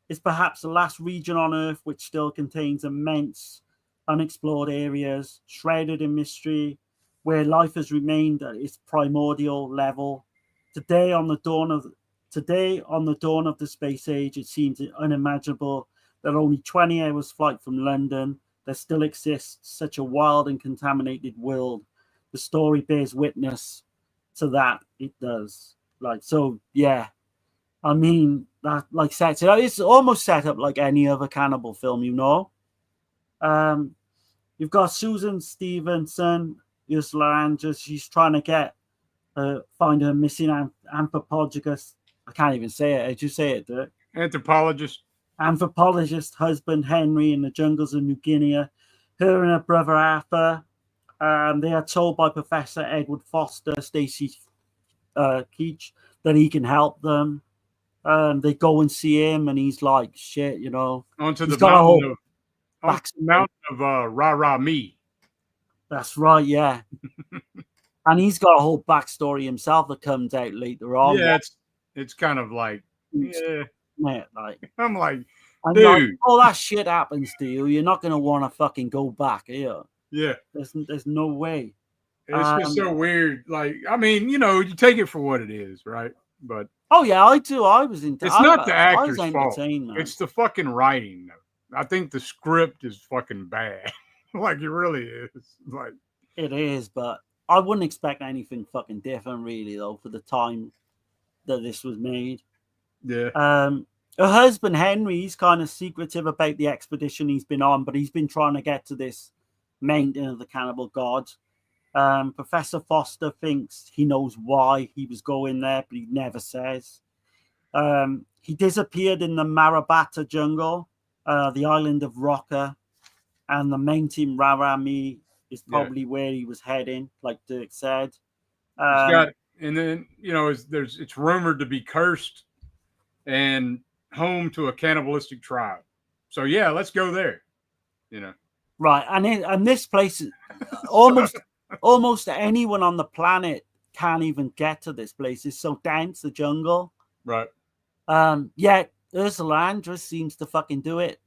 It's perhaps the last region on Earth which still contains immense unexplored areas, shrouded in mystery, where life has remained at its primordial level. Today, on the dawn of the space age, it seems unimaginable that only 20 hours flight from London, there still exists such a wild and contaminated world. The story bears witness to that. It does. I mean, that sets it up. It's almost set up like any other cannibal film, You've got Susan Stevenson, Ursula Andress. She's trying to find her missing anthropologist. I can't even say it. Did you say it, Dirk? Anthropologist husband Henry in the jungles of New Guinea. Her and her brother Arthur. They are told by Professor Edward Foster, Stacy Keach, that he can help them. They go and see him, and he's like, shit, Onto the mountain of Ra Me. That's right, yeah. And he's got a whole backstory himself that comes out later on. Yeah, it's kind of like, I'm like, dude, all that shit happens to you. You're not gonna want to fucking go back here. Yeah, there's no way. It's just so weird. Like, I mean, you take it for what it is, right? But oh yeah, I do. I was into. It's not the actor's fault. Man. It's the fucking writing. Though. I think the script is fucking bad. Like it really is. Like it is, but I wouldn't expect anything fucking different, really, though, for the time that this was made. Yeah. Her husband Henry, he's kind of secretive about the expedition he's been on, but he's been trying to get to this mountain of the cannibal gods. Professor Foster thinks he knows why he was going there, but he never says. He disappeared in the Marabata jungle, the island of Rocker, and the mountain Rarami is probably where he was heading, like Dirk said. And then it's rumored to be cursed and home to a cannibalistic tribe. So yeah, let's go there. Right, and this place, almost anyone on the planet can't even get to this place. It's so dense, the jungle. Right. Yet Ursula Andress seems to fucking do it.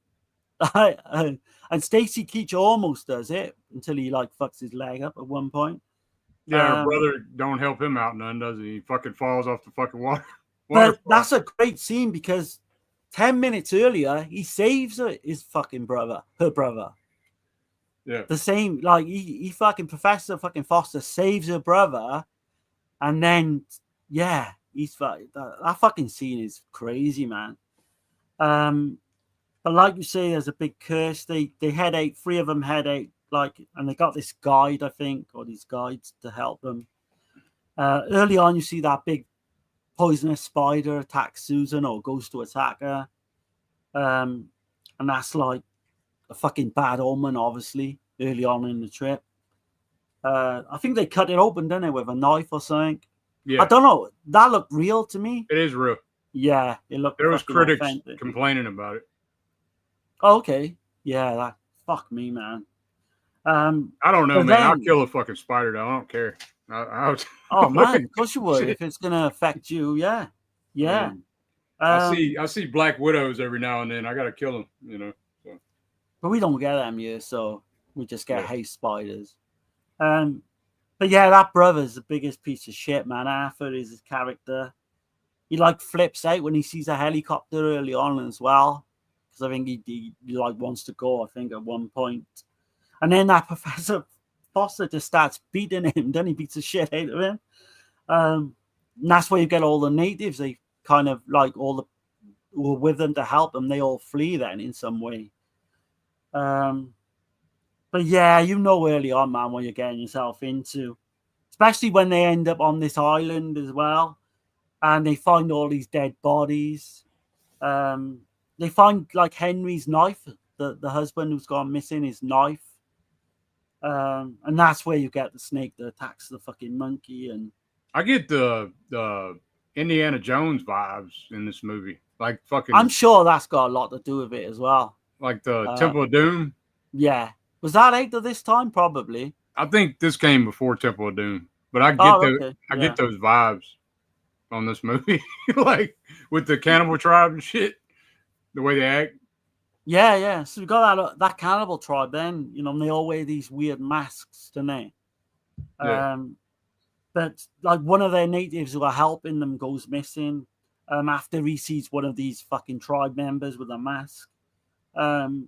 And Stacy Keach almost does it until he fucks his leg up at one point. Yeah, her brother don't help him out none, does he? He fucking falls off the fucking water. But that's a great scene because 10 minutes earlier he saves her brother. Yeah. The same, he fucking Professor fucking Foster saves her brother, and then that fucking scene is crazy, man. But like you say, there's a big curse. They head out, 3 of them head out, and they got this guide, I think, or these guides to help them. Early on, you see that big poisonous spider attack Susan or goes to attack her. And that's like a fucking bad omen, obviously, early on in the trip. I think they cut it open, didn't they, with a knife or something? Yeah. I don't know. That looked real to me. It is real. Yeah, it looked. There was critics complaining about it. Oh, okay. Yeah, fuck me, man. I don't know, man. I'll kill a fucking spider, though. I don't care. Oh man, of course you would. If it's gonna affect you, yeah. I see black widows every now and then. I gotta kill them, So. But we don't get them here, so we just get house spiders. But yeah, that brother's the biggest piece of shit, man. Arthur is his character. He flips out when he sees a helicopter early on as well, because I think he wants to go. I think at one point, And then that Professor Foster just starts beating him. Then he beats the shit out of him. And that's where you get all the natives. They kind of like all the who were with them to help them. They all flee then in some way. But yeah, you know early on, man, what you're getting yourself into. Especially when they end up on this island as well. And they find all these dead bodies. They find like Henry's knife, the husband who's gone missing, his knife. And that's where you get the snake that attacks the fucking monkey. And I get the Indiana Jones vibes in this movie. Like fucking I'm sure that's got a lot to do with it as well. Like the Temple of Doom. Yeah. Was that out of this time? Probably. I think this came before Temple of Doom. But I get those vibes on this movie. Like with the cannibal tribe and shit. The way they act. Yeah. So we got that cannibal tribe then, you know, and they all wear these weird masks, don't they? Yeah. But like one of their natives who are helping them goes missing after he sees one of these fucking tribe members with a mask. And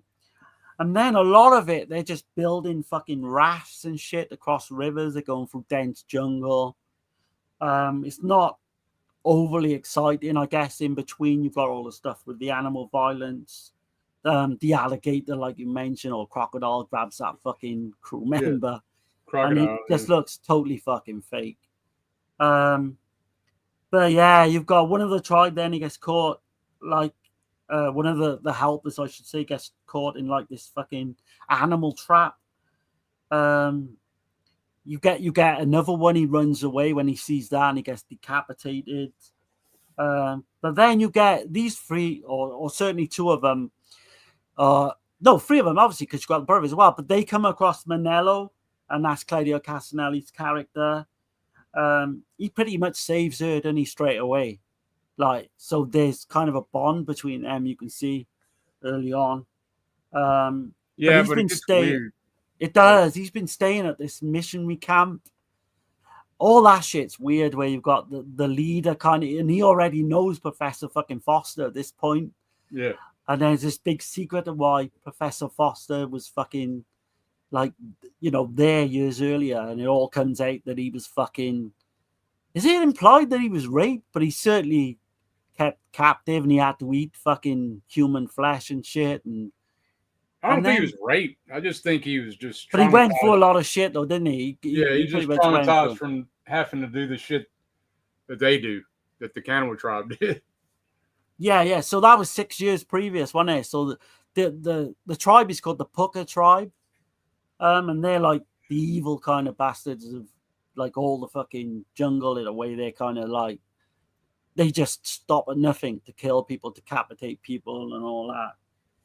then a lot of it, they're just building fucking rafts and shit across rivers. They're going through dense jungle. It's not overly exciting, I guess. In between, you've got all the stuff with the animal violence. The alligator, like you mentioned, or crocodile grabs that fucking crew member. Yeah. Crocodile, and it just looks totally fucking fake. But yeah, you've got one of the tribe then, he gets caught, like one of the helpers, I should say, gets caught in like this fucking animal trap. You get another one, he runs away when he sees that and he gets decapitated. But then you get these three, or certainly two of them, no, three of them, obviously, because you've got the brother as well, but they come across Manello, and that's Claudio Castanelli's character. He pretty much saves her, doesn't he, straight away? Like, so there's kind of a bond between them, you can see early on. Yeah, but it gets weird. It does. He's been staying at this missionary camp. All that shit's weird where you've got the leader kind of, and he already knows Professor fucking Foster at this point. Yeah. And there's this big secret of why Professor Foster was fucking, like, you know, there years earlier. And it all comes out that he was fucking, is it implied that he was raped? But he certainly kept captive and he had to eat fucking human flesh and shit. And I don't think he was raped. I just think he was just. But he went through a lot of shit, though, didn't he? He just traumatized from having to do the shit that they do, that the cannibal tribe did. Yeah. So that was 6 years previous, wasn't it? So the tribe is called the Puka tribe, and they're like the evil kind of bastards of like all the fucking jungle in a way. They're kind of like they just stop at nothing to kill people, decapitate people, and all that.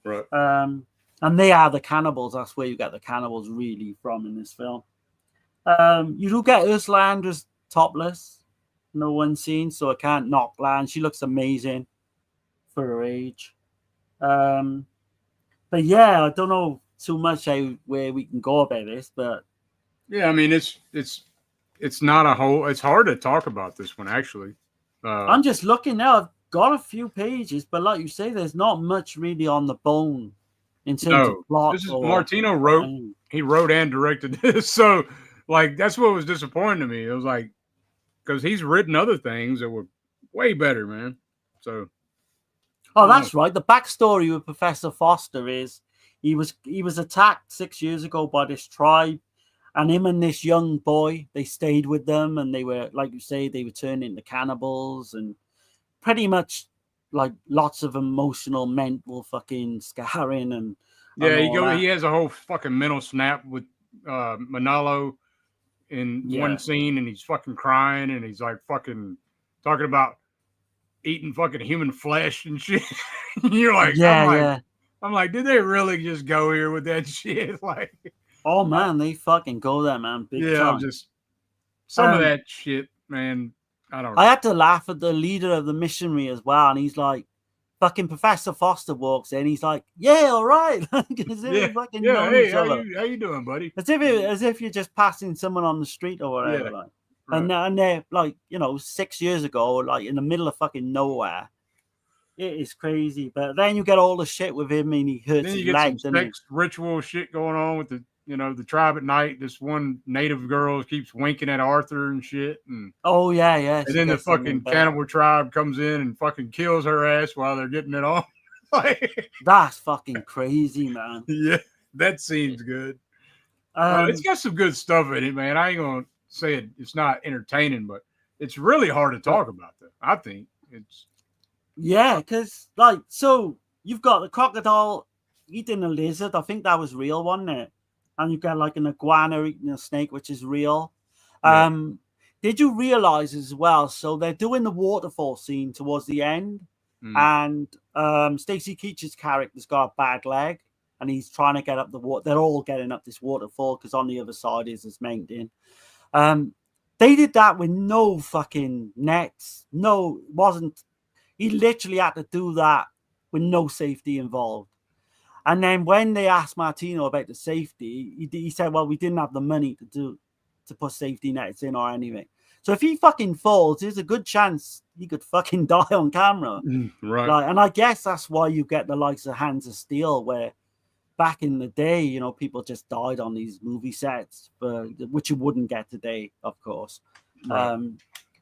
Right. And they are the cannibals. That's where you get the cannibals really from in this film. You do get Ursula Andress topless. No one seen, so I can't knock Lan. She looks amazing for her age. But yeah, I don't know too much where we can go about this, but yeah, I mean it's not a whole. It's hard to talk about this one actually. I'm just looking now. I've got a few pages, but like you say, there's not much really on the bone in terms of plot. This is Martino wrote. He wrote and directed this, so like that's what was disappointing to me. It was like because he's written other things that were way better, man. So. Oh, that's right. The backstory with Professor Foster is he was attacked 6 years ago by this tribe, and him and this young boy, they stayed with them, and they were, like you say, they were turned into cannibals, and pretty much like lots of emotional, mental fucking scarring, and yeah, he has a whole fucking mental snap with Manolo in one scene, and he's fucking crying, and he's like fucking talking about eating fucking human flesh and shit. You're like, I'm like, did they really just go here with that shit? Like, oh man, they fucking go there, man. Big time. Just some of that shit, man. I don't know. I had to laugh at the leader of the missionary as well, and he's like, fucking Professor Foster walks in, he's like, yeah, all right. As if we fucking know each other. How you doing, buddy? As if you're just passing someone on the street or whatever. Like. Right. And they're like, 6 years ago, like in the middle of fucking nowhere, It is crazy. But then you get all the shit with him and he hurts Then you his get leg, some doesn't he? sex ritual shit going on with the tribe at night. This one native girl keeps winking at Arthur and shit. And Oh, yeah. and then the fucking cannibal tribe comes in and fucking kills her ass while they're getting it on. Like, that's fucking crazy, man. yeah, that scene's good. It's got some good stuff in it, man. I ain't gonna say it's not entertaining, but it's really hard to talk about that. I think it's because so you've got the crocodile eating a lizard. I think that was real, wasn't it? And you've got like an iguana eating a snake, which is real. Yeah. Did you realize as well? So they're doing the waterfall scene towards the end, and Stacy Keach's character's got a bad leg, and he's trying to get up the water. They're all getting up this waterfall because on the other side is this mountain. They did that with no fucking nets. No, it wasn't. He literally had to do that with no safety involved. And then when they asked Martino about the safety, he said, "Well, we didn't have the money to put safety nets in or anything." So if he fucking falls, there's a good chance he could fucking die on camera. right. And I guess that's why you get the likes of Hands of Steel, where back in the day, people just died on these movie sets, which you wouldn't get today, of course. Right.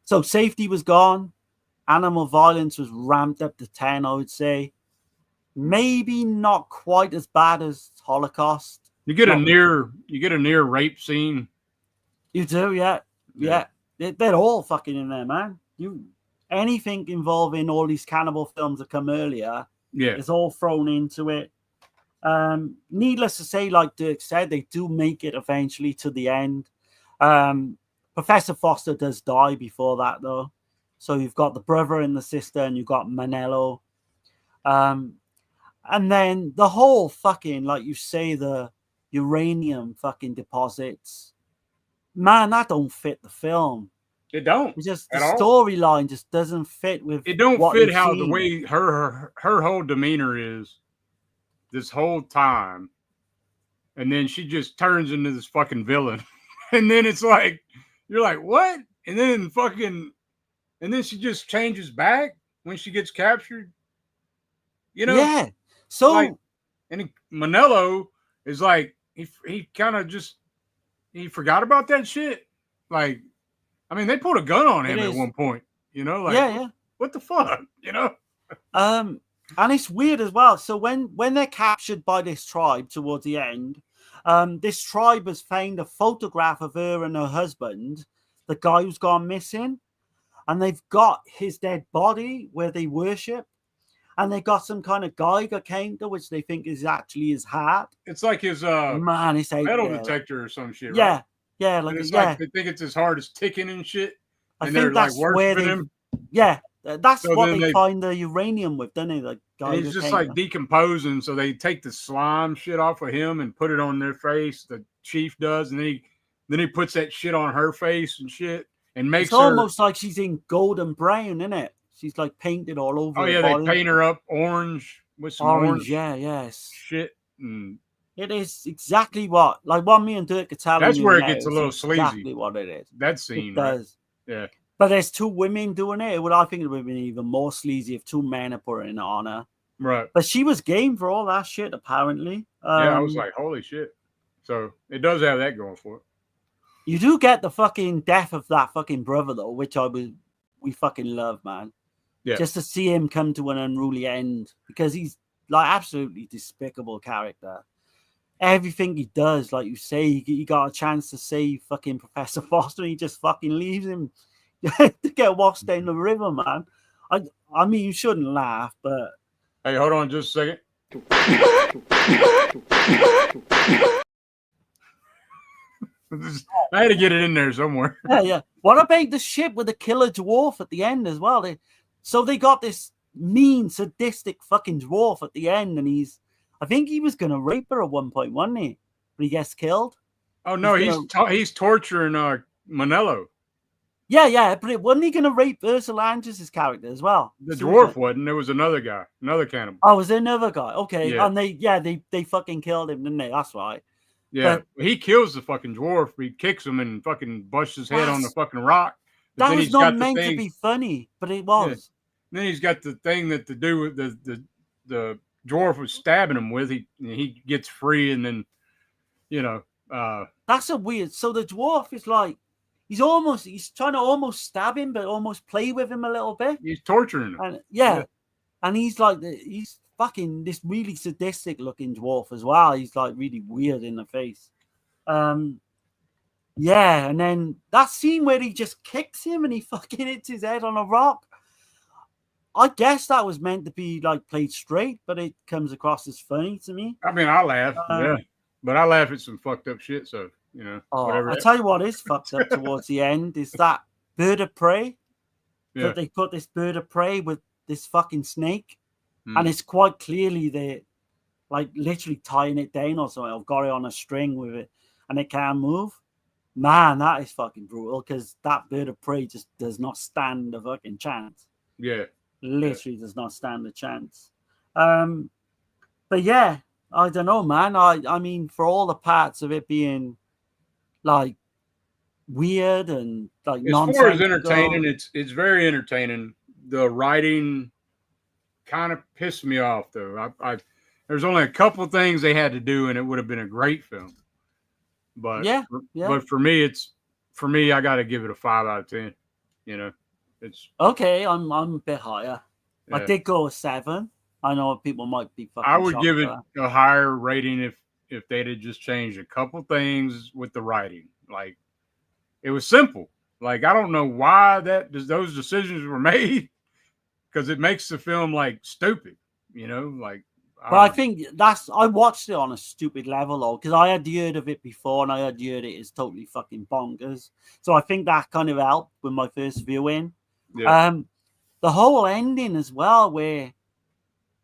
So safety was gone. Animal violence was ramped up to 10, I would say. Maybe not quite as bad as Holocaust. You get a near rape scene. You do, yeah. They're all fucking in there, man. Anything involving all these cannibal films that come earlier, is all thrown into it. Needless to say, like Dirk said, they do make it eventually to the end. Professor Foster does die before that, though. So you've got the brother and the sister, and you've got Manello. And then the whole fucking, like you say, the uranium fucking deposits. Man, that don't fit the film. It don't. It's just the storyline just doesn't fit with it. Don't what fit how seen. The way her whole demeanor is this whole time, and then she just turns into this fucking villain, and then it's like you're like, what? And then she just changes back when she gets captured. Yeah. So and Manello is like he kind of just he forgot about that shit. Like, I mean, they pulled a gun on him at one point. What the fuck? And it's weird as well. So when they're captured by this tribe towards the end, this tribe has found a photograph of her and her husband, the guy who's gone missing, and they've got his dead body where they worship. And they got some kind of Geiger counter, which they think is actually his heart. It's like his it's metal detector or some shit, yeah, right? Yeah, like they think it's his heart is ticking and shit. And they're like worshiping him. Yeah, that's so what they find the uranium with, don't they? Like he's just like decomposing, so they take the slime shit off of him and put it on their face. The chief does, and then he puts that shit on her face and shit, and makes it's almost like she's in golden brown, isn't it? She's like painted all over. Oh yeah, they paint her up orange with some orange. Shit. It is exactly what me and Dirk are telling That's you. where it gets a little sleazy. Exactly what it is. That scene. It does. Right? Yeah. But there's two women doing it. I think it would have been even more sleazy if two men are putting it on her. Right. But she was game for all that shit, apparently. I was like, holy shit. So it does have that going for it. You do get the fucking death of that fucking brother, though, which we fucking love, man. Yeah. Just to see him come to an unruly end, because he's like absolutely despicable character. Everything he does, like you say, he got a chance to save fucking Professor Foster, and he just fucking leaves him to get washed down the river, man. I mean, you shouldn't laugh, but hey, hold on just a second. I had to get it in there somewhere. Yeah. What about the ship with the killer dwarf at the end as well? So they got this mean, sadistic fucking dwarf at the end, and I think he was going to rape her at one point, wasn't he? But he gets killed. Oh, no, he's torturing Manello. Yeah, but wasn't he going to rape Ursula Andress' character as well? The dwarf wasn't. There was another guy, another cannibal. Oh, was there another guy? Okay, yeah. And they fucking killed him, didn't they? That's right. Yeah, but he kills the fucking dwarf. He kicks him and fucking busts his head on the fucking rock. That was not meant to be funny, but it was. then he's got the thing that to do with the dwarf was stabbing him with. He gets free, and then that's a weird. So the dwarf is like he's trying to almost stab him, but almost play with him a little bit. He's torturing him. And and he's like he's fucking this really sadistic looking dwarf as well. He's like really weird in the face. Yeah, and then that scene where he just kicks him and he fucking hits his head on a rock. I guess that was meant to be like played straight, but it comes across as funny to me. I mean, I laugh, but I laugh at some fucked up shit. So whatever. I tell you what is fucked up towards the end is that bird of prey. Yeah. That they put this bird of prey with this fucking snake, and it's quite clearly they like literally tying it down or something. I've got it on a string with it, and it can't move. Man, that is fucking brutal because that bird of prey just does not stand a fucking chance. Yeah. Literally does not stand a chance. But yeah, I don't know, man. I mean, for all the parts of it being like weird and like as far as entertaining, it's very entertaining. The writing kind of pissed me off though. There's only a couple things they had to do, and it would have been a great film. But but for me, I got to give it a 5 out of 10. It's okay. I'm a bit higher. Yeah. I did go a 7. I know people might be fucking. I would give it a higher rating if they'd have just changed a couple things with the writing. Like it was simple. Like I don't know why those decisions were made because it makes the film like stupid. Like. But I think I watched it on a stupid level though, because I had heard of it before and I had heard it is totally fucking bonkers. So I think that kind of helped with my first viewing. Yeah. The whole ending as well, where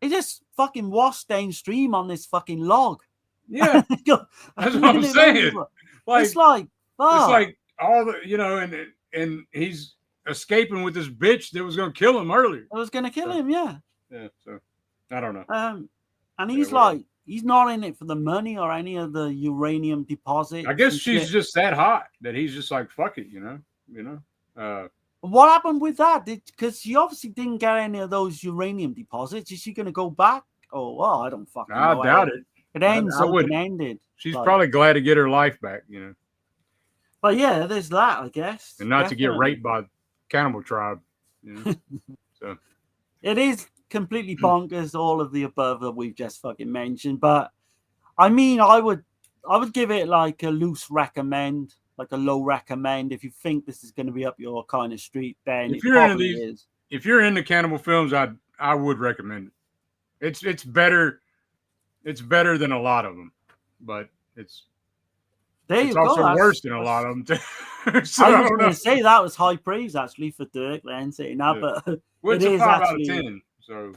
it just fucking washed downstream on this fucking log. Yeah, that's what I'm saying. Like it's like all the and he's escaping with this bitch that was going to kill him earlier. I was going to kill him, yeah. Yeah, so I don't know. And he's like, he's not in it for the money or any of the uranium deposit. I guess she's just that hot that he's just like, fuck it, What happened with that? Because she obviously didn't get any of those uranium deposits. Is she going to go back? Oh, well, I don't fucking know. I doubt it. It ends open-ended. She's probably glad to get her life back, But yeah, there's that, I guess. And not to get raped by cannibal tribe. So it is completely bonkers, all of the above that we've just fucking mentioned. But I mean, I would give it like a loose recommend, like a low recommend. If you think this is going to be up your kind of street, then if you're into cannibal films, I would recommend it. It's better than a lot of them, but it's also worse than a lot of them too. So I was going to say that was high praise actually for Dirk Lenzi. But it's a 5 out of 10. So,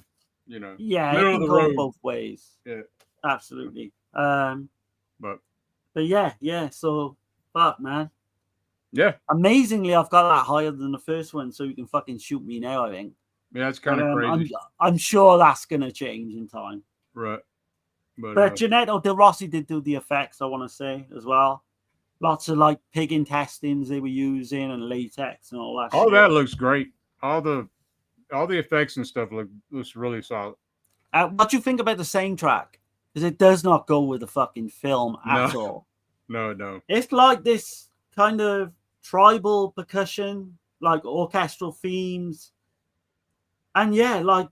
yeah, it can go both ways. Yeah, absolutely. But yeah. So, fuck, man. Yeah. Amazingly, I've got that higher than the first one, so you can fucking shoot me now. I think. Yeah, that's kind of crazy. I'm sure that's gonna change in time. Right. But Janetto De Rossi did do the effects. I want to say as well. Lots of like pig intestines they were using and latex and all that. All that looks great. All the effects and stuff looks really solid. What do you think about the soundtrack? Because it does not go with the fucking film at all. No. It's like this kind of tribal percussion, like orchestral themes. And yeah, like,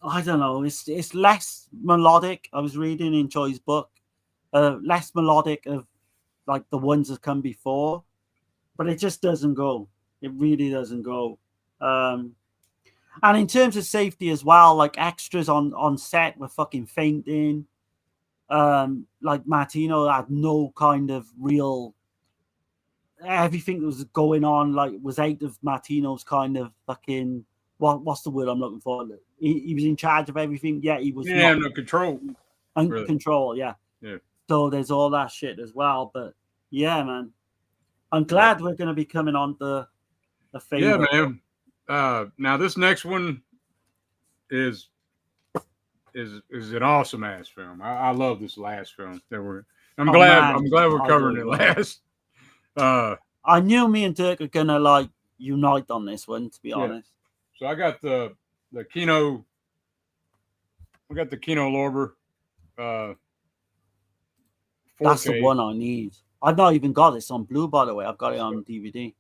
I don't know, it's less melodic. I was reading in Choi's book, less melodic of like the ones that come before. But it just doesn't go. It really doesn't go. And in terms of safety as well, like extras on set were fucking fainting. Like Martino had no kind of real. Everything that was going on like was out of Martino's kind of fucking. What's the word I'm looking for? He was in charge of everything. Yeah, he was. Yeah, no control. Really. Control. Yeah. So there's all that shit as well. But yeah, man, I'm glad we're going to be coming on the favorite. Yeah, man. Now this next one is an awesome ass film. I love this last film that I'm glad we're covering it last. I knew me and Dirk are gonna like unite on this one, to be honest. So I got the the Kino. We got the Kino Lorber. 4K. That's the one I need. I've not even got this on Blue, by the way. I've got it on DVD.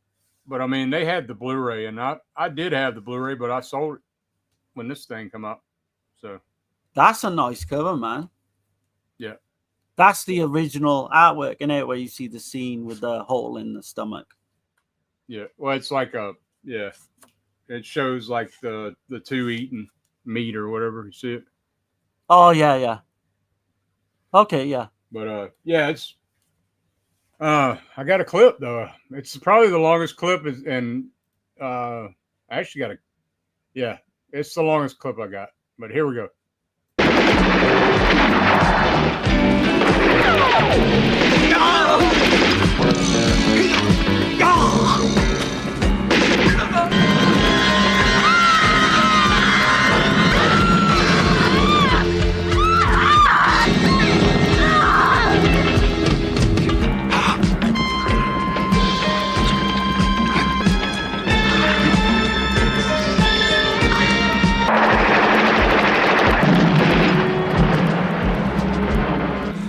But I mean, they had the Blu-ray, and I did have the Blu-ray, but I sold it when this thing come up. So that's a nice cover, man. Yeah, that's the original artwork, in it, where you see the scene with the hole in the stomach. Yeah, well, it's like it shows like the two eating meat or whatever. You see it? Oh yeah. Okay, yeah. But yeah, it's. I got a clip though. It's probably the longest clip, and I actually got yeah, it's the longest clip I got. But here we go.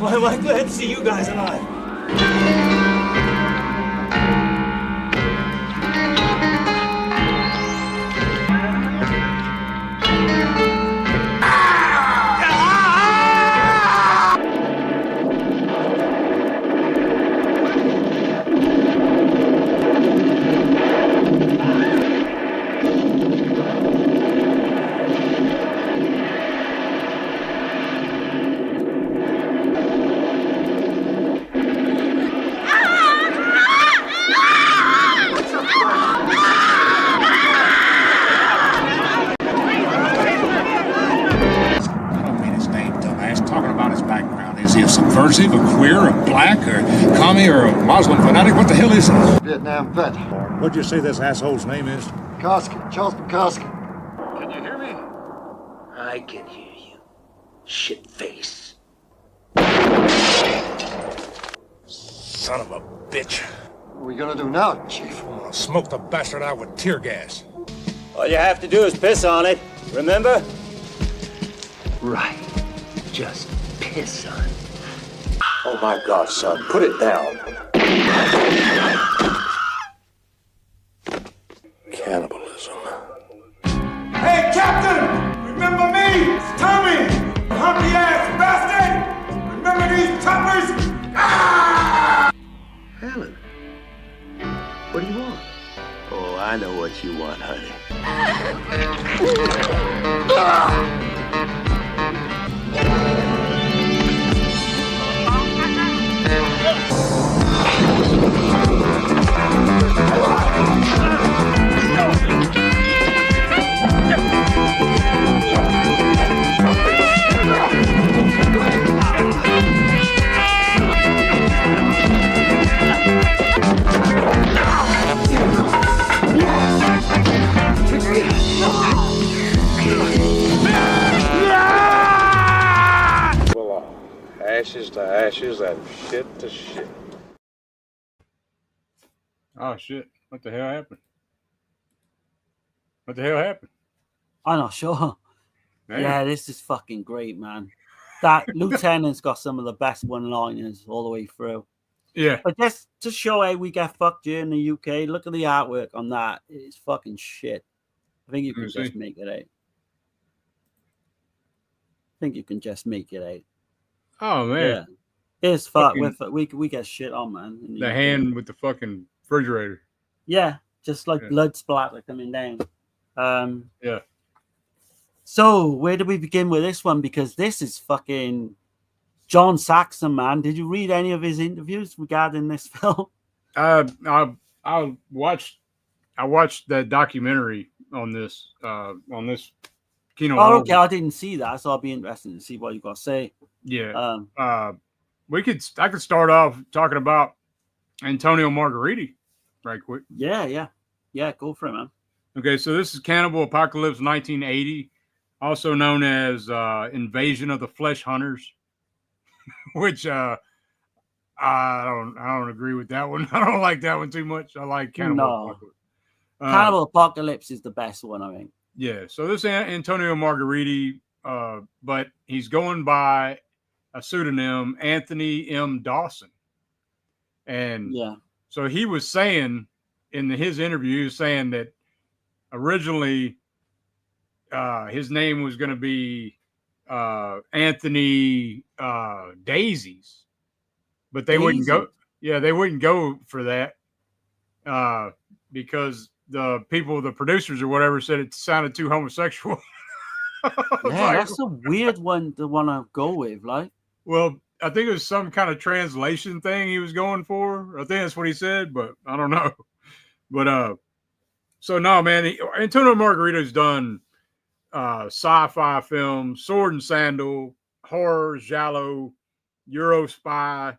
Why am I glad to see you guys alive? Subversive, a queer, a black, or commie, or a Muslim fanatic? What the hell is this? Vietnam vet. What'd you say this asshole's name is? Koski, Charles Koski. Can you hear me? I can hear you, shit face. Son of a bitch. What are we gonna do now, Chief? I'm gonna smoke the bastard out with tear gas. All you have to do is piss on it, remember? Right. Just piss on it. Oh my God, son, put it down. Cannibalism. Hey, Captain! Remember me? It's Tommy! Humpy ass bastard! Remember these choppers? Ah! Helen, what do you want? Oh, I know what you want, honey. Well, ashes to ashes and shit to shit. Oh shit! What the hell happened? What the hell happened? I'm not sure. Damn. Yeah, this is fucking great, man. That Lieutenant's got some of the best one-liners all the way through. Yeah. But just to show how we get fucked here in the UK, look at the artwork on that. It's fucking shit. I think you can just make it out. Oh man. Yeah. It's fuck with we get shit on, man. The hand with the fucking refrigerator. Yeah, just like blood splatter coming down. Yeah. So where do we begin with this one? Because this is fucking John Saxon, man. Did you read any of his interviews regarding this film? I watched the documentary on this Kino. Oh, okay. I didn't see that, so I'll be interested to see what you got to say. Yeah. I could start off talking about Antonio Margheriti right quick. Yeah. Go for it, man. Okay, so this is Cannibal Apocalypse 1980, also known as Invasion of the Flesh Hunters, which I don't agree with that one. I don't like that one too much. I like Cannibal Apocalypse. Cannibal Apocalypse is the best one, I think. Yeah. So this Antonio Margheriti, but he's going by a pseudonym, Anthony M. Dawson. And yeah, so he was saying in his interview, he was saying that originally his name was going to be Anthony Daisies, but they wouldn't go. Yeah, they wouldn't go for that because the producers or whatever, said it sounded too homosexual. Yeah, that's a weird one to want to go with. Like, well, I think it was some kind of translation thing he was going for. I think that's what he said, but I don't know. But so no, man, Antonio Margherita's done sci-fi films, Sword and Sandal, horror, giallo, Euro spy,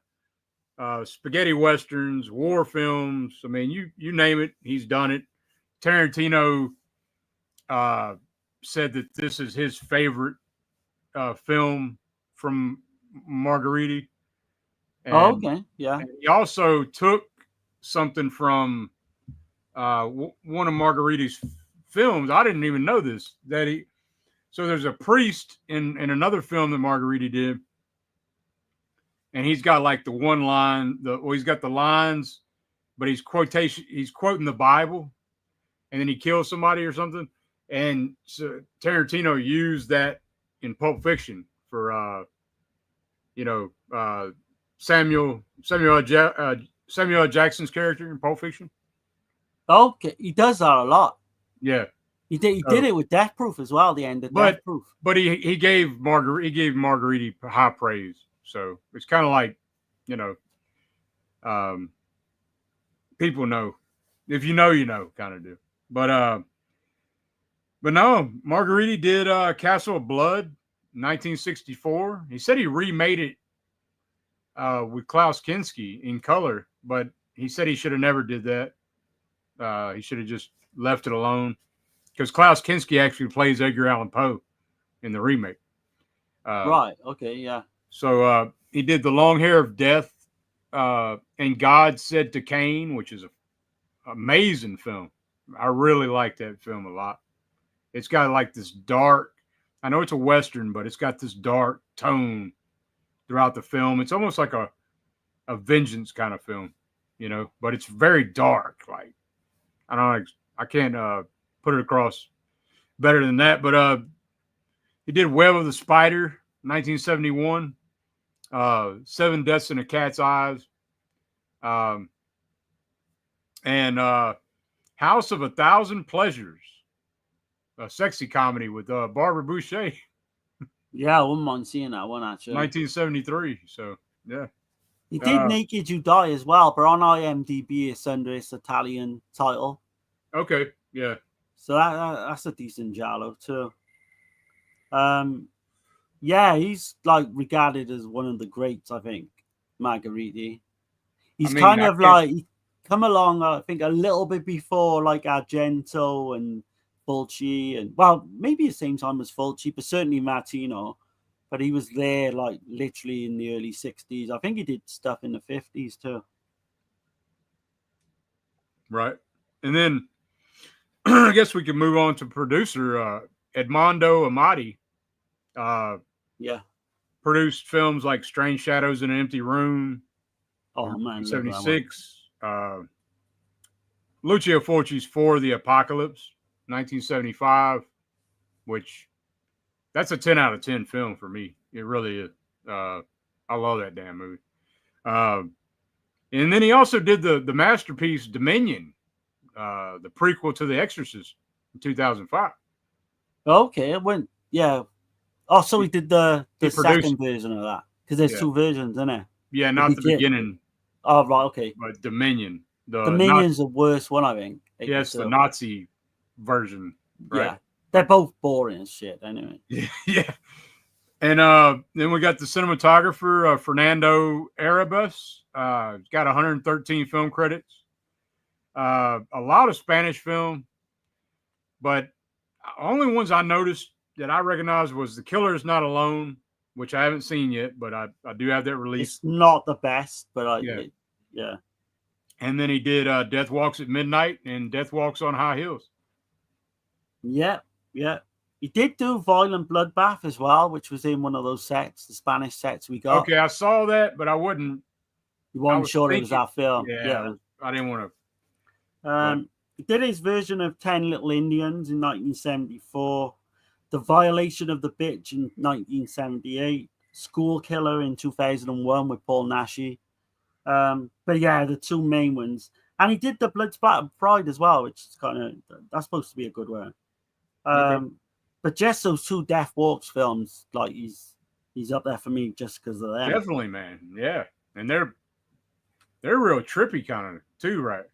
spaghetti westerns, war films. I mean, you name it, he's done it. Tarantino said that this is his favorite film from Margheriti. And, okay, yeah. And he also took something from one of Margheriti's films. I didn't even know this. So there's a priest in another film that Margheriti did, and he's got like the one line. He's got the lines, but he's quoting the Bible, and then he kills somebody or something. And so Tarantino used that in Pulp Fiction for Samuel L. Jackson's character in Pulp Fiction. Okay, he does that a lot. Yeah, he did it with Death Proof as well. The end of Death Proof. But he gave Margheriti high praise. So it's kind of like, people know, if you know, you know, kind of do. But no, Margheriti did Castle of Blood, 1964. He said he remade it with Klaus Kinski in color, but he said he should have never did that. He should have just left it alone, because Klaus Kinski actually plays Edgar Allan Poe in the remake. Right. Okay. Yeah. So he did The Long Hair of Death and God Said to Cain, which is an amazing film. I really like that film a lot. It's got like this dark, I know it's a Western, but it's got this dark tone throughout the film. It's almost like a vengeance kind of film, but it's very dark. Like, I don't know, I can't put it across better than that. But he did Web of the Spider, 1971. 7 Deaths in a Cat's Eyes. And House of a Thousand Pleasures, a sexy comedy with Barbara Boucher. Yeah, I wouldn't mind seeing that one, actually. 1973. So, yeah. He did Naked You Die as well, but on IMDb it's under its Italian title. Okay, yeah. So that's a decent giallo too. Yeah, he's like regarded as one of the greats, I think, Margheriti. He's kind of like, he come along, I think, a little bit before like Argento and Fulci, and well, maybe the same time as Fulci, but certainly Martino. But he was there like literally in the early 60s. I think he did stuff in the 50s too. Right. And then I guess we can move on to producer Edmondo Amati. Yeah. Produced films like Strange Shadows in an Empty Room. Oh, man. 76. Lucio Fulci's For the Apocalypse, 1975, which that's a 10 out of 10 film for me. It really is. I love that damn movie. And then he also did the masterpiece Dominion, the prequel to The Exorcist in 2005. Okay, it went, yeah. Oh, so he did the second version of that, because there's 2 versions, isn't there? Yeah, not the beginning. Oh, right, okay. But Dominion. Dominion's the worst one, I think. Yes, the Nazi version. Right? Yeah, they're both boring as shit, anyway. Yeah. And then we got the cinematographer, Fernando Arribas. He's got 113 film credits. A lot of Spanish film, but only ones I noticed that I recognized was The Killer Is Not Alone, which I haven't seen yet, but I do have that released. It's not the best, but yeah. And then he did Death Walks at Midnight and Death Walks on High Heels. Yeah. Yeah. He did do Violent Bloodbath as well, which was in one of those sets, the Spanish sets we got. Okay, I saw that, but I wasn't. You weren't was sure it was thinking- that film. Yeah, I didn't want to. He did his version of 10 Little Indians in 1974, The Violation of the Bitch in 1978, School Killer in 2001 with Paul Nashi. But yeah, the two main ones. And he did the Blood Splattered Pride as well, which is that's supposed to be a good one. Okay. But just those two Death Walks films, like he's up there for me just because of them. Definitely, man. Yeah, and they're real trippy kind of too, right?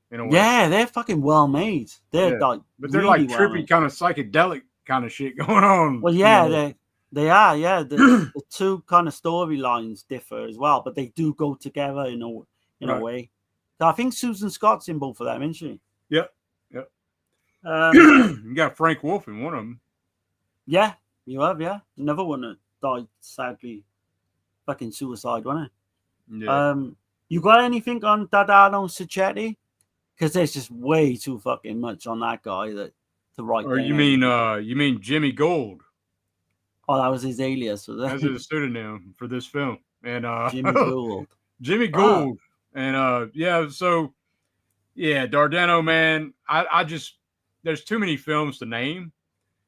In a way. Yeah, they're fucking well made. They're like, but they're really like trippy, kind of psychedelic kind of shit going on. Well, yeah, they are. Yeah, the two kind of storylines differ as well, but they do go together in a way. So I think Susan Scott's in both of them, isn't she? Yep. You got Frank Wolf in one of them. Yeah, you have. Yeah, another one that died sadly, fucking suicide, wasn't it? Yeah. You got anything on Dadano Sacchetti? Because there's just way too fucking much on that guy to write. Or you mean Jimmy Gold? Oh, that was his alias. Was That's his pseudonym for this film. And Jimmy Gould. Jimmy Gould. And so Dardano, man, I just there's too many films to name.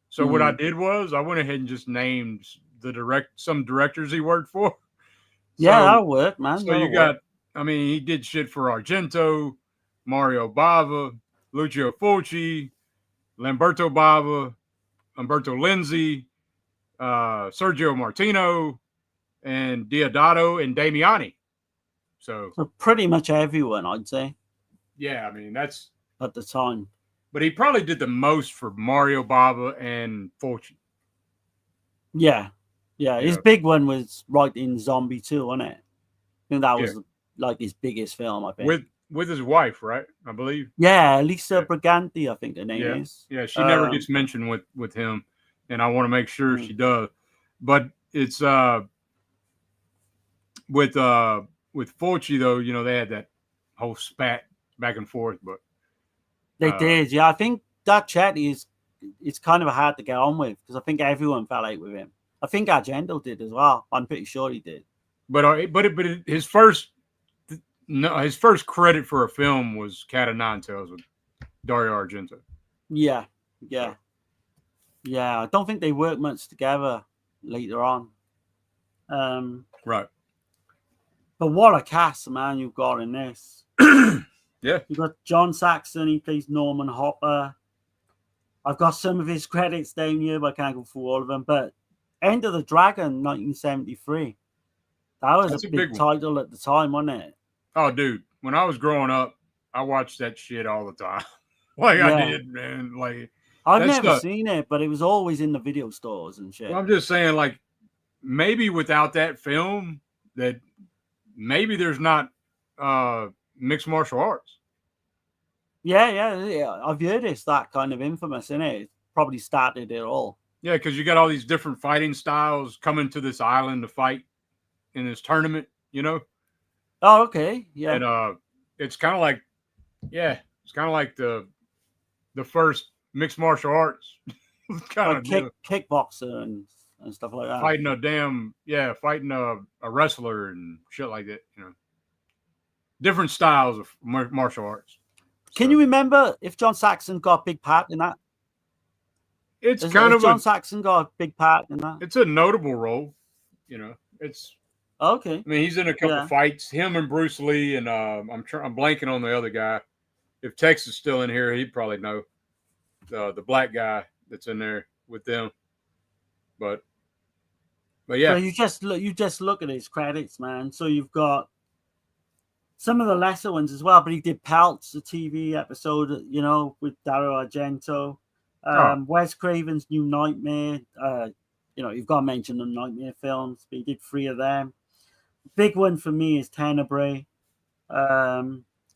So what I did was I went ahead and just named some directors he worked for. Yeah, that'll work, man. So you got, he did shit for Argento, Mario Bava, Lucio Fulci, Lamberto Bava, Umberto Lenzi, Sergio Martino, and Diodato and Damiani. So pretty much everyone, I'd say. Yeah, that's at the time. But he probably did the most for Mario Bava and Fulci. Yeah. His big one was right in Zombie 2, wasn't it? I think that was like his biggest film, I think. With his wife, right? I believe. Yeah, Lisa Briganti, I think her name is. Yeah, she never gets mentioned with him, and I want to make sure she does. But it's with Fulci though, they had that whole spat back and forth, but they did. Yeah, I think that Chetty it's kind of hard to get on with because I think everyone fell out with him. I think Argento did as well. I'm pretty sure he did. But his first credit for a film was Cat of Nine Tails with Dario Argento. Yeah. I don't think they worked much together later on. Right. But what a cast, man, you've got in this. Yeah. You've got John Saxon, he plays Norman Hopper. I've got some of his credits down here, but I can't go through all of them. But End of the Dragon, 1973. That was a big title at the time, wasn't it? Oh, dude. When I was growing up, I watched that shit all the time. I did, man. I've never seen it, but it was always in the video stores and shit. Well, I'm just saying, maybe without that film, that maybe there's not mixed martial arts. Yeah. I've heard it's that kind of infamous, isn't it? It probably started it all. Yeah, because you got all these different fighting styles coming to this island to fight in this tournament, Oh, okay. Yeah. And it's kind of like, the first mixed martial arts kind of kickboxer and stuff like that. Fighting a wrestler and shit like that, Different styles of martial arts. Can you remember if John Saxon got a big part in that? John Saxon got a big part in that. It's a notable role, It's okay. He's in a couple fights. Him and Bruce Lee, and I'm blanking on the other guy. If Tex is still in here, he'd probably know the black guy that's in there with them. But yeah. So you just look at his credits, man. So you've got some of the lesser ones as well, but he did Pelts, a TV episode, with Dario Argento. Wes Craven's New Nightmare. You've got to mention the Nightmare films, but he did 3 of them. Big one for me is Tenebrae.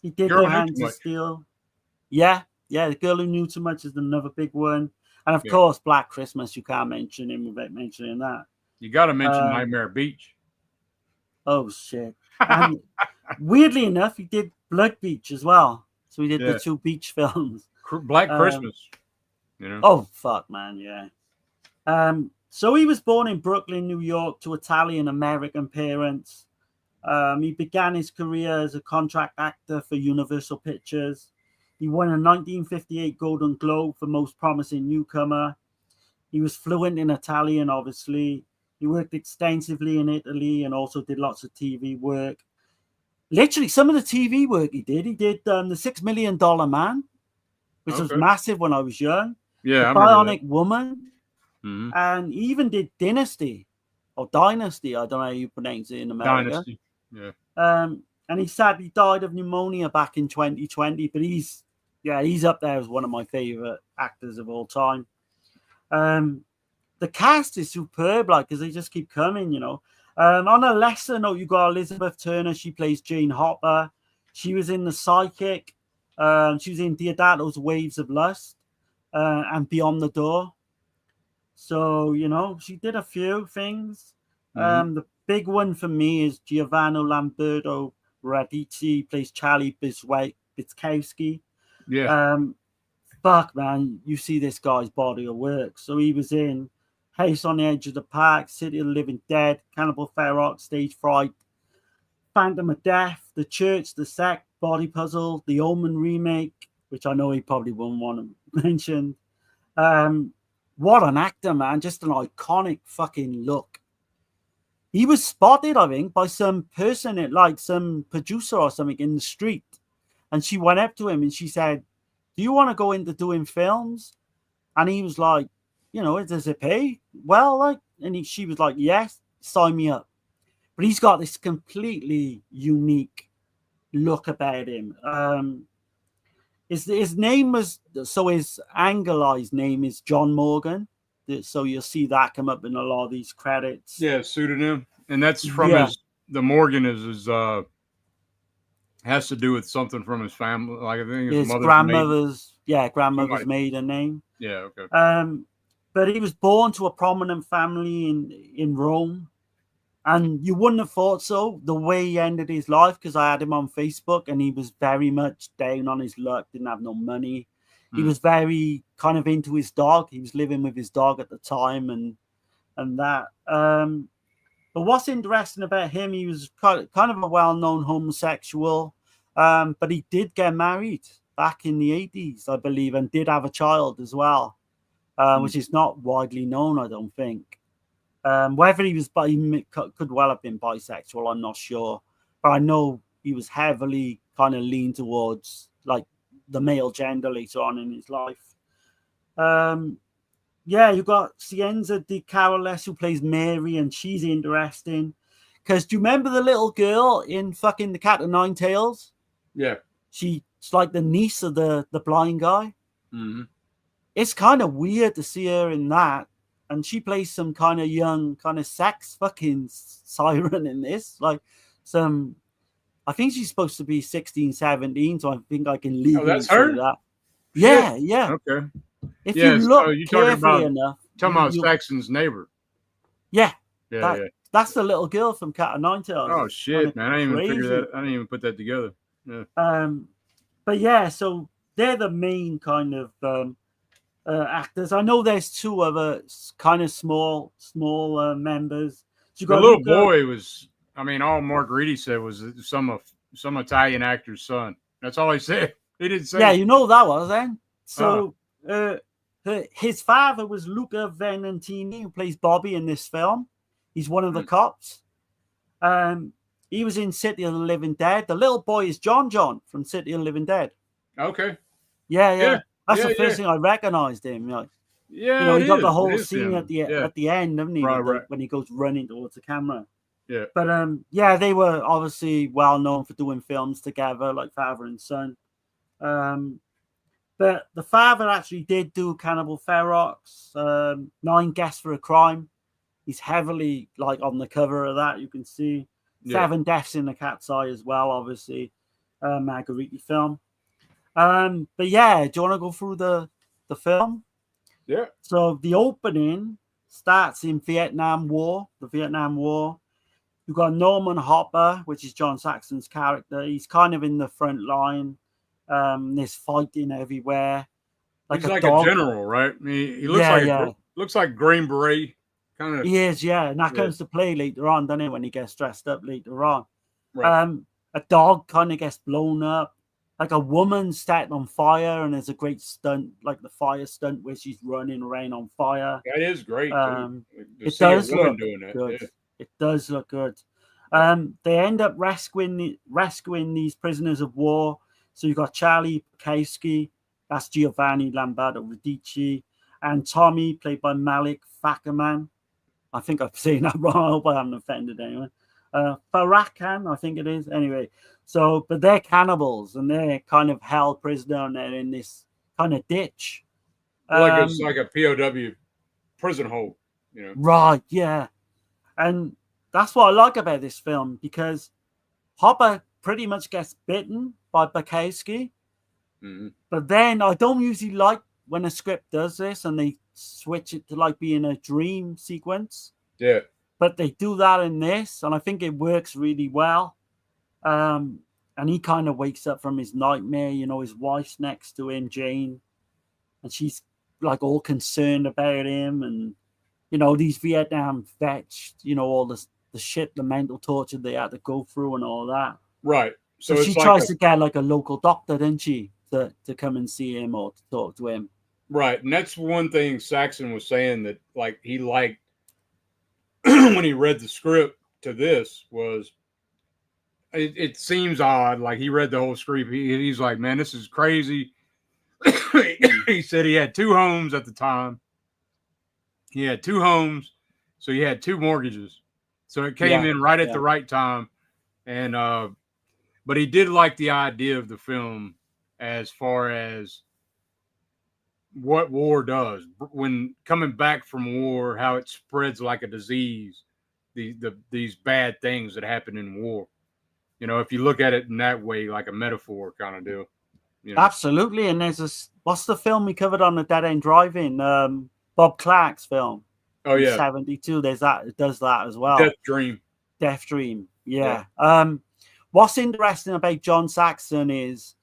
He did No Hands of Steel. Yeah, The Girl Who Knew Too Much is another big one. And of course, Black Christmas, you can't mention him without mentioning that. You got to mention Nightmare Beach. Oh, shit. And weirdly enough, he did Blood Beach as well. So he did the 2 beach films. Black Christmas. You know? Oh fuck, man, yeah. So he was born in Brooklyn, New York, to Italian American parents. He began his career as a contract actor for Universal Pictures. He won a 1958 Golden Globe for Most Promising Newcomer. He was fluent in Italian, obviously. He worked extensively in Italy and also did lots of TV work. Literally, some of the TV work he did The $6 Million Man, which was massive when I was young. Yeah, The I Bionic Woman. Mm-hmm. And he even did Dynasty or Dynasty. I don't know how you pronounce it in America. Dynasty, yeah. And he sadly died of pneumonia back in 2020. But he's up there as one of my favorite actors of all time. The cast is superb, like, because they just keep coming, you know. On a lesser note, you got Elizabeth Turner. She plays Jane Hopper. She was in The Psychic. She was in Diodato's Waves of Lust and Beyond the Door. So, you know, she did a few things. The big one for me is Giovanni Lamberto Radici plays Charlie Bitzkowski. Yeah. Fuck, man, you see this guy's body of work. So he was in House on the Edge of the Park, City of the Living Dead, Cannibal Ferox, Stage Fright, Phantom of Death, The Church, The Sect, Body Puzzle, The Omen remake, which I know he probably wouldn't want to mention. What an actor, man. Just an iconic fucking look. He was spotted, I think, by some person, like some producer or something in the street. And she went up to him and she said, do you want to go into doing films? And he was like, you know, does it pay? Well, like, and she was like, yes, sign me up. But he's got this completely unique look about him. His name was, so his Anglicized name is John Morgan. So you'll see that come up in a lot of these credits. Yeah, pseudonym. And that's from the Morgan is has to do with something from his family. Like I think his grandmother's maiden name. Yeah, okay. But he was born to a prominent family in Rome. And you wouldn't have thought so, the way he ended his life, because I had him on Facebook and he was very much down on his luck, didn't have no money. He was very kind of into his dog. He was living with his dog at the time and that. But what's interesting about him, he was kind of a well-known homosexual, but he did get married back in the 80s, I believe, and did have a child as well, which is not widely known, I don't think. Whether he could well have been bisexual, I'm not sure. But I know he was heavily kind of leaned towards like the male gender later on in his life. You got Cienza Di Caroles, who plays Mary, and she's interesting. Because do you remember the little girl in fucking The Cat of Nine Tails? Yeah. She's like the niece of the blind guy. Mm-hmm. It's kind of weird to see her in that. And she plays some kind of young, kind of sex fucking siren in this. Like I think she's supposed to be 16, 17, so I think I can legally say that. Yeah. Okay. If you look carefully enough. Talking about Saxon's neighbor. Yeah. Yeah. That's the little girl from Cat of Nine Tails. Oh, shit, man. I didn't even figure that. I didn't even put that together. Yeah. But yeah, so they're the main kind of actors. I know there's two other kind of small members. So the little boy was, I mean, all Mark Reedy said was some Italian actor's son. That's all he said. He didn't say. Yeah, you know that was then. So his father was Luca Venantini, who plays Bobby in this film. He's one of the cops. He was in City of the Living Dead. The little boy is John from City of the Living Dead. Okay. Yeah. That's the first thing I recognized him. Like, he got the whole scene at the end, haven't he? Right. When he goes running towards the camera. Yeah. But they were obviously well known for doing films together, like father and son. But the father actually did do Cannibal Ferox, 9 Guests for a Crime. He's heavily like on the cover of that. You can see 7 Deaths in the Cat's Eye as well, obviously. Margheriti film. But yeah, do you want to go through the film? Yeah. So the opening starts in the Vietnam War. You've got Norman Hopper, which is John Saxon's character. He's kind of in the front line. There's fighting everywhere. like he's a like dog. a general, right? I mean, he looks looks like Green Beret kind of. He is, yeah, and that comes to play later on, doesn't it? When he gets dressed up later on, Right. A dog kind of gets blown up, like a woman set on fire, and there's a great stunt, like the fire stunt where she's running around on fire. That is great. It does look doing that. good. Yeah. It does look good. They end up rescuing these prisoners of war. So you've got Charlie Bukowski, that's Giovanni Lombardo Radici, and Tommy, played by Malik Fakerman. I think I'm saying that wrong. I hope I haven't offended anyone. Farrakhan, I think it is. Anyway, but they're cannibals and they're kind of held prisoner and they're in this kind of ditch. Like it's like a POW prison hole, you know. Right, yeah. And that's what I like about this film, because Hopper pretty much gets bitten by Bukowski. Mm-hmm. But then I don't usually like when a script does this and they switch it to like being a dream sequence. Yeah. But they do that in this, and I think it works really well. And he kind of wakes up from his nightmare, you know, his wife's next to him, Jane, and she's like all concerned about him, and you know, these Vietnam vets, you know, all the shit, the mental torture they had to go through and all that. Right. So she tries to get like a local doctor, doesn't she, to come and see him or to talk to him. Right. And that's one thing Saxon was saying that like he liked when he read the script to this was it seems odd. Like he read the whole script. He's like, man, this is crazy. He said he had 2 homes at the time. He had 2 homes, so he had 2 mortgages. So it came in right at the right time. And but he did like the idea of the film as far as what war does. When coming back from war, how it spreads like a disease, these bad things that happen in war. You know, if you look at it in that way, like a metaphor kind of deal. You know? Absolutely. And there's what's the film we covered on the Dead End Drive-In? Bob Clark's film. Oh yeah, 72. There's that. It does that as well. Death Dream. Yeah. What's interesting about John Saxon is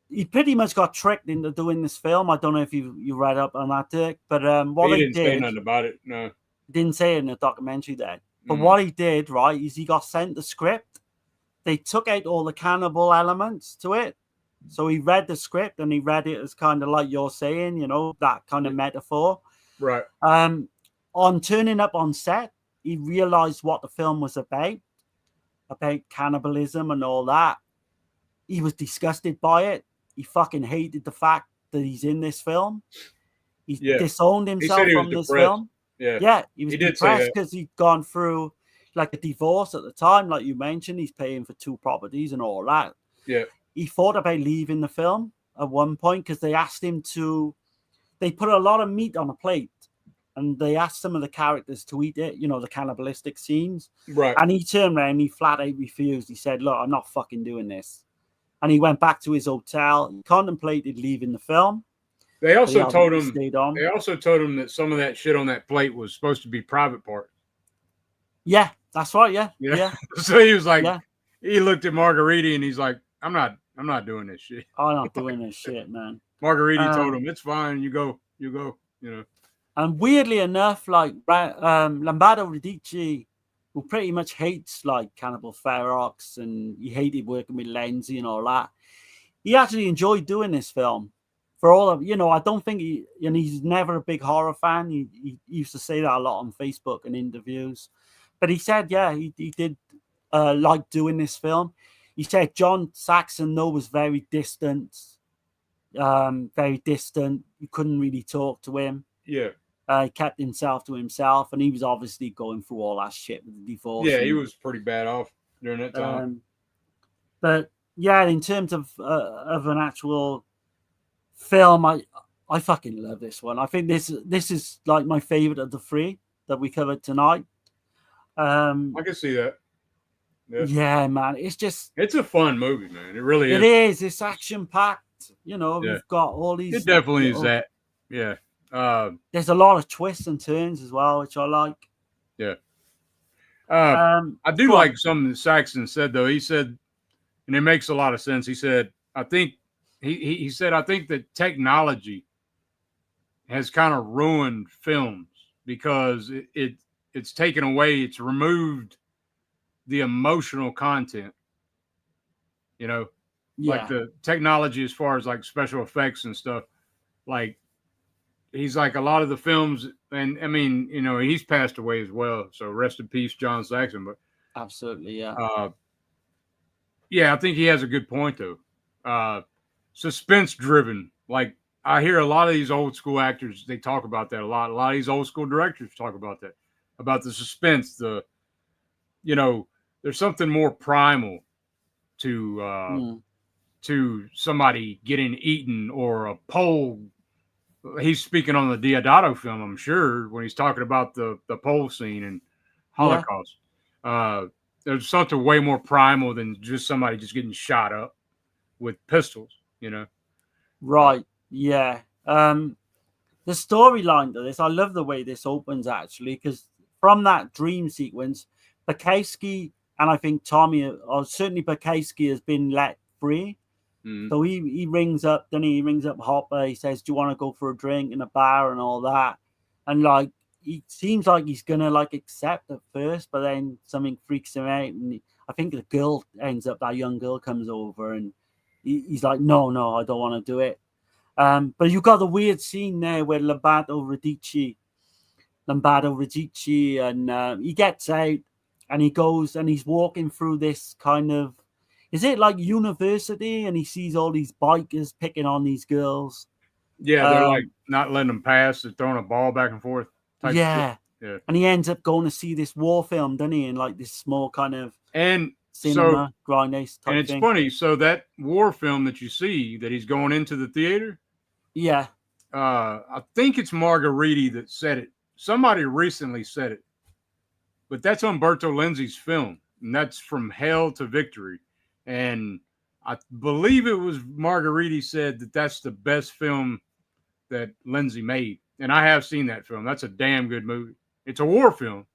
he pretty much got tricked into doing this film. I don't know if you read up on that, Dick, but what he they didn't say nothing about it. No, didn't say it in the documentary there. But what he did, right, is he got sent the script. They took out all the cannibal elements to it. So he read the script and he read it as kind of like you're saying, you know, that kind of metaphor. Right. On turning up on set, he realized what the film was about cannibalism and all that. He was disgusted by it. He fucking hated the fact that he's in this film. He disowned himself from this film. Yeah, he was depressed because he'd gone through like a divorce at the time, like you mentioned. He's paying for 2 properties and all that. Yeah. He thought about leaving the film at one point because they asked him to. They put a lot of meat on a plate, and they asked some of the characters to eat it. You know, the cannibalistic scenes. Right. And he turned around, and he flat out refused. He said, "Look, I'm not fucking doing this." And he went back to his hotel. He contemplated leaving the film. They also told him. They also told him that some of that shit on that plate was supposed to be private parts. Yeah, that's right. Yeah. So he was like, he looked at Margariti and he's like, I'm not doing this shit. I'm not doing this shit, man. Margariti told him, it's fine. You go, you know. And weirdly enough, like Lombardo Radici, who pretty much hates like Cannibal Ferox and he hated working with Lenzi and all that, he actually enjoyed doing this film. For all of, you know, I don't think he's never a big horror fan. He used to say that a lot on Facebook and interviews. But he said, he did like doing this film. He said John Saxon, though, was very distant. You couldn't really talk to him. Yeah. He kept himself to himself, and he was obviously going through all that shit with the divorce. Yeah, he was pretty bad off during that time. But yeah, in terms of an actual film, I fucking love this one. I think this is like my favorite of the 3 that we covered tonight. I can see that. Yeah, man. It's a fun movie, man. It really is. It is. It's action packed. You know, we've got all these. It definitely is that. Yeah. There's a lot of twists and turns as well, which I like. Yeah. I do like something that Saxon said though. He said, and it makes a lot of sense. He said, I think he said, I think that technology has kind of ruined films because it's taken away, it's removed the emotional content, you know, like the technology as far as like special effects and stuff. Like he's like a lot of the films, and I mean, you know, he's passed away as well. So rest in peace, John Saxon. But absolutely, yeah. Yeah, I think he has a good point though. Suspense driven. Like I hear a lot of these old school actors, they talk about that a lot. A lot of these old school directors talk about that, about the suspense, you know, there's something more primal to somebody getting eaten or a pole. He's speaking on the Diodato film, I'm sure, when he's talking about the pole scene and Holocaust. There's something way more primal than just somebody just getting shot up with pistols, you know? Right. Yeah. The storyline to this, I love the way this opens actually, because from that dream sequence, Bakowski and I think Tommy, or certainly Bakowski, has been let free. So he rings up, then he rings up Hopper. He says, "Do you want to go for a drink in a bar and all that?" And like, he seems like he's gonna like accept at first, but then something freaks him out, and I think the girl ends up, that young girl comes over, and he's like, "No, I don't want to do it." But you got the weird scene there where Lombardo Radici, and he gets out and he goes and he's walking through this kind of, is it like university? And he sees all these bikers picking on these girls. Yeah, they're like not letting them pass. They're throwing a ball back and forth. Yeah. And he ends up going to see this war film, doesn't he? In like this small kind of cinema, grindhouse type thing. And it's funny. So that war film that you see that he's going into the theater. Yeah. I think it's Margheriti that said it. Somebody recently said it. But that's Umberto Lenzi's film. And that's From Hell to Victory. And I believe it was Margheriti said that that's the best film that Lenzi made. And I have seen that film. That's a damn good movie. It's a war film.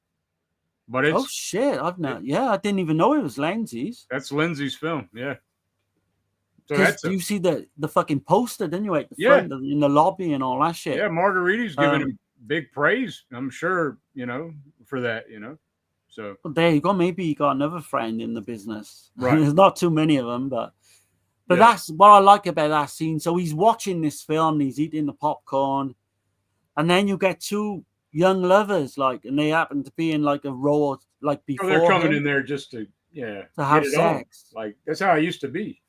But it's... Oh, shit. I've not... Yeah, I didn't even know it was Lenzi's. That's Lenzi's film, yeah. So that's you see the fucking poster, didn't you? At the front, in the lobby and all that shit. Yeah, Margheriti's giving him big praise, I'm sure, you know, for that, you know. So well, there you go. Maybe you got another friend in the business. Right. There's not too many of them, but that's what I like about that scene. So he's watching this film, he's eating the popcorn, and then you get two young lovers, like, and they happen to be in like a row, like before. They're coming in there just to have sex. On. Like that's how it used to be.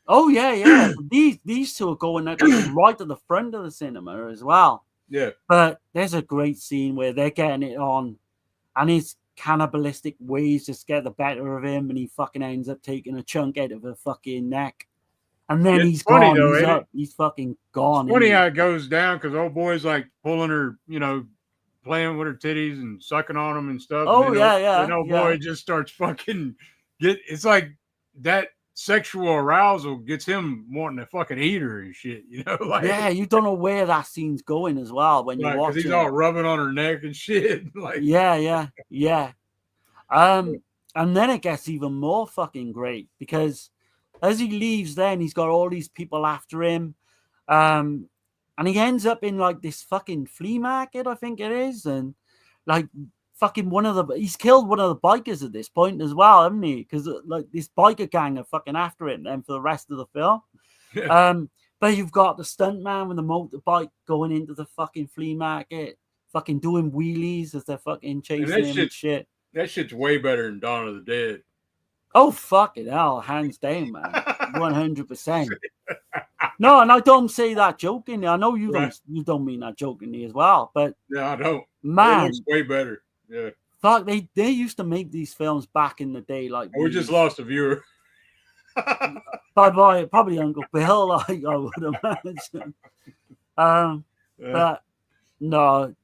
Oh yeah. These two are going like right to the front of the cinema as well. Yeah. But there's a great scene where they're getting it on, and his cannibalistic ways just get the better of him, and he fucking ends up taking a chunk out of her fucking neck. And then he's gone. Though, he's fucking gone. It's funny how it goes down because old boy's like pulling her, you know, playing with her titties and sucking on them and stuff. Oh, and yeah. And old boy just starts fucking it's like that sexual arousal gets him wanting to fucking eat her and shit, you know? Like, yeah, you don't know where that scene's going as well when you watch it. He's all rubbing on her neck and shit. Like, yeah. And then it gets even more fucking great because as he leaves, then he's got all these people after him. And he ends up in like this fucking flea market, I think it is. And like fucking he's killed one of the bikers at this point as well, hasn't he? Because like this biker gang are fucking after it then for the rest of the film. But you've got the stuntman with the motorbike going into the fucking flea market, fucking doing wheelies as they're fucking chasing him and shit. That shit's way better than Dawn of the Dead. Oh, fucking hell, hands down, man. 100%. No, and I don't say that jokingly. I know you don't mean that jokingly as well, but no, I don't. Man, it looks way better. Yeah. Fuck, they used to make these films back in the day, like we just lost a viewer. Bye, probably Uncle Bill, like I would imagine. But no,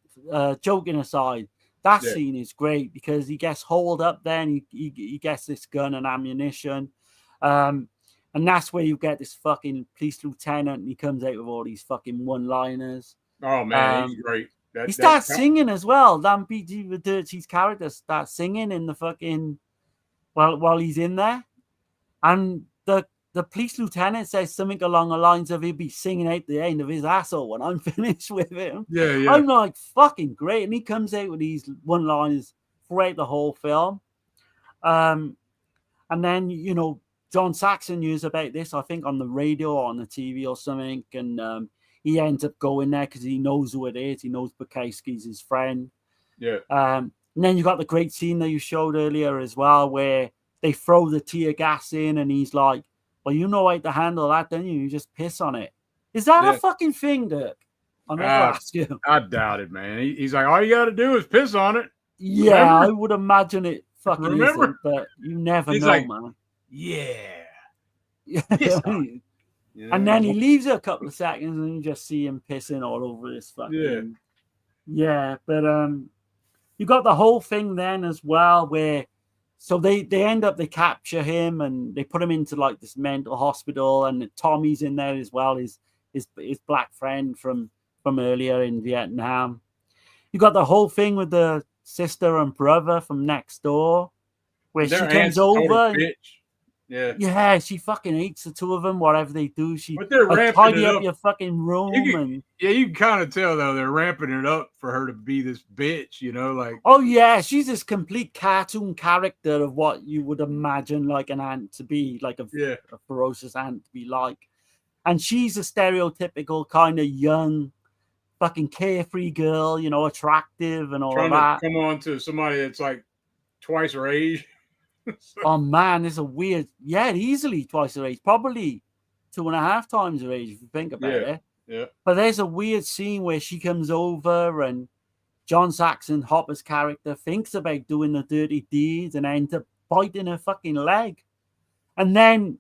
joking aside, that scene is great because he gets holed up then he gets this gun and ammunition. And that's where you get this fucking police lieutenant and he comes out with all these fucking one-liners. Oh man, he's great. He starts singing as well. Dan P.G. with Dirty's character starts singing in the fucking while he's in there. And the the police lieutenant says something along the lines of he'll be singing out the end of his asshole when I'm finished with him. Yeah, yeah. I'm like, fucking great. And he comes out with these one-liners throughout the whole film. And then, you know, John Saxon knew about this, I think, on the radio or on the TV or something. And he ends up going there because he knows who it is. He knows Bukowski's his friend. Yeah. And then you got the great scene that you showed earlier as well, where they throw the tear gas in and he's like, well, you know how to handle that, don't you? You just piss on it. Is that a fucking thing, Dirk? I'm going to ask you. I doubt it, man. He's like, all you got to do is piss on it. Yeah, Remember? I would imagine it fucking isn't, but you never know, like, man. Yeah. And then he leaves it a couple of seconds and you just see him pissing all over his fucking... Yeah, but you got the whole thing then as well where... So they end up, they capture him and they put him into like this mental hospital, and Tommy's in there as well, his black friend from earlier in Vietnam. You got the whole thing with the sister and brother from next door, where she comes over. Yeah, she fucking hates the two of them. Whatever they do, she tidy up your fucking room. You can kind of tell though they're ramping it up for her to be this bitch, you know, like. Oh yeah, she's this complete cartoon character of what you would imagine like an ant to be, like a ferocious ant to be like, and she's a stereotypical kind of young, fucking carefree girl, you know, attractive and all that. Come on to somebody that's like twice her age. Oh man, it's a weird, easily twice her age, probably 2.5 times her age if you think about it. Yeah. But there's a weird scene where she comes over and John Saxon, Hopper's character, thinks about doing the dirty deeds and ends up biting her fucking leg. And then,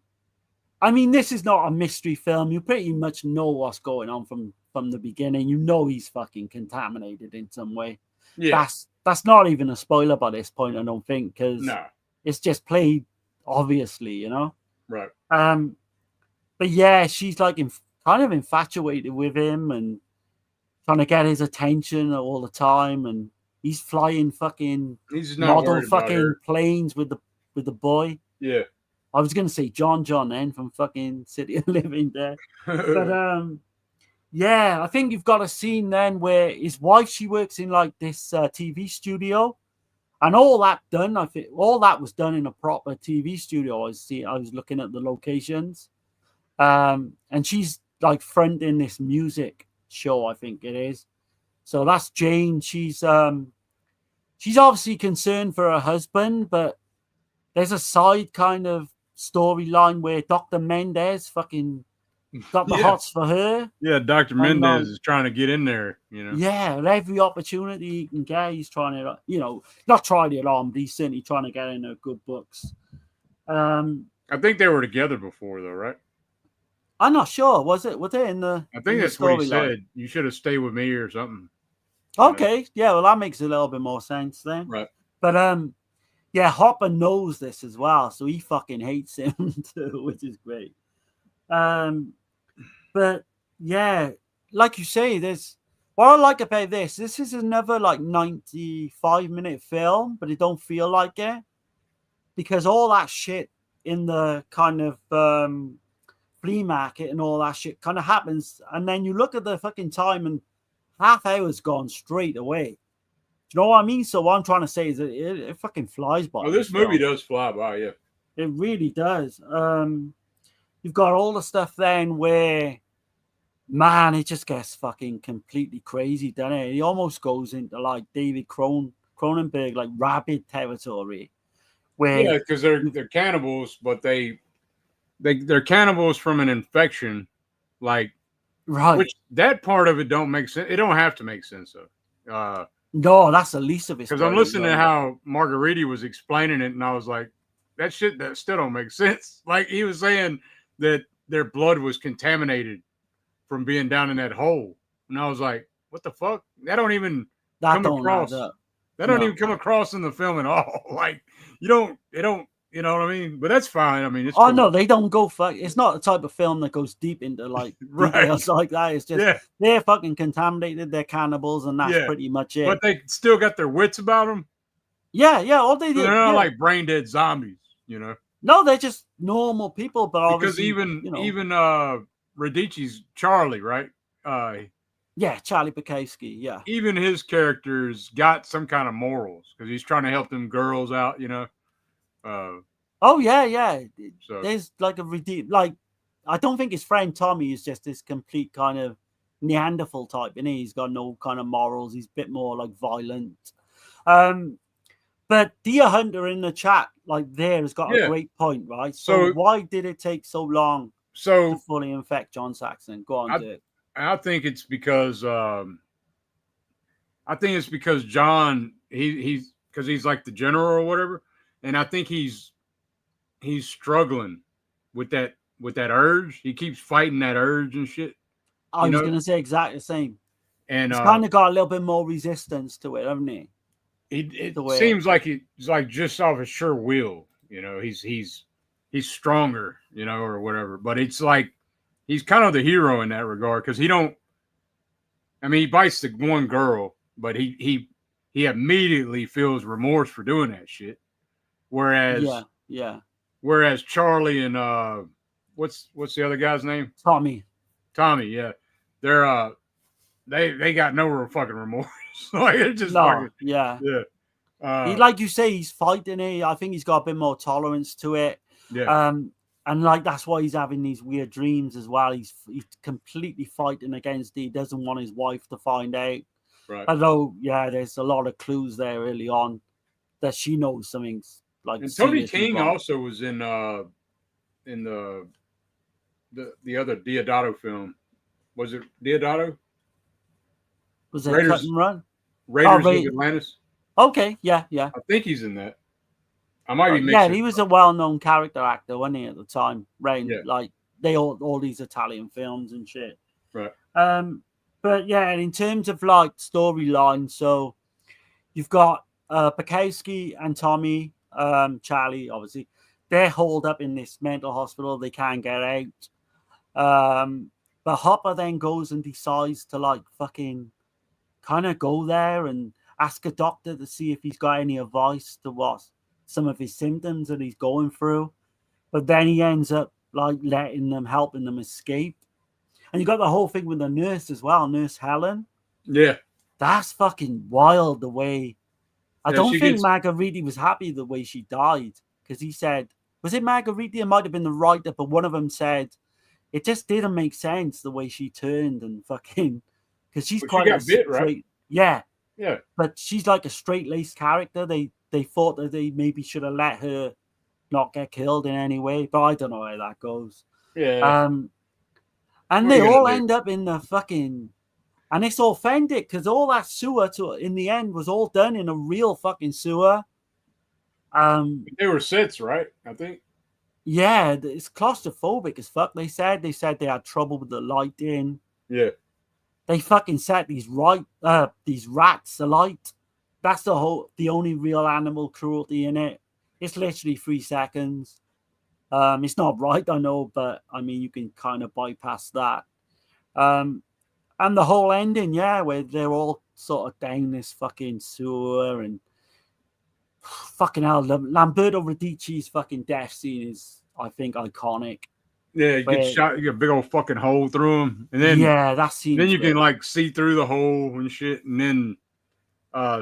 I mean, this is not a mystery film. You pretty much know what's going on from the beginning. You know he's fucking contaminated in some way. Yeah. That's not even a spoiler by this point, I don't think, because it's just played obviously, you know. Right. But yeah, she's like kind of infatuated with him and trying to get his attention all the time, and he's flying fucking model fucking planes with the boy. Yeah. I was gonna say John then from fucking City of Living Dead. But yeah, I think you've got a scene then where his wife, she works in like this TV studio. And all that done, I think all that was done in a proper TV studio. I was looking at the locations, and she's like fronting this music show, I think it is. So that's Jane. She's obviously concerned for her husband, but there's a side kind of storyline where Dr. Mendez fucking got the hots for her. Yeah, Dr. Mendez is trying to get in there, you know. Yeah, every opportunity he can get, he's trying to, you know, not trying it on, but he's certainly trying to get in her good books. I think they were together before, though, right? I'm not sure. Was it in the? I think that's what he said. You should have stayed with me or something. Okay, yeah, well, that makes a little bit more sense then. Right. But yeah, Hopper knows this as well, so he fucking hates him too, which is great. But yeah, like you say, what I like about this is another like 95-minute film, but it don't feel like it because all that shit in the kind of flea market and all that shit kind of happens, and then you look at the fucking time and half hour's gone straight away. Do you know what I mean? So what I'm trying to say is that it fucking flies by. Oh, this movie does fly by, yeah. It really does. You've got all the stuff then where, man, it just gets fucking completely crazy, doesn't it? It almost goes into like David Cronenberg, like rabid territory. Where because they're cannibals, but they're cannibals from an infection, like right. Which that part of it don't make sense. It don't have to make sense though. No, that's the least of it. Because I'm listening to how Margariti was explaining it, and I was like, that shit that still don't make sense. Like he was saying that their blood was contaminated from being down in that hole. And I was like, what the fuck? That don't even come across. That don't even come across in the film at all. Like it don't, you know what I mean? But that's fine. I mean, it's cool. No, they don't go it's not the type of film that goes deep into like details like that. It's just they're fucking contaminated, they're cannibals, and that's pretty much it. But they still got their wits about them. Yeah, all they do. They're not like brain dead zombies, you know. No, they're just normal people, but because obviously, even Radici's Charlie, right? Yeah, Charlie Bukowski, yeah. Even his character's got some kind of morals because he's trying to help them girls out, Oh yeah. So there's like I don't think his friend Tommy is just this complete kind of Neanderthal type, and he's got no kind of morals. He's a bit more like violent. But Deer Hunter in the chat, has got a great point, right? So why did it take so long to fully infect John Saxon? Go on, Dick. I think it's because John he's because he's like the general or whatever, and I think he's struggling with that urge. He keeps fighting that urge and shit. I was gonna say exactly the same. And he's kind of got a little bit more resistance to it, haven't he? It seems like he's like just off his sure will, he's stronger, or whatever. But it's like he's kind of the hero in that regard because he bites the one girl, but he immediately feels remorse for doing that shit. Whereas Whereas Charlie and what's the other guy's name? Tommy, yeah. They're they got no fucking remorse. Like it's just yeah. He, like you say, he's fighting it. I think he's got a bit more tolerance to it. Yeah. And that's why he's having these weird dreams as well. He's completely fighting against it. He doesn't want his wife to find out. Right. Although, there's a lot of clues there early on that she knows something's like. And Tony King also was in the other Deodato film. Was it Deodato? Was it Cut and Run? Raiders of Atlantis. Okay, yeah. I think he's in that. I might be mixing. Yeah, he was a well-known character actor, wasn't he, at the time? Like they all these Italian films and shit. Right. But yeah, in terms of like storyline, so you've got Bukowski and Tommy, Charlie, obviously, they're holed up in this mental hospital. They can't get out. But Hopper then goes and decides to like fucking kind of go there and ask a doctor to see if he's got any advice to what some of his symptoms that he's going through. But then he ends up like helping them escape. And you got the whole thing with the nurse as well, Nurse Helen. Yeah. That's fucking wild the way. I don't think Margheriti was happy the way she died. Because he said, was it Margheriti? It might have been the writer, but one of them said, it just didn't make sense the way she turned and fucking. Because she's quite a bit, right? Yeah. Yeah. But she's like a straight-laced character. They thought that they maybe should have let her not get killed in any way. But I don't know how that goes. Yeah. And they all end up in the fucking, and it's authentic because all that sewer in the end was all done in a real fucking sewer. They were sets, right? I think. Yeah, it's claustrophobic as fuck. They said they had trouble with the lighting. Yeah. They fucking set these rats alight. That's the only real animal cruelty in it. It's literally 3 seconds. It's not right, I know, but I mean, you can kind of bypass that. And the whole ending, where they're all sort of down this fucking sewer and fucking hell, Lamberto Radici's fucking death scene is, I think, iconic. Yeah, you get shot, you get a big old fucking hole through him, and then that scene. Then you can like see through the hole and shit, and then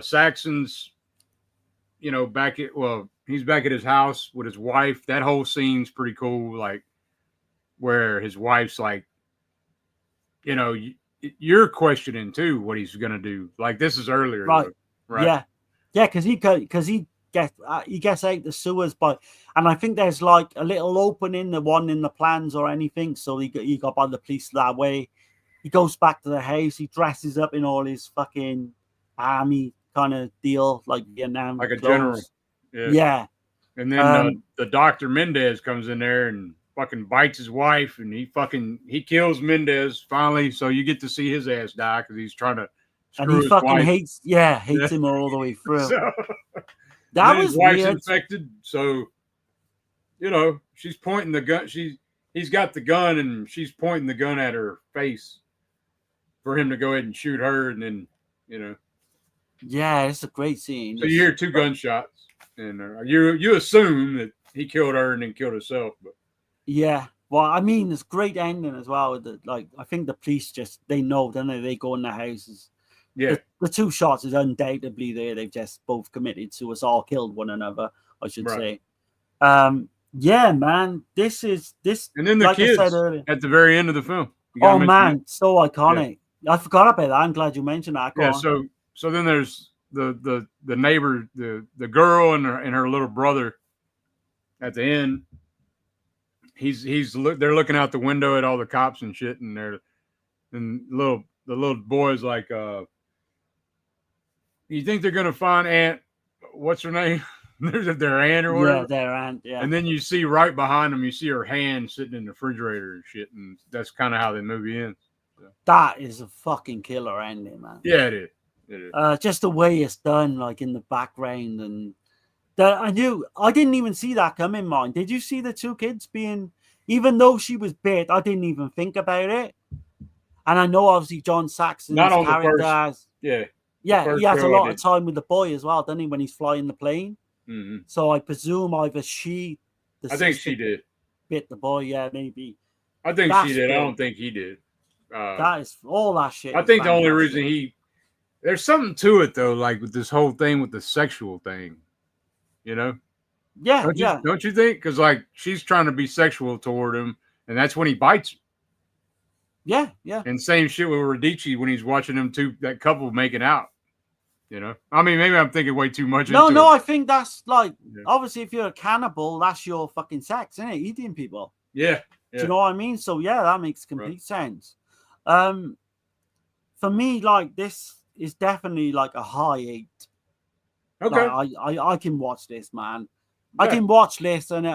Saxon's, he's back at his house with his wife. That whole scene's pretty cool, like where his wife's like, you're questioning too what he's gonna do. Like this is earlier, right? Though, right? Yeah, because he gets out the sewers, and I think there's like a little opening, the one in the plans or anything. So he got by the police that way. He goes back to the house. He dresses up in all his fucking army kind of deal, like Vietnam, like a clothes. general. Yeah. And then the Dr. Mendez comes in there and fucking bites his wife, and he kills Mendez finally. So you get to see his ass die because he's trying to. And he fucking wife. hates him all the way through. So, that was his wife's weird. infected, so she's pointing the gun. He's got the gun, and she's pointing the gun at her face for him to go ahead and shoot her, and then Yeah, it's a great scene. So you hear 2 gunshots, and you assume that he killed her and then killed himself. But yeah. Well, I mean, it's great ending as well. Like, I think the police they know, don't they? They go in the houses. Yeah. The two shots is undoubtedly there. They've just both committed suicide, killed one another, I should say. Yeah, man. This. And then the like kids I said earlier, at the very end of the film. Oh man, so iconic. Yeah. I forgot about that. I'm glad you mentioned that. Yeah. So then there's the neighbor, the girl and her little brother. At the end, they're looking out the window at all the cops and shit, and the little boy's like, you think they're gonna find Aunt? What's her name? Their aunt or whatever. Yeah, their aunt. Yeah. And then you see right behind them, you see her hand sitting in the refrigerator and shit, and that's kind of how the movie ends. So. That is a fucking killer ending, man. Yeah, it is. It is. Just the way it's done, like in the background, and I didn't even see that coming, man. Did you see the two kids being? Even though she was bit, I didn't even think about it. And I know obviously John Saxon's character. Yeah, he has a lot of time with the boy as well, doesn't he? When he's flying the plane. Mm-hmm. So I presume either I think she did. Bit the boy, yeah, maybe. I think she did. Cool. I don't think he did. That is all that shit. I think the only reason there's something to it though, like with this whole thing with the sexual thing, you know? Yeah, Don't you think? Because like she's trying to be sexual toward him, and that's when he bites her. Yeah, yeah. And same shit with Radici when he's watching that couple making out. You know, I mean, maybe I'm thinking way too much. No, I think that's like obviously if you're a cannibal, that's your fucking sex, isn't it? Eating people. Yeah. Do you know what I mean? So yeah, that makes complete sense. For me, like this is definitely like a high 8. Okay. Like, I can watch this, man. Yeah. I can watch this and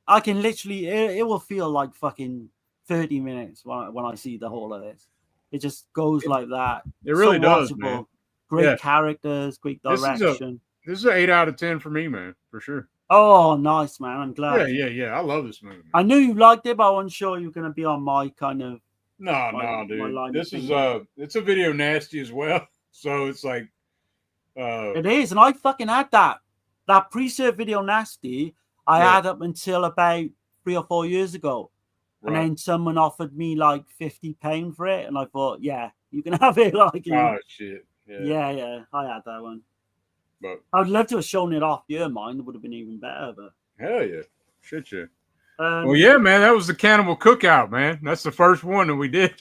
I can literally it will feel like fucking 30 minutes when I see the whole of this. It just goes like that. It really does, man. Great characters, great direction. This is an 8 out of 10 for me, man, for sure. Oh, nice, man. I'm glad. Yeah. I love this movie. Man. I knew you liked it, but I wasn't sure you were going to be on my kind of. No, dude. This is it's a video nasty as well. So it's like. It is, and I fucking had that pre-serve video nasty. I had up until about 3 or 4 years ago, and then someone offered me like £50 for it, and I thought, yeah, you can have it. Like, oh shit. Yeah, I had that one. But I'd love to have shown it off your mind. It would have been even better. But hell yeah, shit yeah. Well, yeah, man, that was the Cannibal Cookout, man. That's the first one that we did.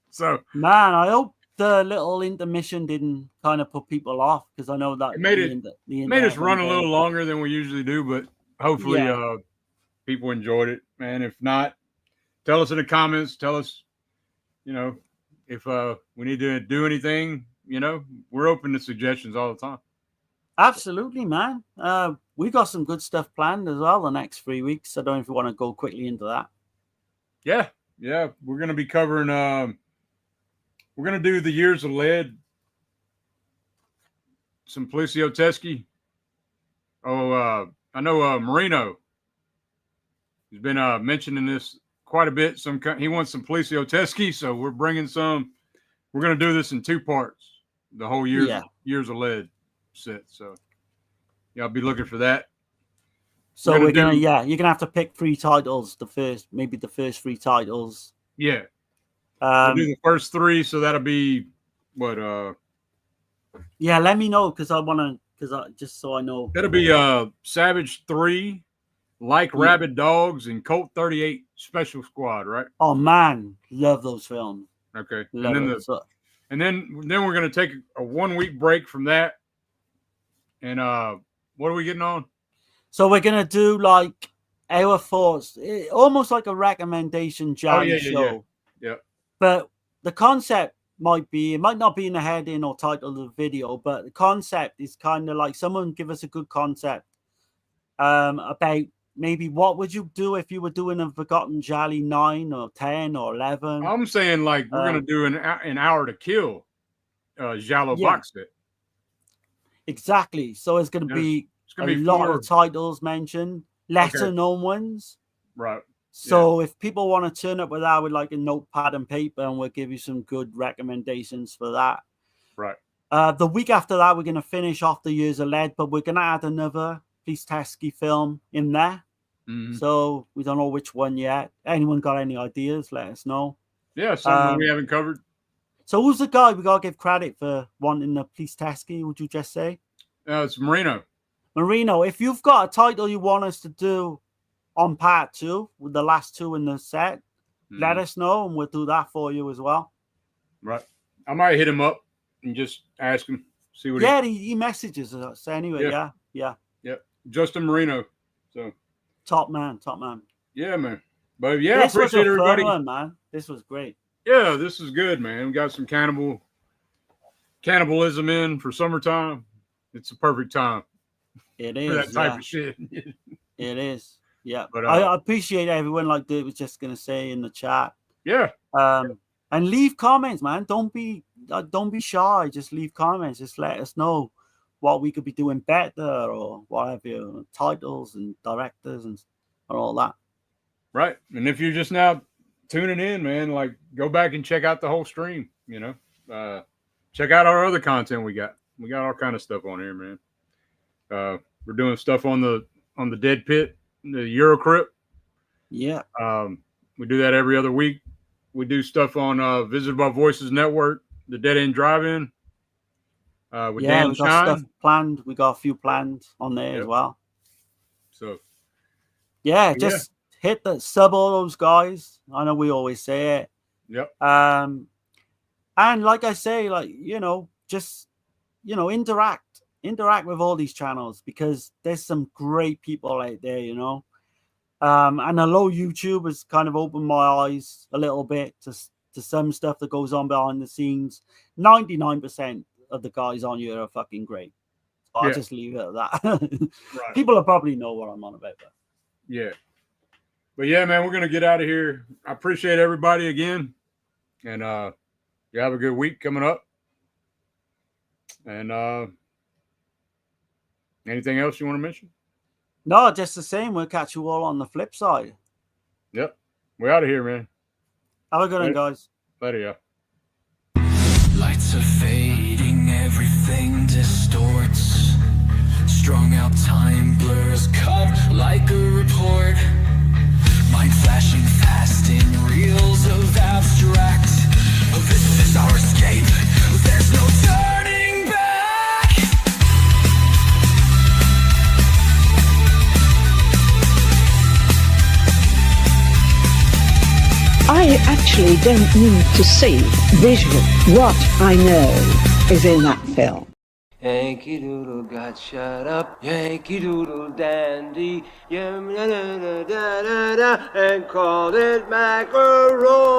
So, man, I hope the little intermission didn't kind of put people off because I know that it made us run a little longer than we usually do, but hopefully, people enjoyed it, man. If not, tell us in the comments. Tell us, if we need to do anything. We're open to suggestions all the time. Absolutely, man. We got some good stuff planned as well the next 3 weeks. I don't know if you want to go quickly into that. Yeah. We're going to be covering. We're going to do the Years of Lead. Simplicio Teskey. Oh, I know Marino. He's been mentioning this quite a bit. He wants Simplicio Teskey, so we're bringing some. We're going to do this in 2 parts. The whole Years of Lead set. So I'll be looking for that. So you're gonna have to pick 3 titles. Maybe the first 3 titles. Yeah. We'll do the first 3, so that'll be what yeah, let me know because just so I know. That'll be Savage 3, Like Rabid Dogs, and Colt 38 Special Squad, right? Oh man, love those films. Okay. And then we're gonna take a 1 week break from that. And what are we getting on? So we're gonna do like our thoughts, almost like a recommendation jolly show. Yeah. But the concept might not be in the heading or title of the video, but the concept is kind of like someone give us a good concept about maybe what would you do if you were doing a Forgotten Jolly 9 or 10 or 11. I'm saying like we're gonna do an Hour to Kill Giallo box set. Exactly. So it's gonna be a lot of titles mentioned, lesser known ones. Right. So if people want to turn up with that with like a notepad and paper, and we'll give you some good recommendations for that. Right. The week after that, we're going to finish off the Years of Lead, but we're going to add another Police Tasky film in there. So we don't know which one yet. Anyone got any ideas? Let us know. Yeah, something we haven't covered. So who's the guy we got to give credit for wanting the Police Tasky, would you just say? It's Marino. Marino, if you've got a title you want us to do on part 2, with the last 2 in the set, let us know and we'll do that for you as well. Right. I might hit him up and just ask him, see what he messages us anyway. Yeah. Justin Marino. So top man. Yeah, man. But yeah, this I appreciate was a everybody. fun one, man. This was great. Yeah, this is good, man. We got some cannibalism in for summertime. It's a perfect time. It is for that type of shit. It is. Yeah. But I appreciate everyone, like Dave was just gonna say in the chat. Yeah. And leave comments, man. Don't be shy. Just leave comments. Just let us know what we could be doing better or whatever, titles and directors and all that. Right. And if you're just now tuning in, man, like go back and check out the whole stream, check out our other content we got. We got all kind of stuff on here, man. We're doing stuff on the Dead Pit, the Eurocrypt. Yeah. We do that every other week. We do stuff on Visited by Voices Network, the Dead End Drive-In. With Dan we got Shine. stuff planned. We got a few planned on there as well. So just hit the sub all those guys. I know we always say it. Yep. And like I say, just interact with all these channels because there's some great people out there, and although YouTube has kind of opened my eyes a little bit to some stuff that goes on behind the scenes, 99% of the guys on here are fucking great. So I'll just leave it at that. Right. People will probably know what I'm on about. Yeah. But yeah, man, we're going to get out of here. I appreciate everybody again. And you have a good week coming up. And anything else you want to mention? No, just the same. We'll catch you all on the flip side. Yep. We're out of here, man. Have a good one, guys. Later, yeah. Lights are fading, everything distorts. Strung out time blurs, cut like a report. Mind flashing fast in reels of abstract. Oh, this is our escape. There's no turning back. I actually don't need to see visual. What I know is in that film. Yankee Doodle got shut up, Yankee Doodle dandy, and called it macaroni.